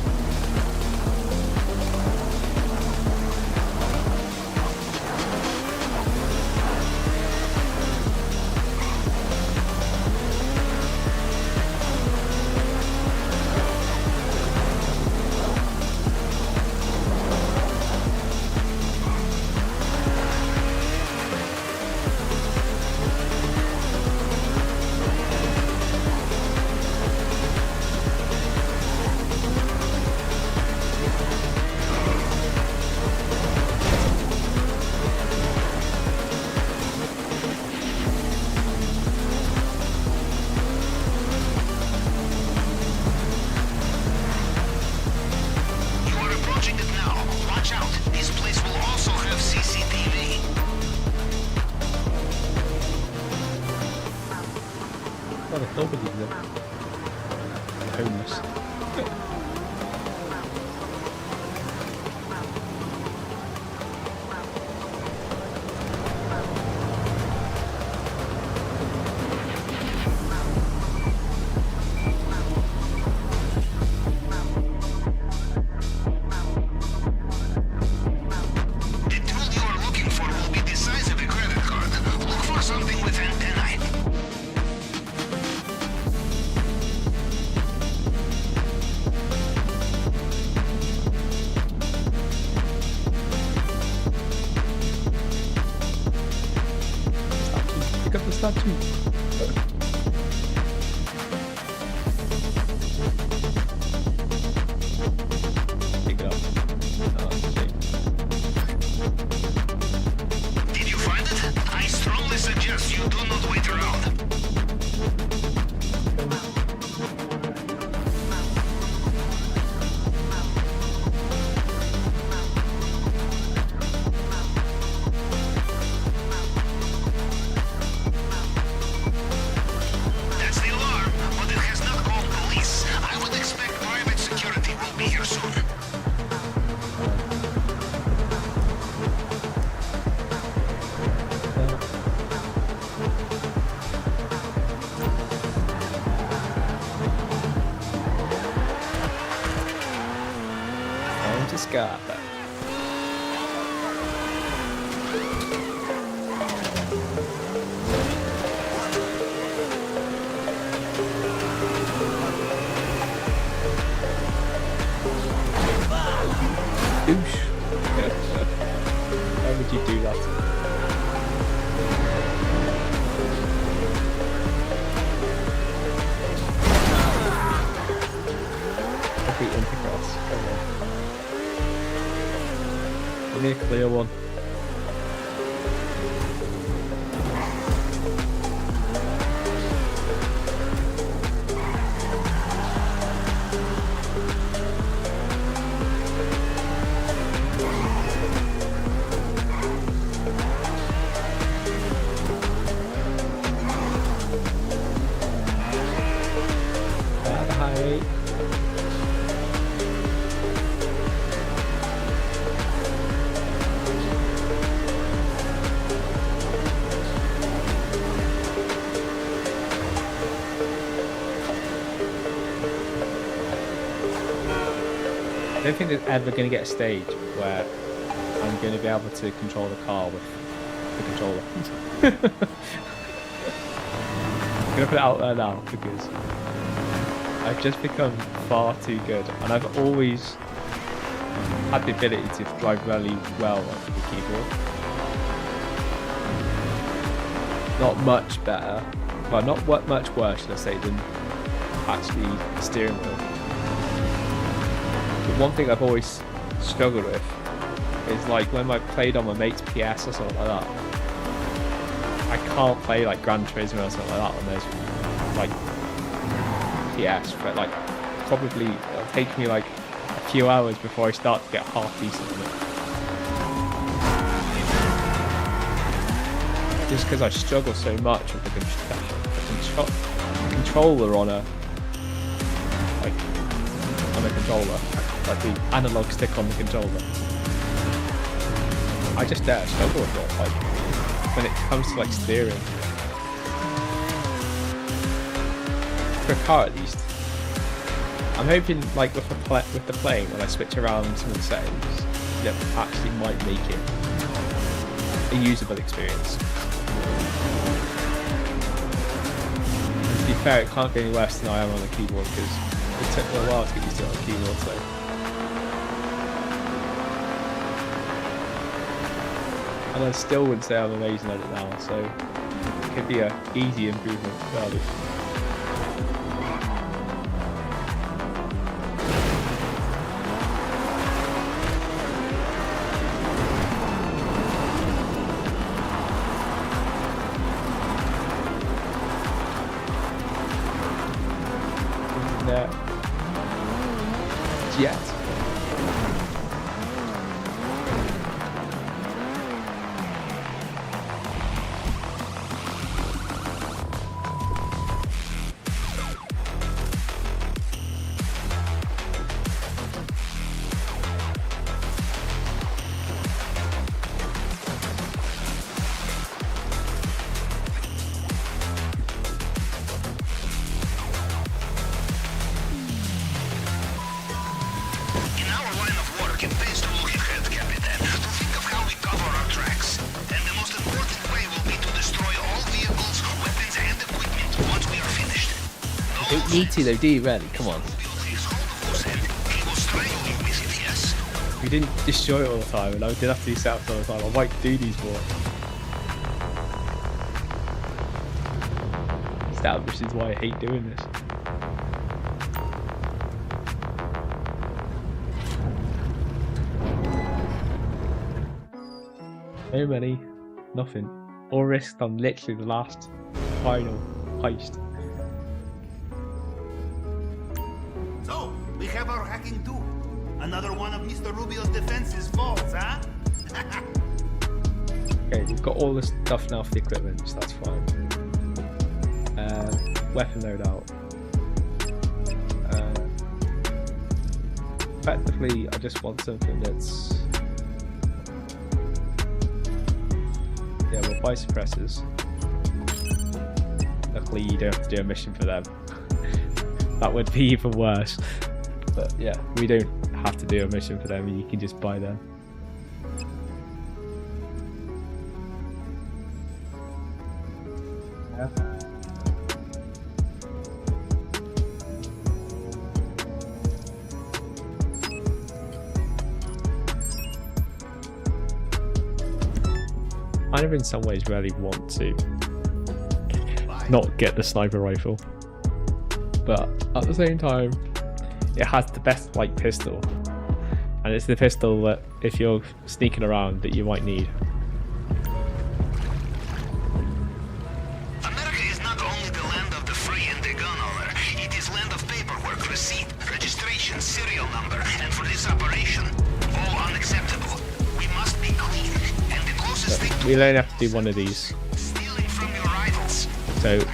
Nobody's there. Homeless. Statue. Pick it up. Oh, shit. scarpe. Douche. Why would you do that? Complete intercross. Come on. Give me a clear one. I don't think there's ever going to get a stage where I'm going to be able to control the car with the controller. I'm going to put it out there now because I've just become far too good, and I've always had the ability to drive really well on the keyboard. Not much better, well, not much worse, should I say, than actually the steering wheel. But one thing I've always struggled with is like when I played on my mate's PS or something like that, I can't play like Gran Turismo or something like that on those like PS, but like probably it'll take me like a few hours before I start to get half decent at it. Just because I struggle so much with the controller on a controller, like the analog stick on the controller. I just struggle with it, like when it comes to like steering. For a car at least. I'm hoping like with the plane, when I switch around some of the settings, that actually might make it a usable experience. And to be fair, it can't be any worse than I am on the keyboard because it took me a while to get used to it on the keyboard, so. And I still wouldn't say I'm amazing at it now, so it could be an easy improvement fairly. Jet. You don't need to though, do you really? Come on. We didn't destroy it all the time, and I did have to do setups all the time. I might do these more. Which is why I hate doing this. No money, nothing. All risked on literally the last final heist. So, we have our hacking too. Another one of Mr. Rubio's defenses falls, huh? Okay, we've got all the stuff now for the equipment, so that's fine. Weapon loadout. Effectively, I just want something that's... Yeah, we'll buy suppressors. Luckily, you don't have to do a mission for them. That would be even worse. But yeah, we don't have to do a mission for them, you can just buy them. Yeah. I in some ways really want to not get the sniper rifle, but at the same time it has the best like pistol, and it's the pistol that if you're sneaking around that you might need. America is not only the land of the free and the gun owner, it is land of paperwork, receipt, registration, serial number, and for this operation, all unacceptable. We must be clean, and the closest thing to We'll only have to do one of these. stealing from your rivals. So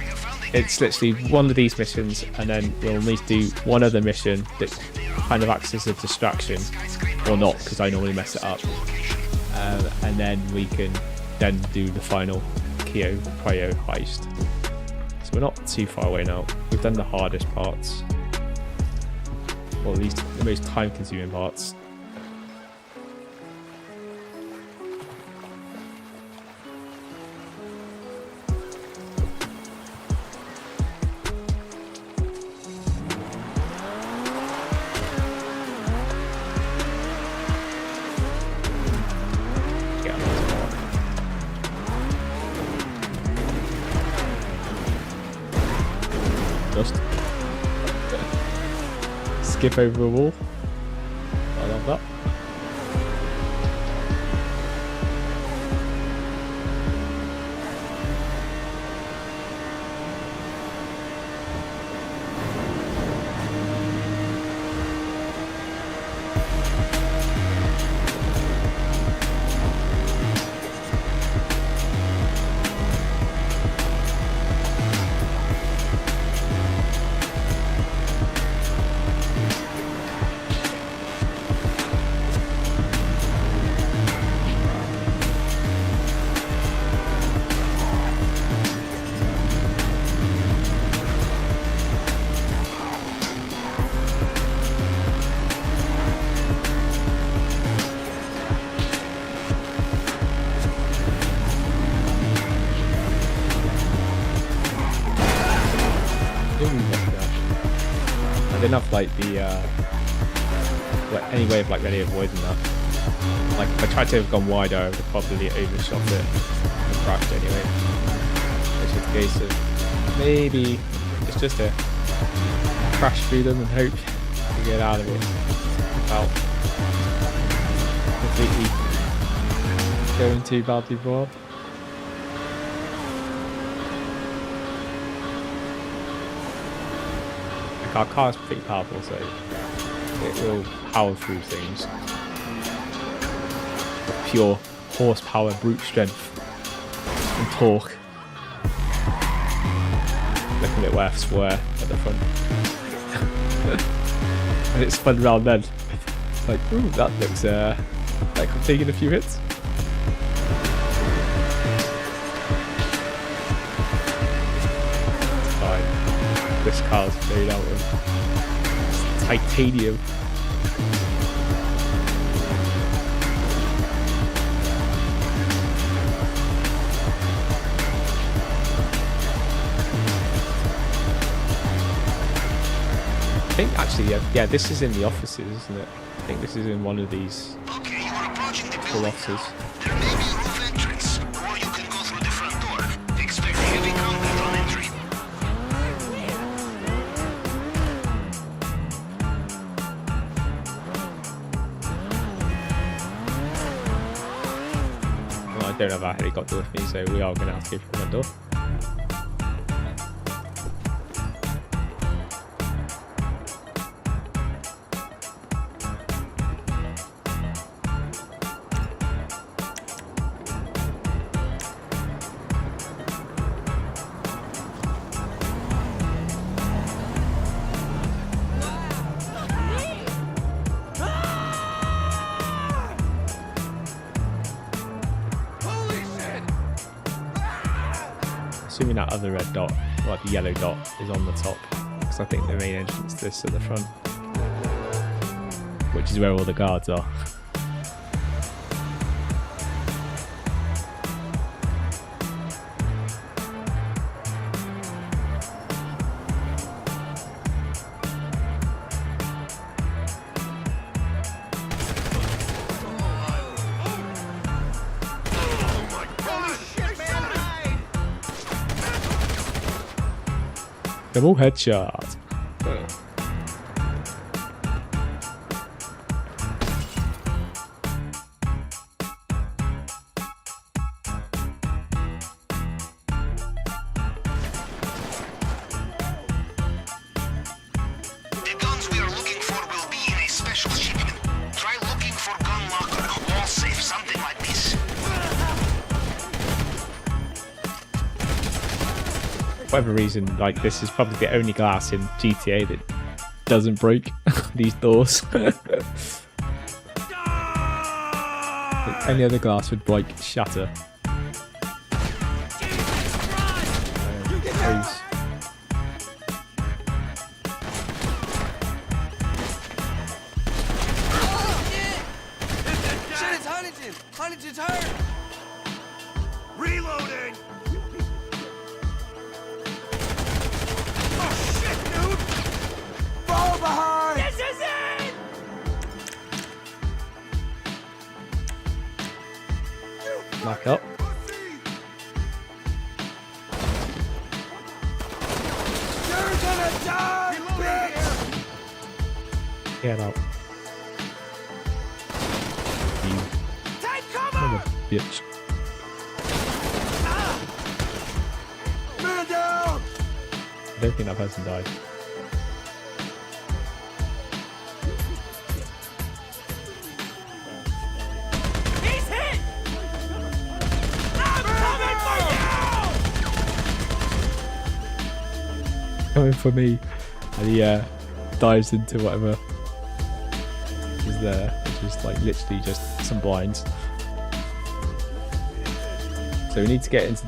it's literally one of these missions, and then we'll need to do one other mission that kind of acts as a distraction, or not, because I normally mess it up. And then we can then do the final Kyo Cryo heist. So we're not too far away now. We've done the hardest parts, or at least the most time-consuming parts. Just skip over a wall. I love that. I didn't have like the any way of like really avoiding that. Like if I tried to have gone wider, I would have probably overshot it and crashed anyway. It's just a case of maybe it's just a crash through them and hope to get out of it without completely going too badly wrong. Our car is pretty powerful, so it will power through things. Pure horsepower, brute strength, and torque. Looking at where I swear at the front. And it spun around then. Like, ooh, that looks like I'm taking a few hits. It's fine. This car's made out of titanium. I think actually, yeah, this is in the offices, isn't it? I think this is in one of these full offices. There may be a roof entrance, or you can go through the front door. Expect heavy combat on entry. Well, I don't have a helicopter with me, so we are going to have to go through the front door. Assuming that other red dot, or like the yellow dot, is on the top, because I think the main entrance to this is at the front. which is where all the guards are. Double headshot. The guns we are looking for will be in a special shipment. Try looking for gun locker, wall safe, something like this. For whatever reason, like this is probably the only glass in GTA that doesn't break these doors. Like any other glass would break, shatter. Please. Shit, it's Huntington! Huntington's hurt! Reloading! Oh shit, dude! Fall behind! This is it! Back up. You're gonna die, bitch! Get out. You Take cover! mother bitch. Man down! I don't think that person died. He's hit! I'm coming for you! Coming for me. And he dives into whatever is there, which is like literally just some blinds. So we need to get into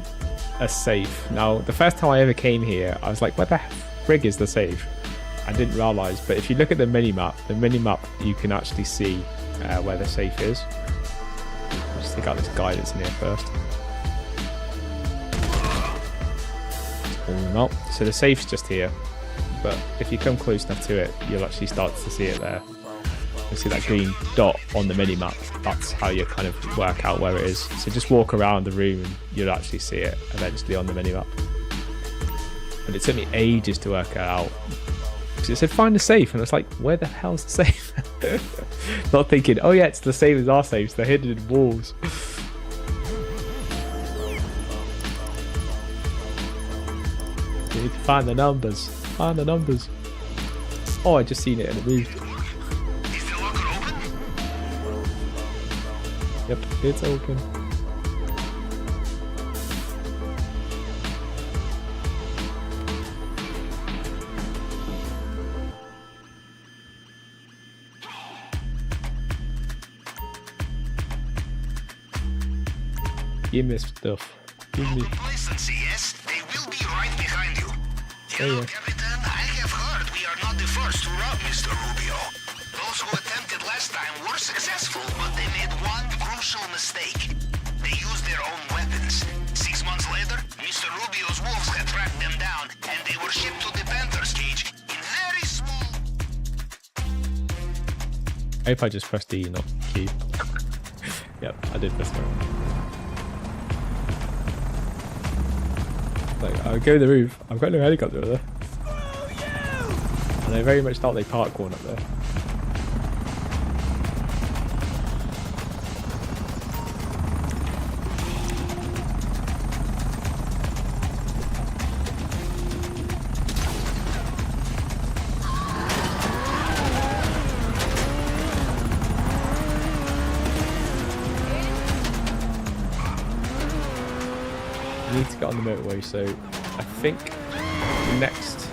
a safe. Now, the first time I ever came here, I was like, where the frig is the safe? I didn't realise, but if you look at the mini-map, you can actually see where the safe is. I'll just take out this guy that's in here first. Pull them out. So the safe's just here, but if you come close enough to it, you'll actually start to see it there. You see that green dot on the mini-map. That's how you kind of work out where it is. So just walk around the room and you'll actually see it eventually on the mini-map. But it took me ages to work it out. Because it said find the safe, and I was like, where the hell's the safe? Not thinking, oh yeah, it's the same as our safes. They're hidden in walls. You need to find the numbers. Find the numbers. Oh, I just seen it and it moved. Is the locker open? Yep, it's open. Give me stuff. Give me. Complacency, yes? They will be right behind you. Hello, yeah. Captain. I have heard we are not the first to rob Mr. Rubio. Those who attempted last time were successful, but they made one crucial mistake. They used their own weapons. 6 months later, Mr. Rubio's wolves had tracked them down, and they were shipped to the Panther's cage in very small... I hope I just pressed E, not Q. Yep, I did press it. Like, I'll go to the roof. I've got no helicopter there. And I very much thought they parked one up there. Need to get on the motorway, so I think the next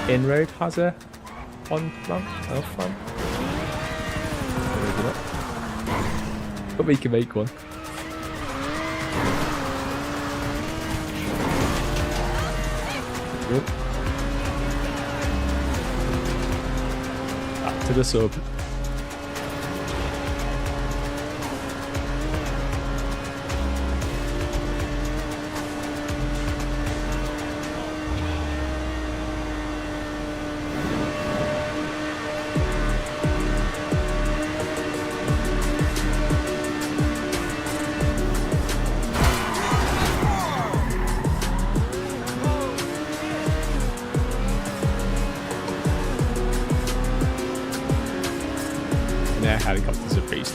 inroad has a on ramp, off ramp. Maybe not. But we can make one. Yep. Back to the sub.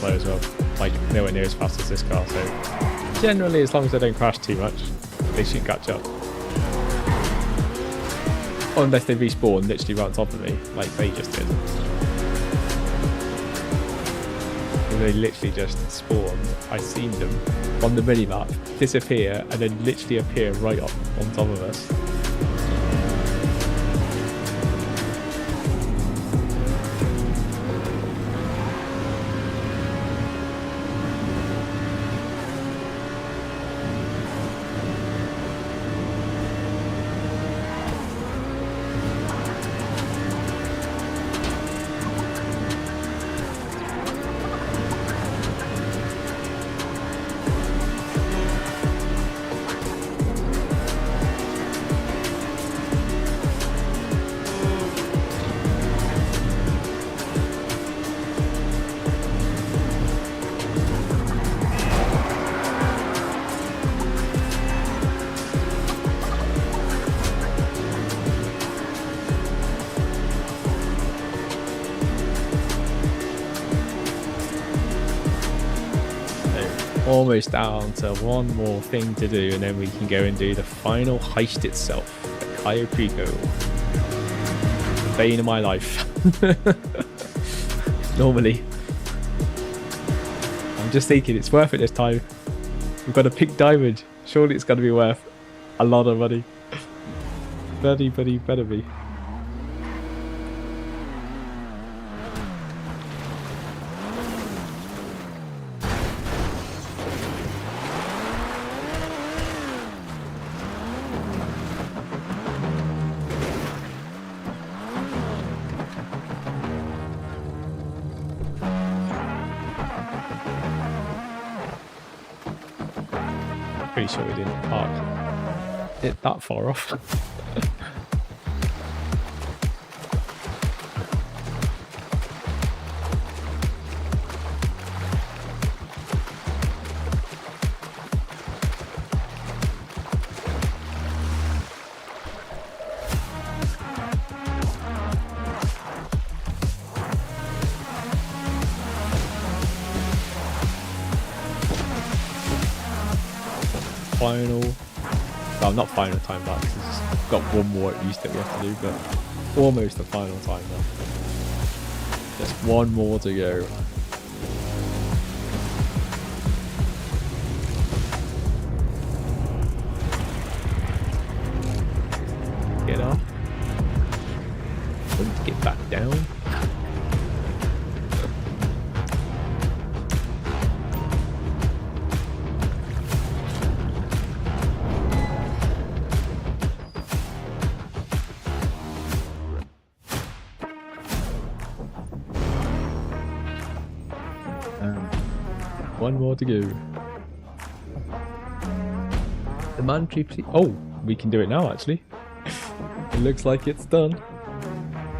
slow as well. Like, nowhere near as fast as this car, so generally, as long as they don't crash too much, they shouldn't catch up. Unless they respawn literally right on top of me, like they just did. They literally just spawn. I seen them on the minimap disappear and then literally appear right up on top of us. Almost down to one more thing to do, and then we can go and do the final heist itself at Cayo Perico. The bane of my life. Normally. I'm just thinking it's worth it this time. We've got a pink diamond. Surely it's going to be worth a lot of money. Better be. Pretty sure we didn't park it that far off. Not final time back, because it's got one more at least that we have to do, but almost the final time now. Just one more to go. Get off. Get back down. One more to go. The man cheaply. Oh, we can do it now actually. It looks like it's done.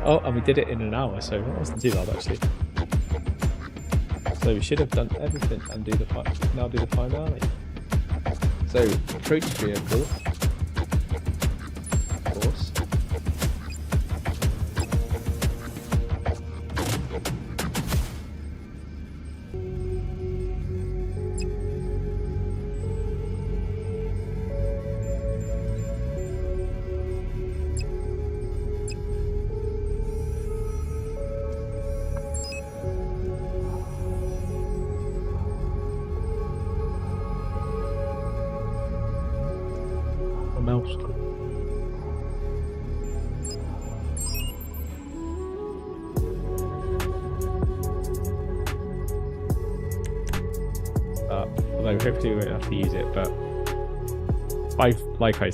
Oh, and we did it in an hour, so that wasn't too bad actually. So we should have done everything and do the now do the finale. So approach vehicle. Of course. Mouse. Although hopefully we won't have to use it, but like I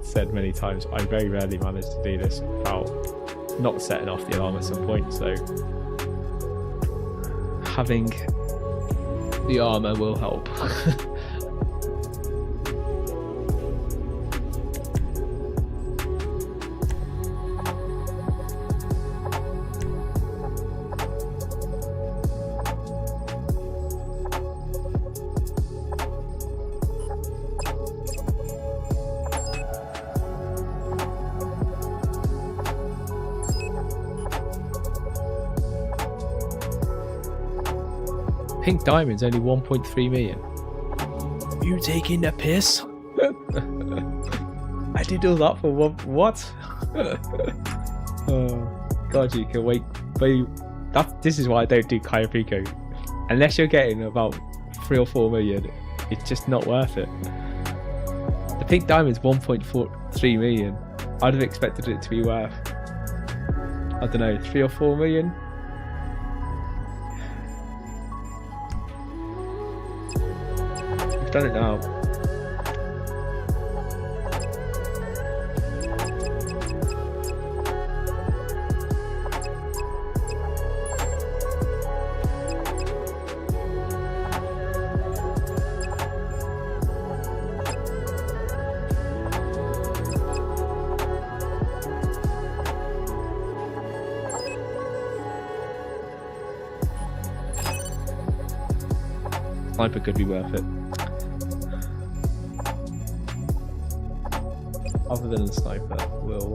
said many times, I very rarely manage to do this without not setting off the alarm at some point, so having the armor will help. pink diamond's only 1.3 million. You taking the piss? I did all that for what? Oh god, you can wait. This is why I don't do Kayapiko. Unless you're getting about 3 or 4 million, it's just not worth it. The pink diamond's 1.43 million. I'd have expected it to be worth, I don't know, 3 or 4 million. We've done it now. Sniper could be worth it. Other than the sniper, we'll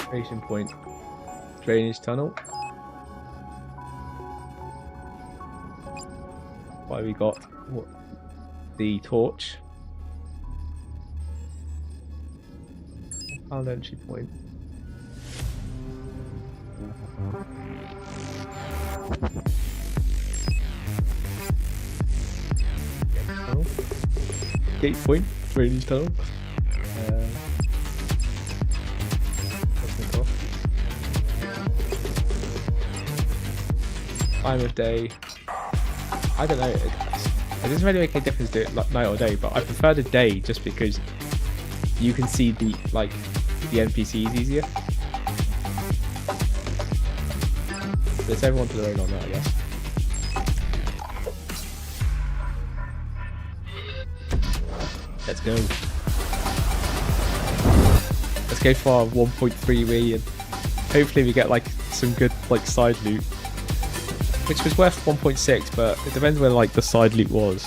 creation point, drainage tunnel. Why we got the torch. Found entry point. Gate point, drainage tunnel. Time of day. I don't know. It doesn't really make a difference to it like night or day, but I prefer the day just because you can see the NPCs easier. But it's everyone to their own on that, I guess. Let's go. Let's go for 1.3 million. Hopefully we get like some good side loot. Which was worth 1.6, but it depends where the side loot was.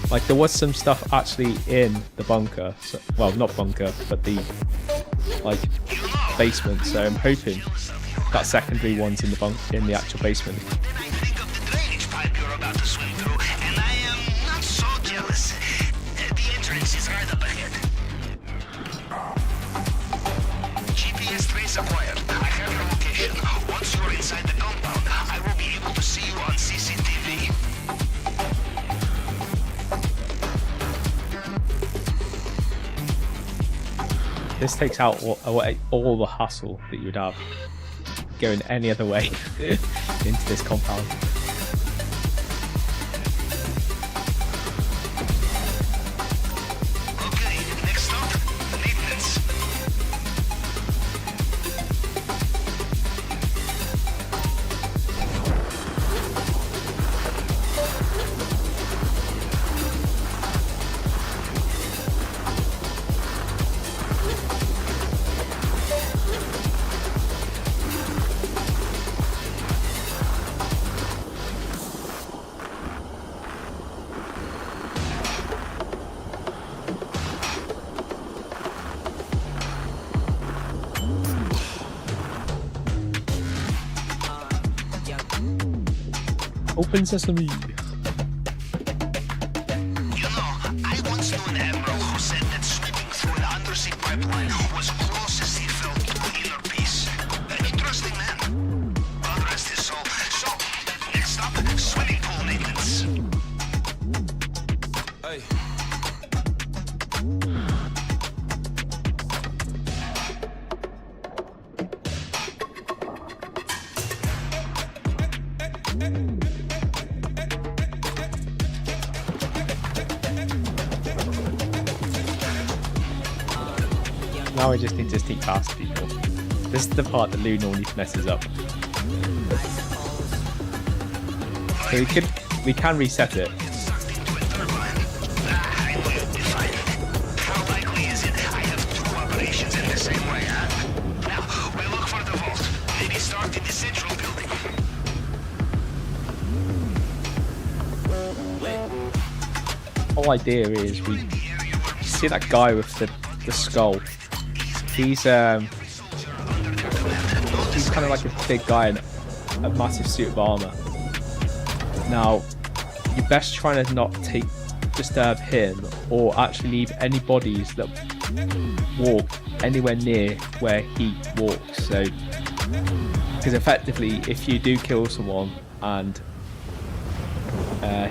Like there was some stuff actually in the bunker. So, well, not bunker, but the basement. So I'm hoping that secondary one's in the actual basement. This takes out all the hustle that you would have going any other way into this compound. Open sesame. You know, I once knew an admiral who said that sweeping through an undersea pipeline was closest he felt to inner peace. An interesting man. God rest his soul. So, next up, swimming pool maintenance. Hey. Now I just need to sneak past people. This is the part that Lou normally messes up. So we can reset it. How likely is it I have two operations in the same way, huh? Now, we look for the vault. Maybe start in the central building. whole idea is we see that guy with the skull. He's kind of like a big guy in a massive suit of armor. Now, you're best trying to not disturb him or actually leave any bodies that walk anywhere near where he walks. So, because effectively, if you do kill someone and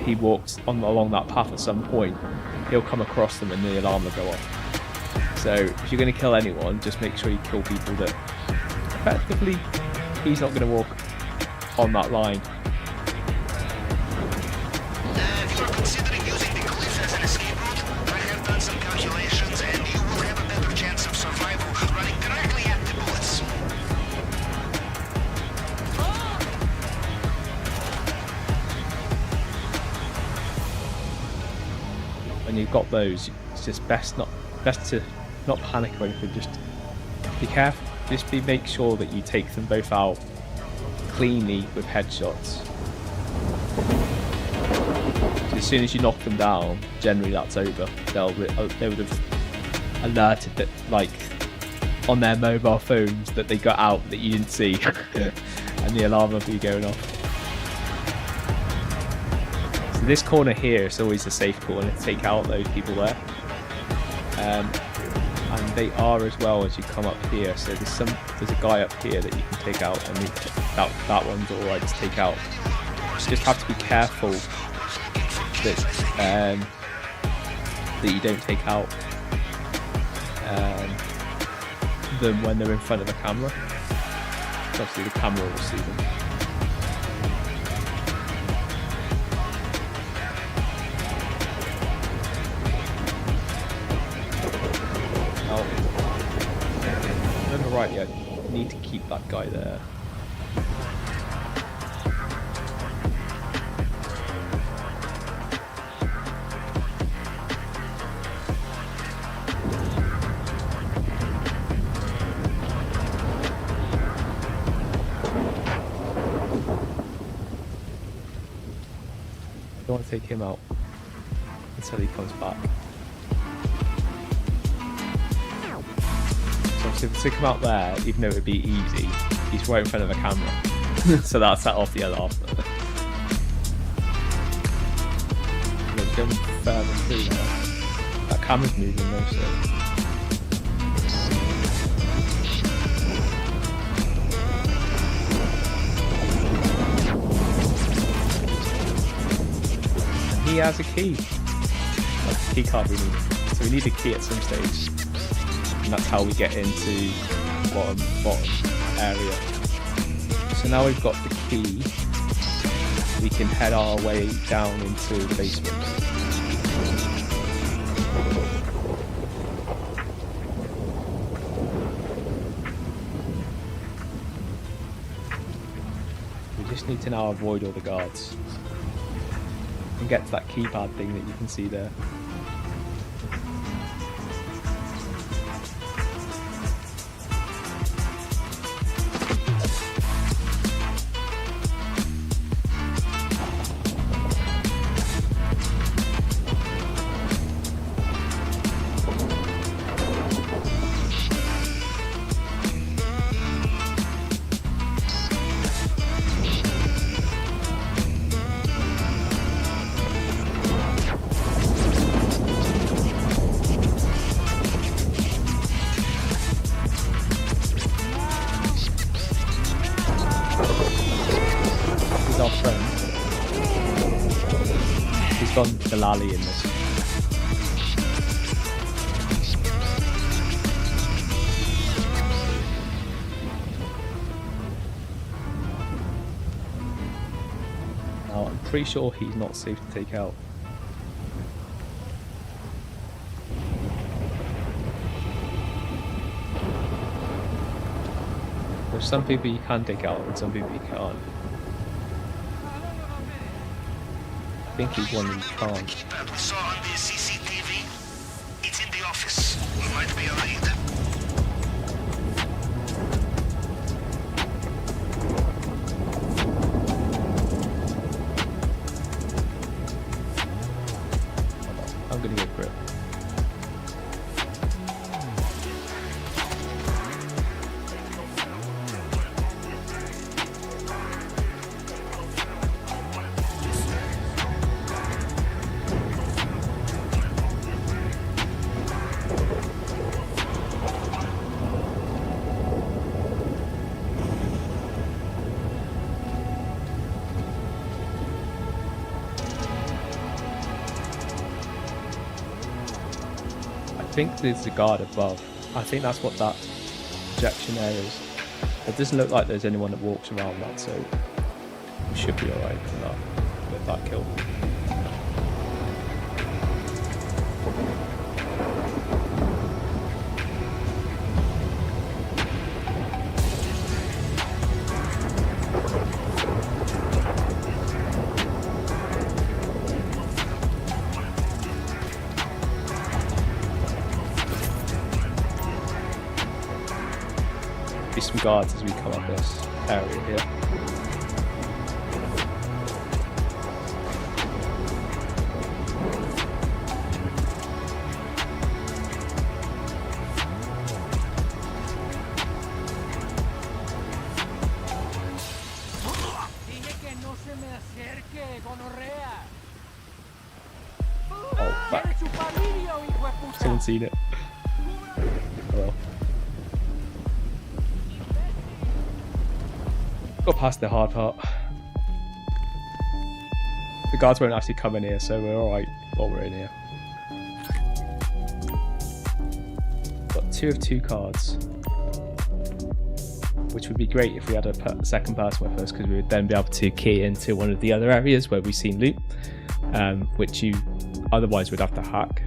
he walks along that path at some point, he'll come across them and the alarm will go off. So if you're going to kill anyone, just make sure you kill people that effectively he's not going to walk on that line. If you are considering using the cliff as an escape route, I have done some calculations and you will have a better chance of survival running directly at the bullets. When you've got those, it's just best to not panic or anything. Just be careful. Make sure that you take them both out cleanly with headshots. As soon as you knock them down, generally that's over. They would have alerted that, like, on their mobile phones that they got out that you didn't see, and the alarm will be going off. So this corner here is always a safe corner to take out those people there. And they are as well as you come up here. So there's a guy up here that you can take out, and that one's alright to take out. You just have to be careful that you don't take out them when they're in front of a camera. Obviously the camera will see them. Right, yeah, need to keep that guy there. I don't want to take him out until he comes back. So if we come out there, even though it would be easy, he's right in front of a camera. So that'll set off the alarm. We're going further through now. That camera's moving though, so. He has a key. That's the key card we need. So we need a key at some stage. And that's how we get into bottom area. So now we've got the key, we can head our way down into the basement. We just need to now avoid all the guards and get to that keypad thing that you can see there. Our friend. He's gone Galali in this. Now I'm pretty sure he's not safe to take out. There's some people you can take out and some people you can't. I think he's one you can't. That we saw on the CCTV, it's in the office. We might be a lead. I'm gonna go for it. I think there's a guard above. I think that's what that projection there is. It doesn't look like there's anyone that walks around that, so we should be alright with that kill. Some guards as we come up this area here. Oh, fuck. Someone's seen it. Well. Got past the hard part. The guards won't actually come in here, so we're alright while we're in here. Got 2 of 2 cards, which would be great if we had a second person with us, because we would then be able to key into one of the other areas where we've seen loot, which you otherwise would have to hack.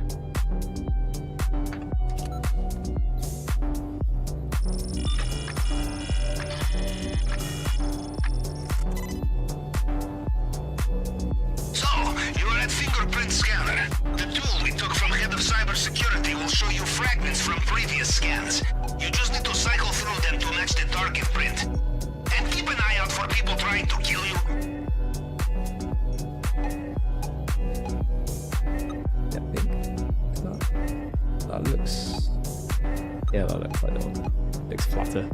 Security will show you fragments from previous scans. You just need to cycle through them to match the target print. And keep an eye out for people trying to kill you. Yeah, I think that looks... Yeah, that looks like the one. Looks flatter.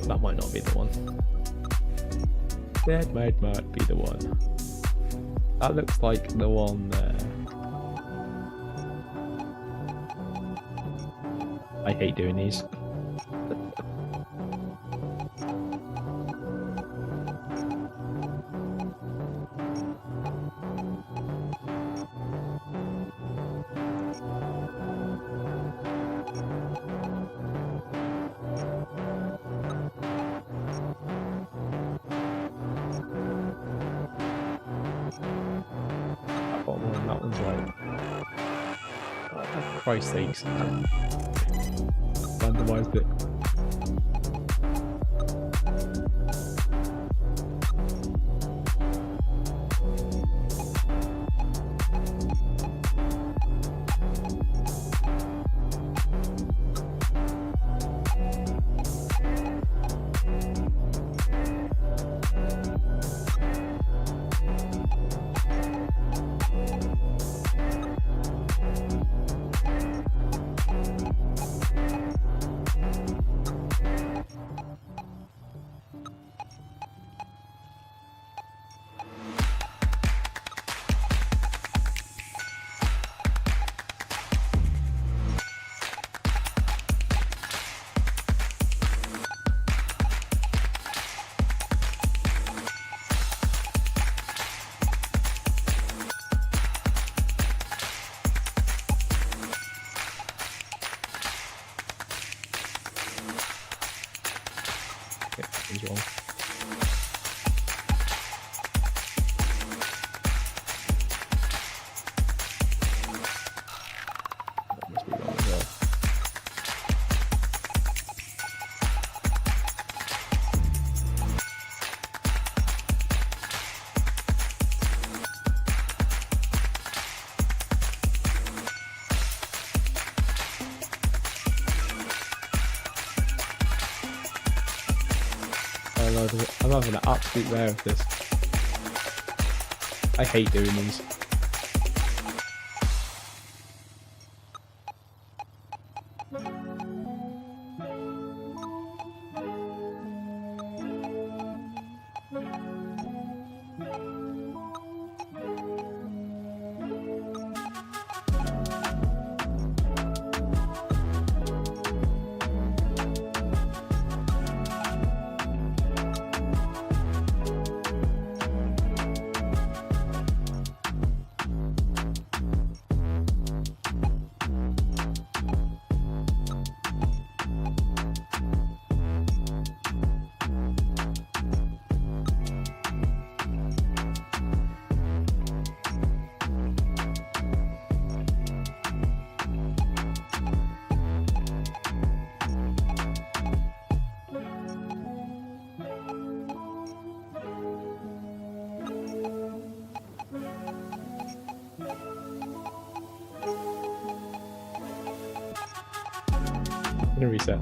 That might not be the one. That might be the one. That looks like the one there. I hate doing these. That one's like, oh, for Christ's sakes, randomised it. He's wrong. That must be wrong as well. I'm having an absolute mare of this. I hate doing these. I'm gonna reset.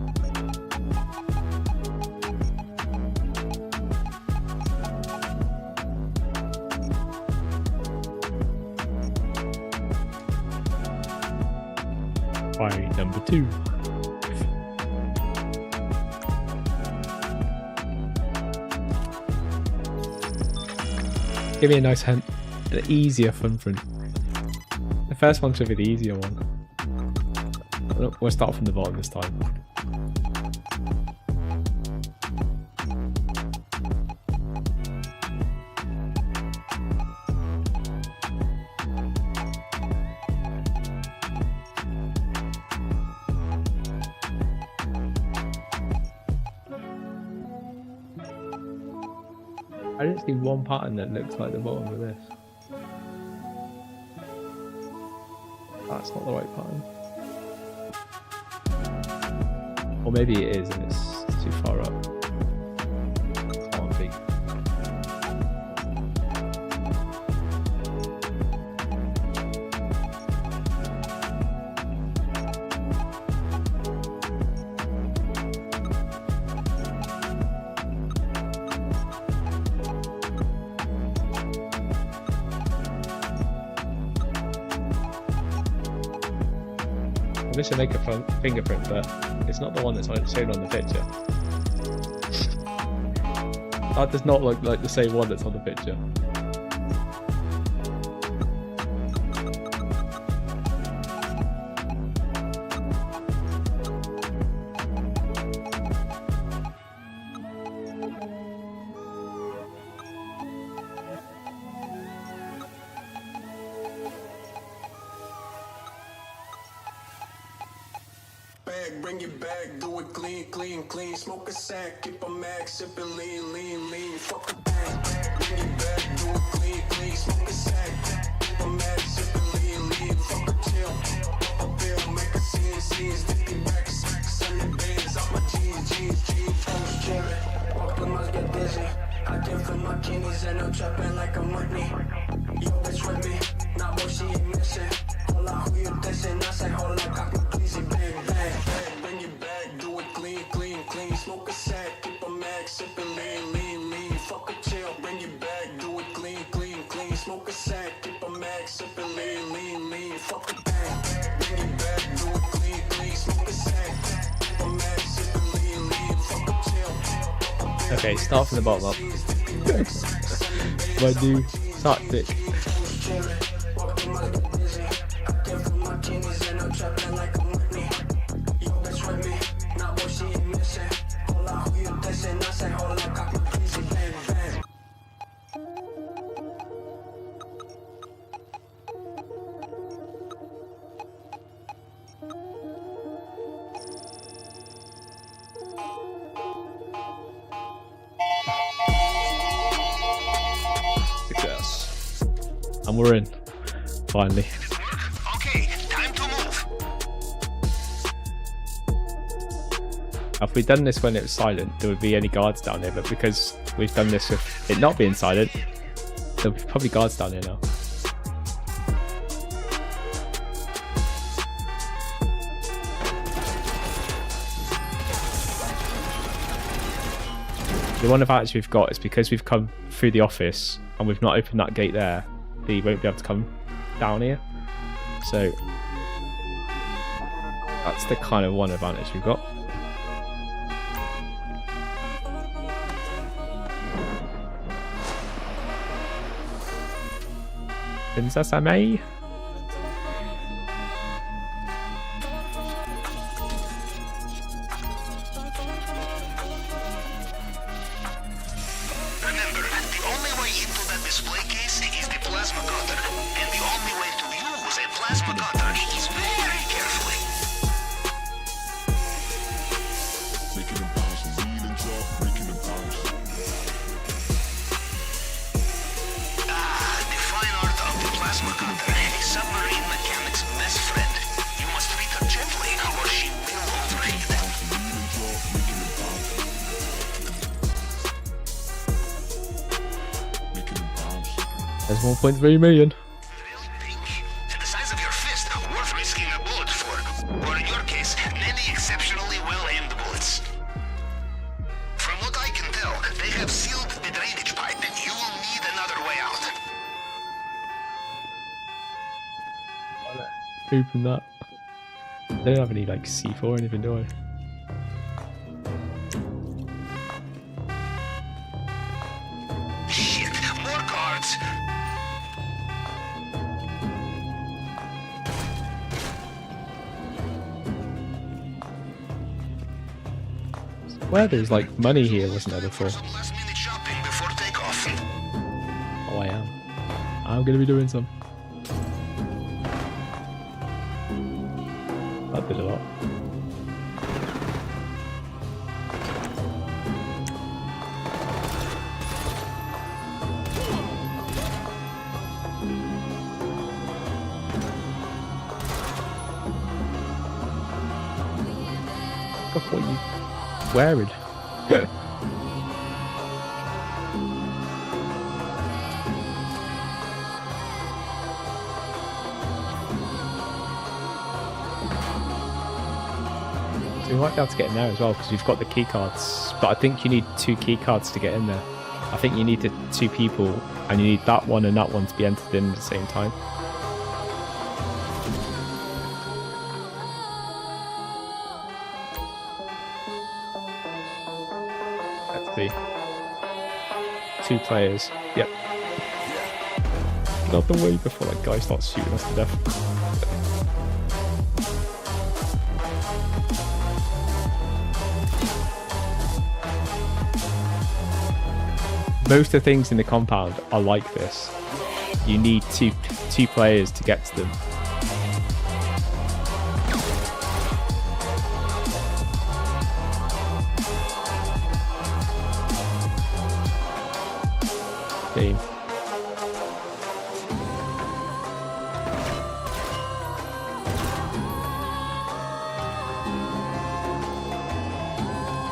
By number 2. Give me a nice hint. An easier fun front. The first one should be the easier one. We'll start from the bottom this time. I didn't see one pattern that looks like the bottom of this. That's not the right pattern. Or maybe it is and it's too far up. Can't be. I wish I make a fingerprint, but it's not the one that's shown on the picture. That does not look like the same one that's on the picture. Bring it back, do it clean, clean, clean. Smoke a sack, keep a mag, sippin' lean, lean, lean. Fuck a bag, bring it back, do it clean, clean. Smoke a sack, keep a mag, sippin' lean, lean. Fuck a chill, pop a pill, make a scene, stick it back, send the bands out my jeans, post chillin'. Walking must get dizzy. I came from my kidneys and I'm trapping like a money. Yo, bitch with me, not what she ain't missing. Hola, who you dissing? I say, hola, got me pleasy, bang, bang. Bring it back, do it clean, clean, clean. Smoke a sack, keep a mag, sippin' lean, lean, lean. Fuck a chill, bring it back, do it clean, clean, clean. Smoke a sack, keep a mag, sippin' lean, lean, lean. Fuck a bang, bring it back, do it clean, clean. Smoke a sack, keep a mag, sippin' lean, lean. Fuck a chill. Okay, start from the bottom up. My new tactic. Success. And we're in. Finally. Okay, time to move. If we'd done this when it was silent, there would be any guards down here, but because we've done this with it not being silent, there'll be probably guards down here now. The one advantage we've got is because we've come through the office and we've not opened that gate there, they won't be able to come down here. So that's the kind of one advantage we've got. Princess I may. Remember, the only way into that display case is the plasma cutter, and the only way to use a plasma cutter is very carefully. Making them bounce, lead and drop, making them bounce. The fine art of the plasma cutter, a submarine mechanic's best friend. You must treat her gently, or she will overheat. Lead and drop, making them bounce. Making them bounce. There's 1.3 million. The size of your fist, worth risking a bullet for. Or in your case, many exceptionally well-aimed bullets. From what I can tell, they have sealed the drainage pipe. You will need another way out. Open that. They don't have any like C4 or anything, do I? Shit, more cards. Where there's like money here, wasn't there before? Some last-minute shopping before takeoff. Oh, I am. I'm gonna be doing some. That did a lot. Look what you wearing. So we might be able to get in there as well because we've got the key cards, but I think you need 2 key cards to get in there. I think you need the 2 people and you need that one and that one to be entered in at the same time. Let's see. 2 players. Yep. Get out the way before that guy starts shooting us to death. Most of the things in the compound are like this. You need two players to get to them. Team.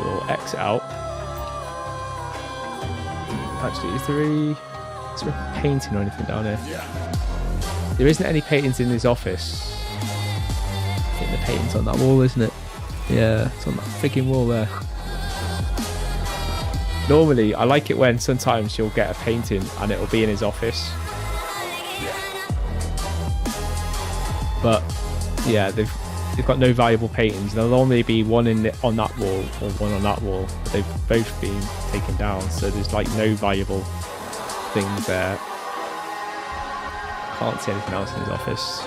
We'll exit out. Actually, is there a painting or anything down here? Yeah. There isn't any paintings in this office. I think the painting's on that wall, isn't it? Yeah, it's on that freaking wall there. Normally, I like it when sometimes you'll get a painting and it'll be in his office. But yeah, they've got no valuable paintings. There'll only be one on that wall or one on that wall. But they've both been taken down, so there's like no valuable things there. Can't see anything else in his office.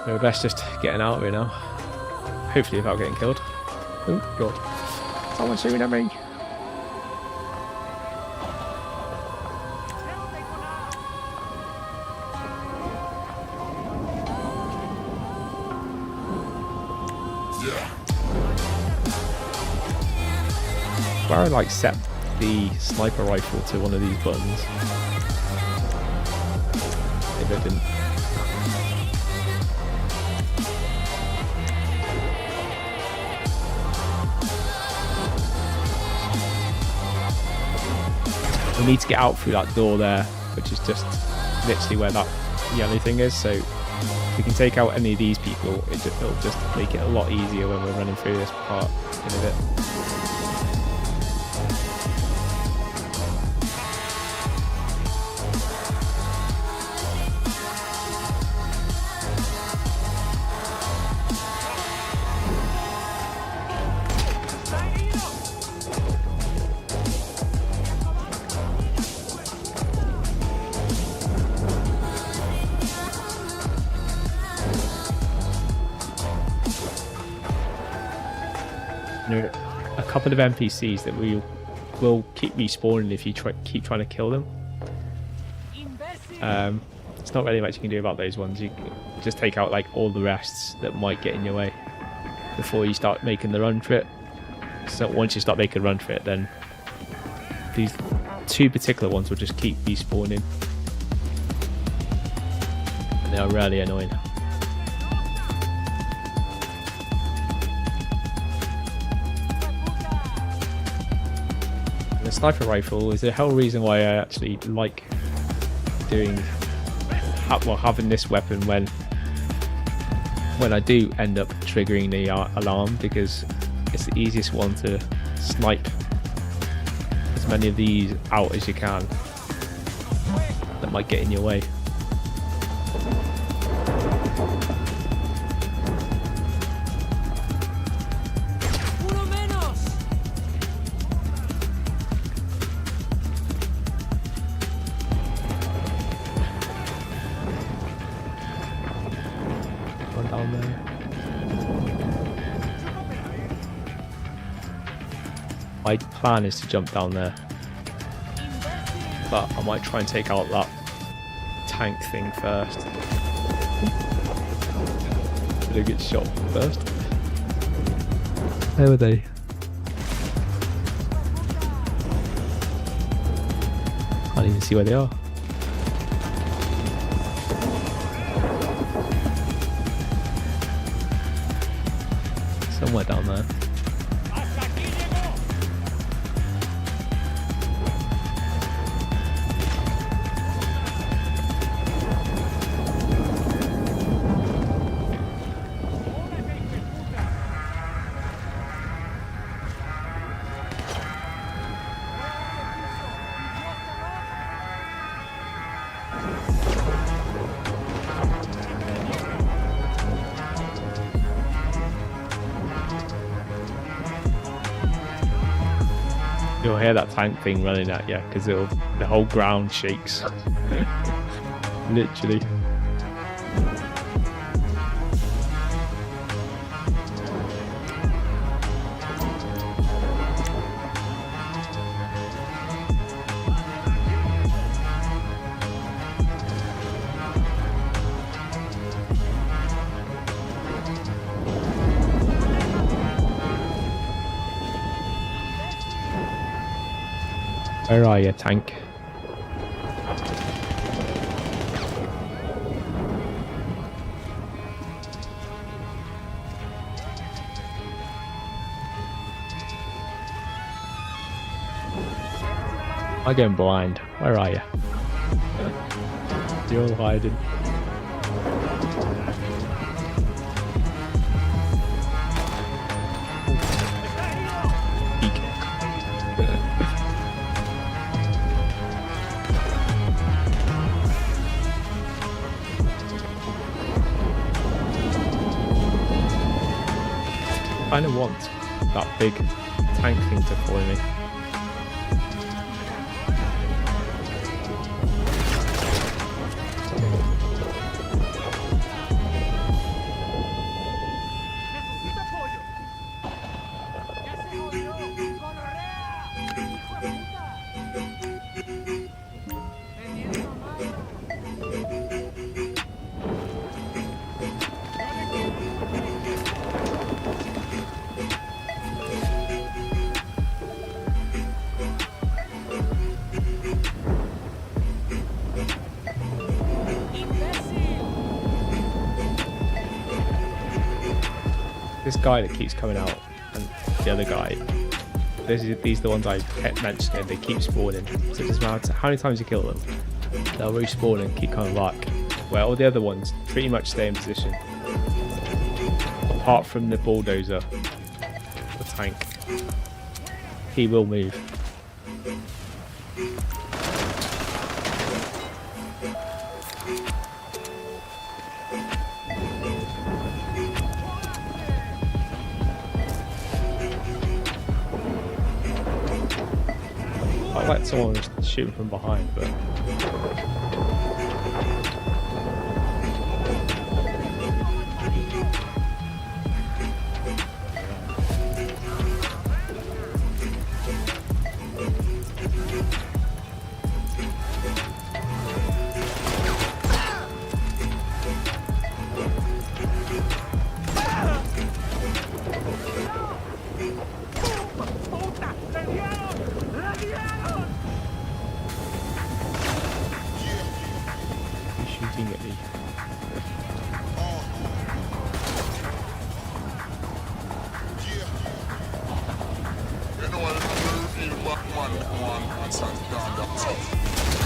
So we're best just getting out of here now. Hopefully without getting killed. Oh god. Someone's shooting at me. Where I like set the sniper rifle to one of these buttons. Maybe I didn't. We need to get out through that door there, which is just literally where that yellow thing is, so If we can take out any of these people, it'll just make it a lot easier when we're running through this part in a bit. There are a couple of NPCs that will keep respawning if you keep trying to kill them. It's not really much you can do about those ones. You can just take out like all the rests that might get in your way before you start making the run for it. So once you start making a run for it, then these two particular ones will just keep respawning, and they are really annoying. The sniper rifle is the whole reason why I actually like having this weapon when I do end up triggering the alarm, because it's the easiest one to snipe as many of these out as you can that might get in your way. Down there. My plan is to jump down there, but I might try and take out that tank thing first. Did I get shot first? Where were they? Can't even see where they are. Somewhere down there. You'll hear that tank thing running at you because the whole ground shakes. Literally. Where are you, tank? I'm going blind. Where are you? You're all hiding. I kind of want that big tank thing to follow me. This guy that keeps coming out and the other guy, these are the ones I kept mentioning, they keep spawning. So it doesn't matter how many times you kill them, they'll respawn and keep coming back. where all the other ones pretty much stay in position. Apart from the bulldozer, the tank. He will move. I like someone shooting from behind, but shooting at me.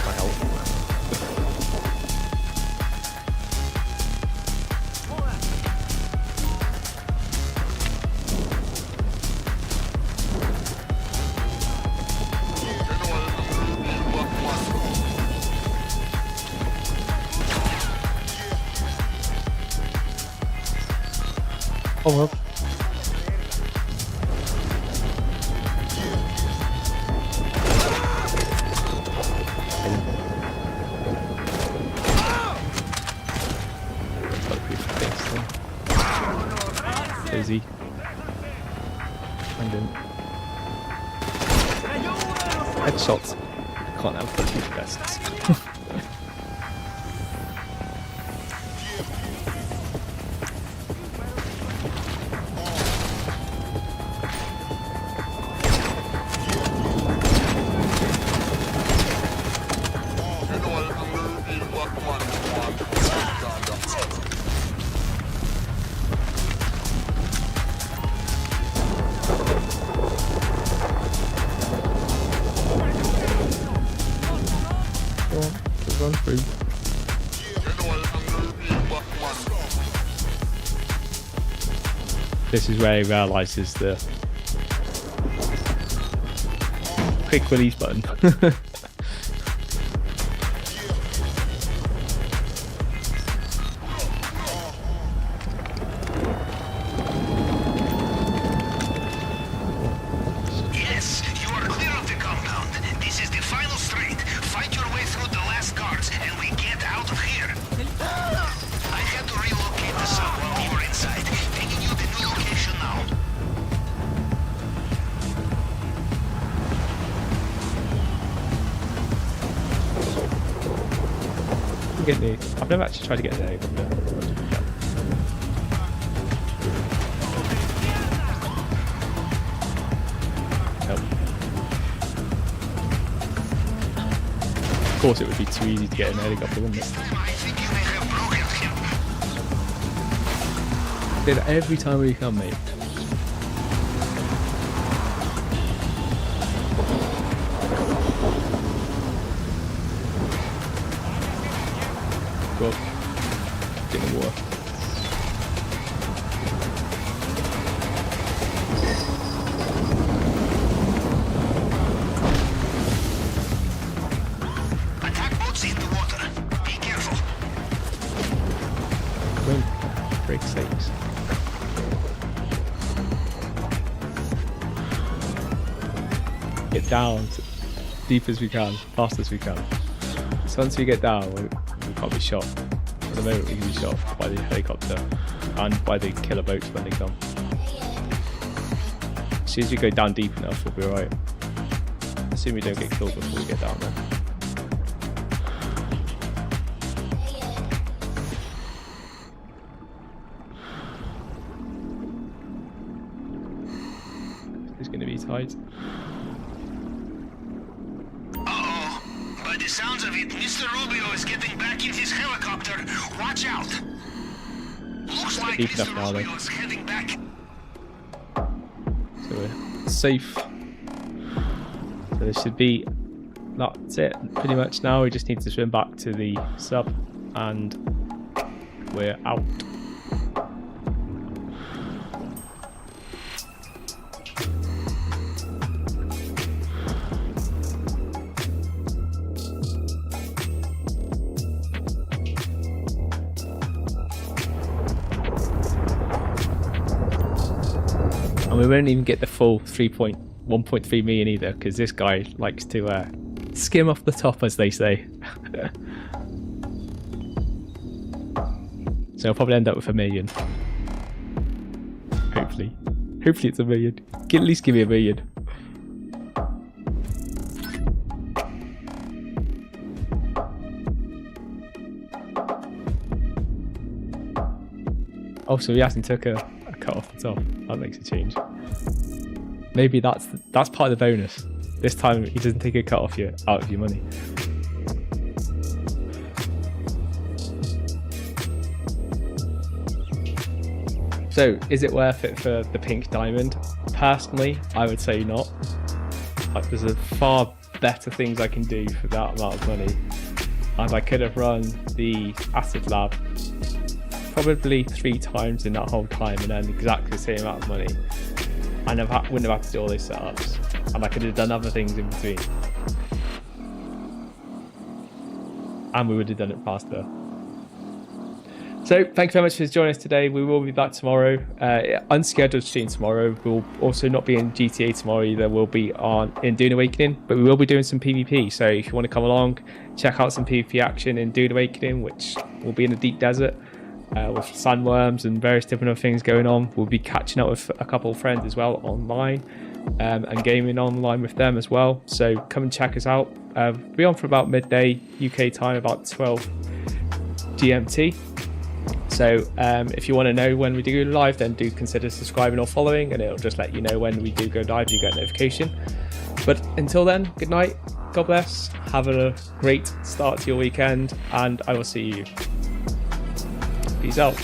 My help. Oh well. Easy. And then headshots. Can't have the two bests. Run through. This is where he realises the quick release button. Yes, you are clear of the compound. This is the final straight. Fight your way through the last guards, and we get out of here. I had to relocate the sub while you were inside. Taking you the new location now. Get the. I've never actually tried to get there. Of course, it would be too easy to get in a helicopter, wouldn't it? I think you may have broken him. Did every time we come, mate. God. Get in the water. Attack boats in the water. Be careful. Don't break sakes. Get down as deep as we can, fast as we can. So once we get down, we can't be shot. At the moment, we can be shot by the helicopter and by the killer boats when they come. As soon as we go down deep enough, we'll be alright. Assume we don't get killed before we get down there. It's going to be tight. Uh-oh. By the sounds of it, Mr. Rubio is getting back in his helicopter. Watch out. Looks like Deep enough Mr. now, though. Rubio is heading back. So we're safe. So there should be that's it pretty much now. We just need to swim back to the sub and we're out. And we won't even get the full 1.3 million either, because this guy likes to skim off the top, as they say. So I'll probably end up with 1 million. Hopefully. Hopefully it's 1 million. At least give me 1 million. Oh, so he hasn't took a cut off the top. That makes a change. Maybe that's part of the bonus. This time he doesn't take a cut off out of your money. So, is it worth it for the pink diamond? Personally, I would say not. Like, there's a far better things I can do for that amount of money. And I could have run the acid lab probably 3 times in that whole time and earned exactly the same amount of money. And I wouldn't have had to do all those setups. And I could have done other things in between. And we would have done it faster. So, thank you very much for joining us today. We will be back tomorrow. Unscheduled stream tomorrow. We'll also not be in GTA tomorrow either. We'll be in Dune Awakening, but we will be doing some PvP. So, if you want to come along, check out some PvP action in Dune Awakening, which will be in the deep desert with sandworms and various different other things going on. We'll be catching up with a couple of friends as well online and gaming online with them as well. So, come and check us out. We'll be on for about midday UK time, about 12 GMT. So if you want to know when we do go live, then do consider subscribing or following, and it'll just let you know when we do go live. You get a notification. But until then, good night, God bless, have a great start to your weekend, and I will see you. Peace out.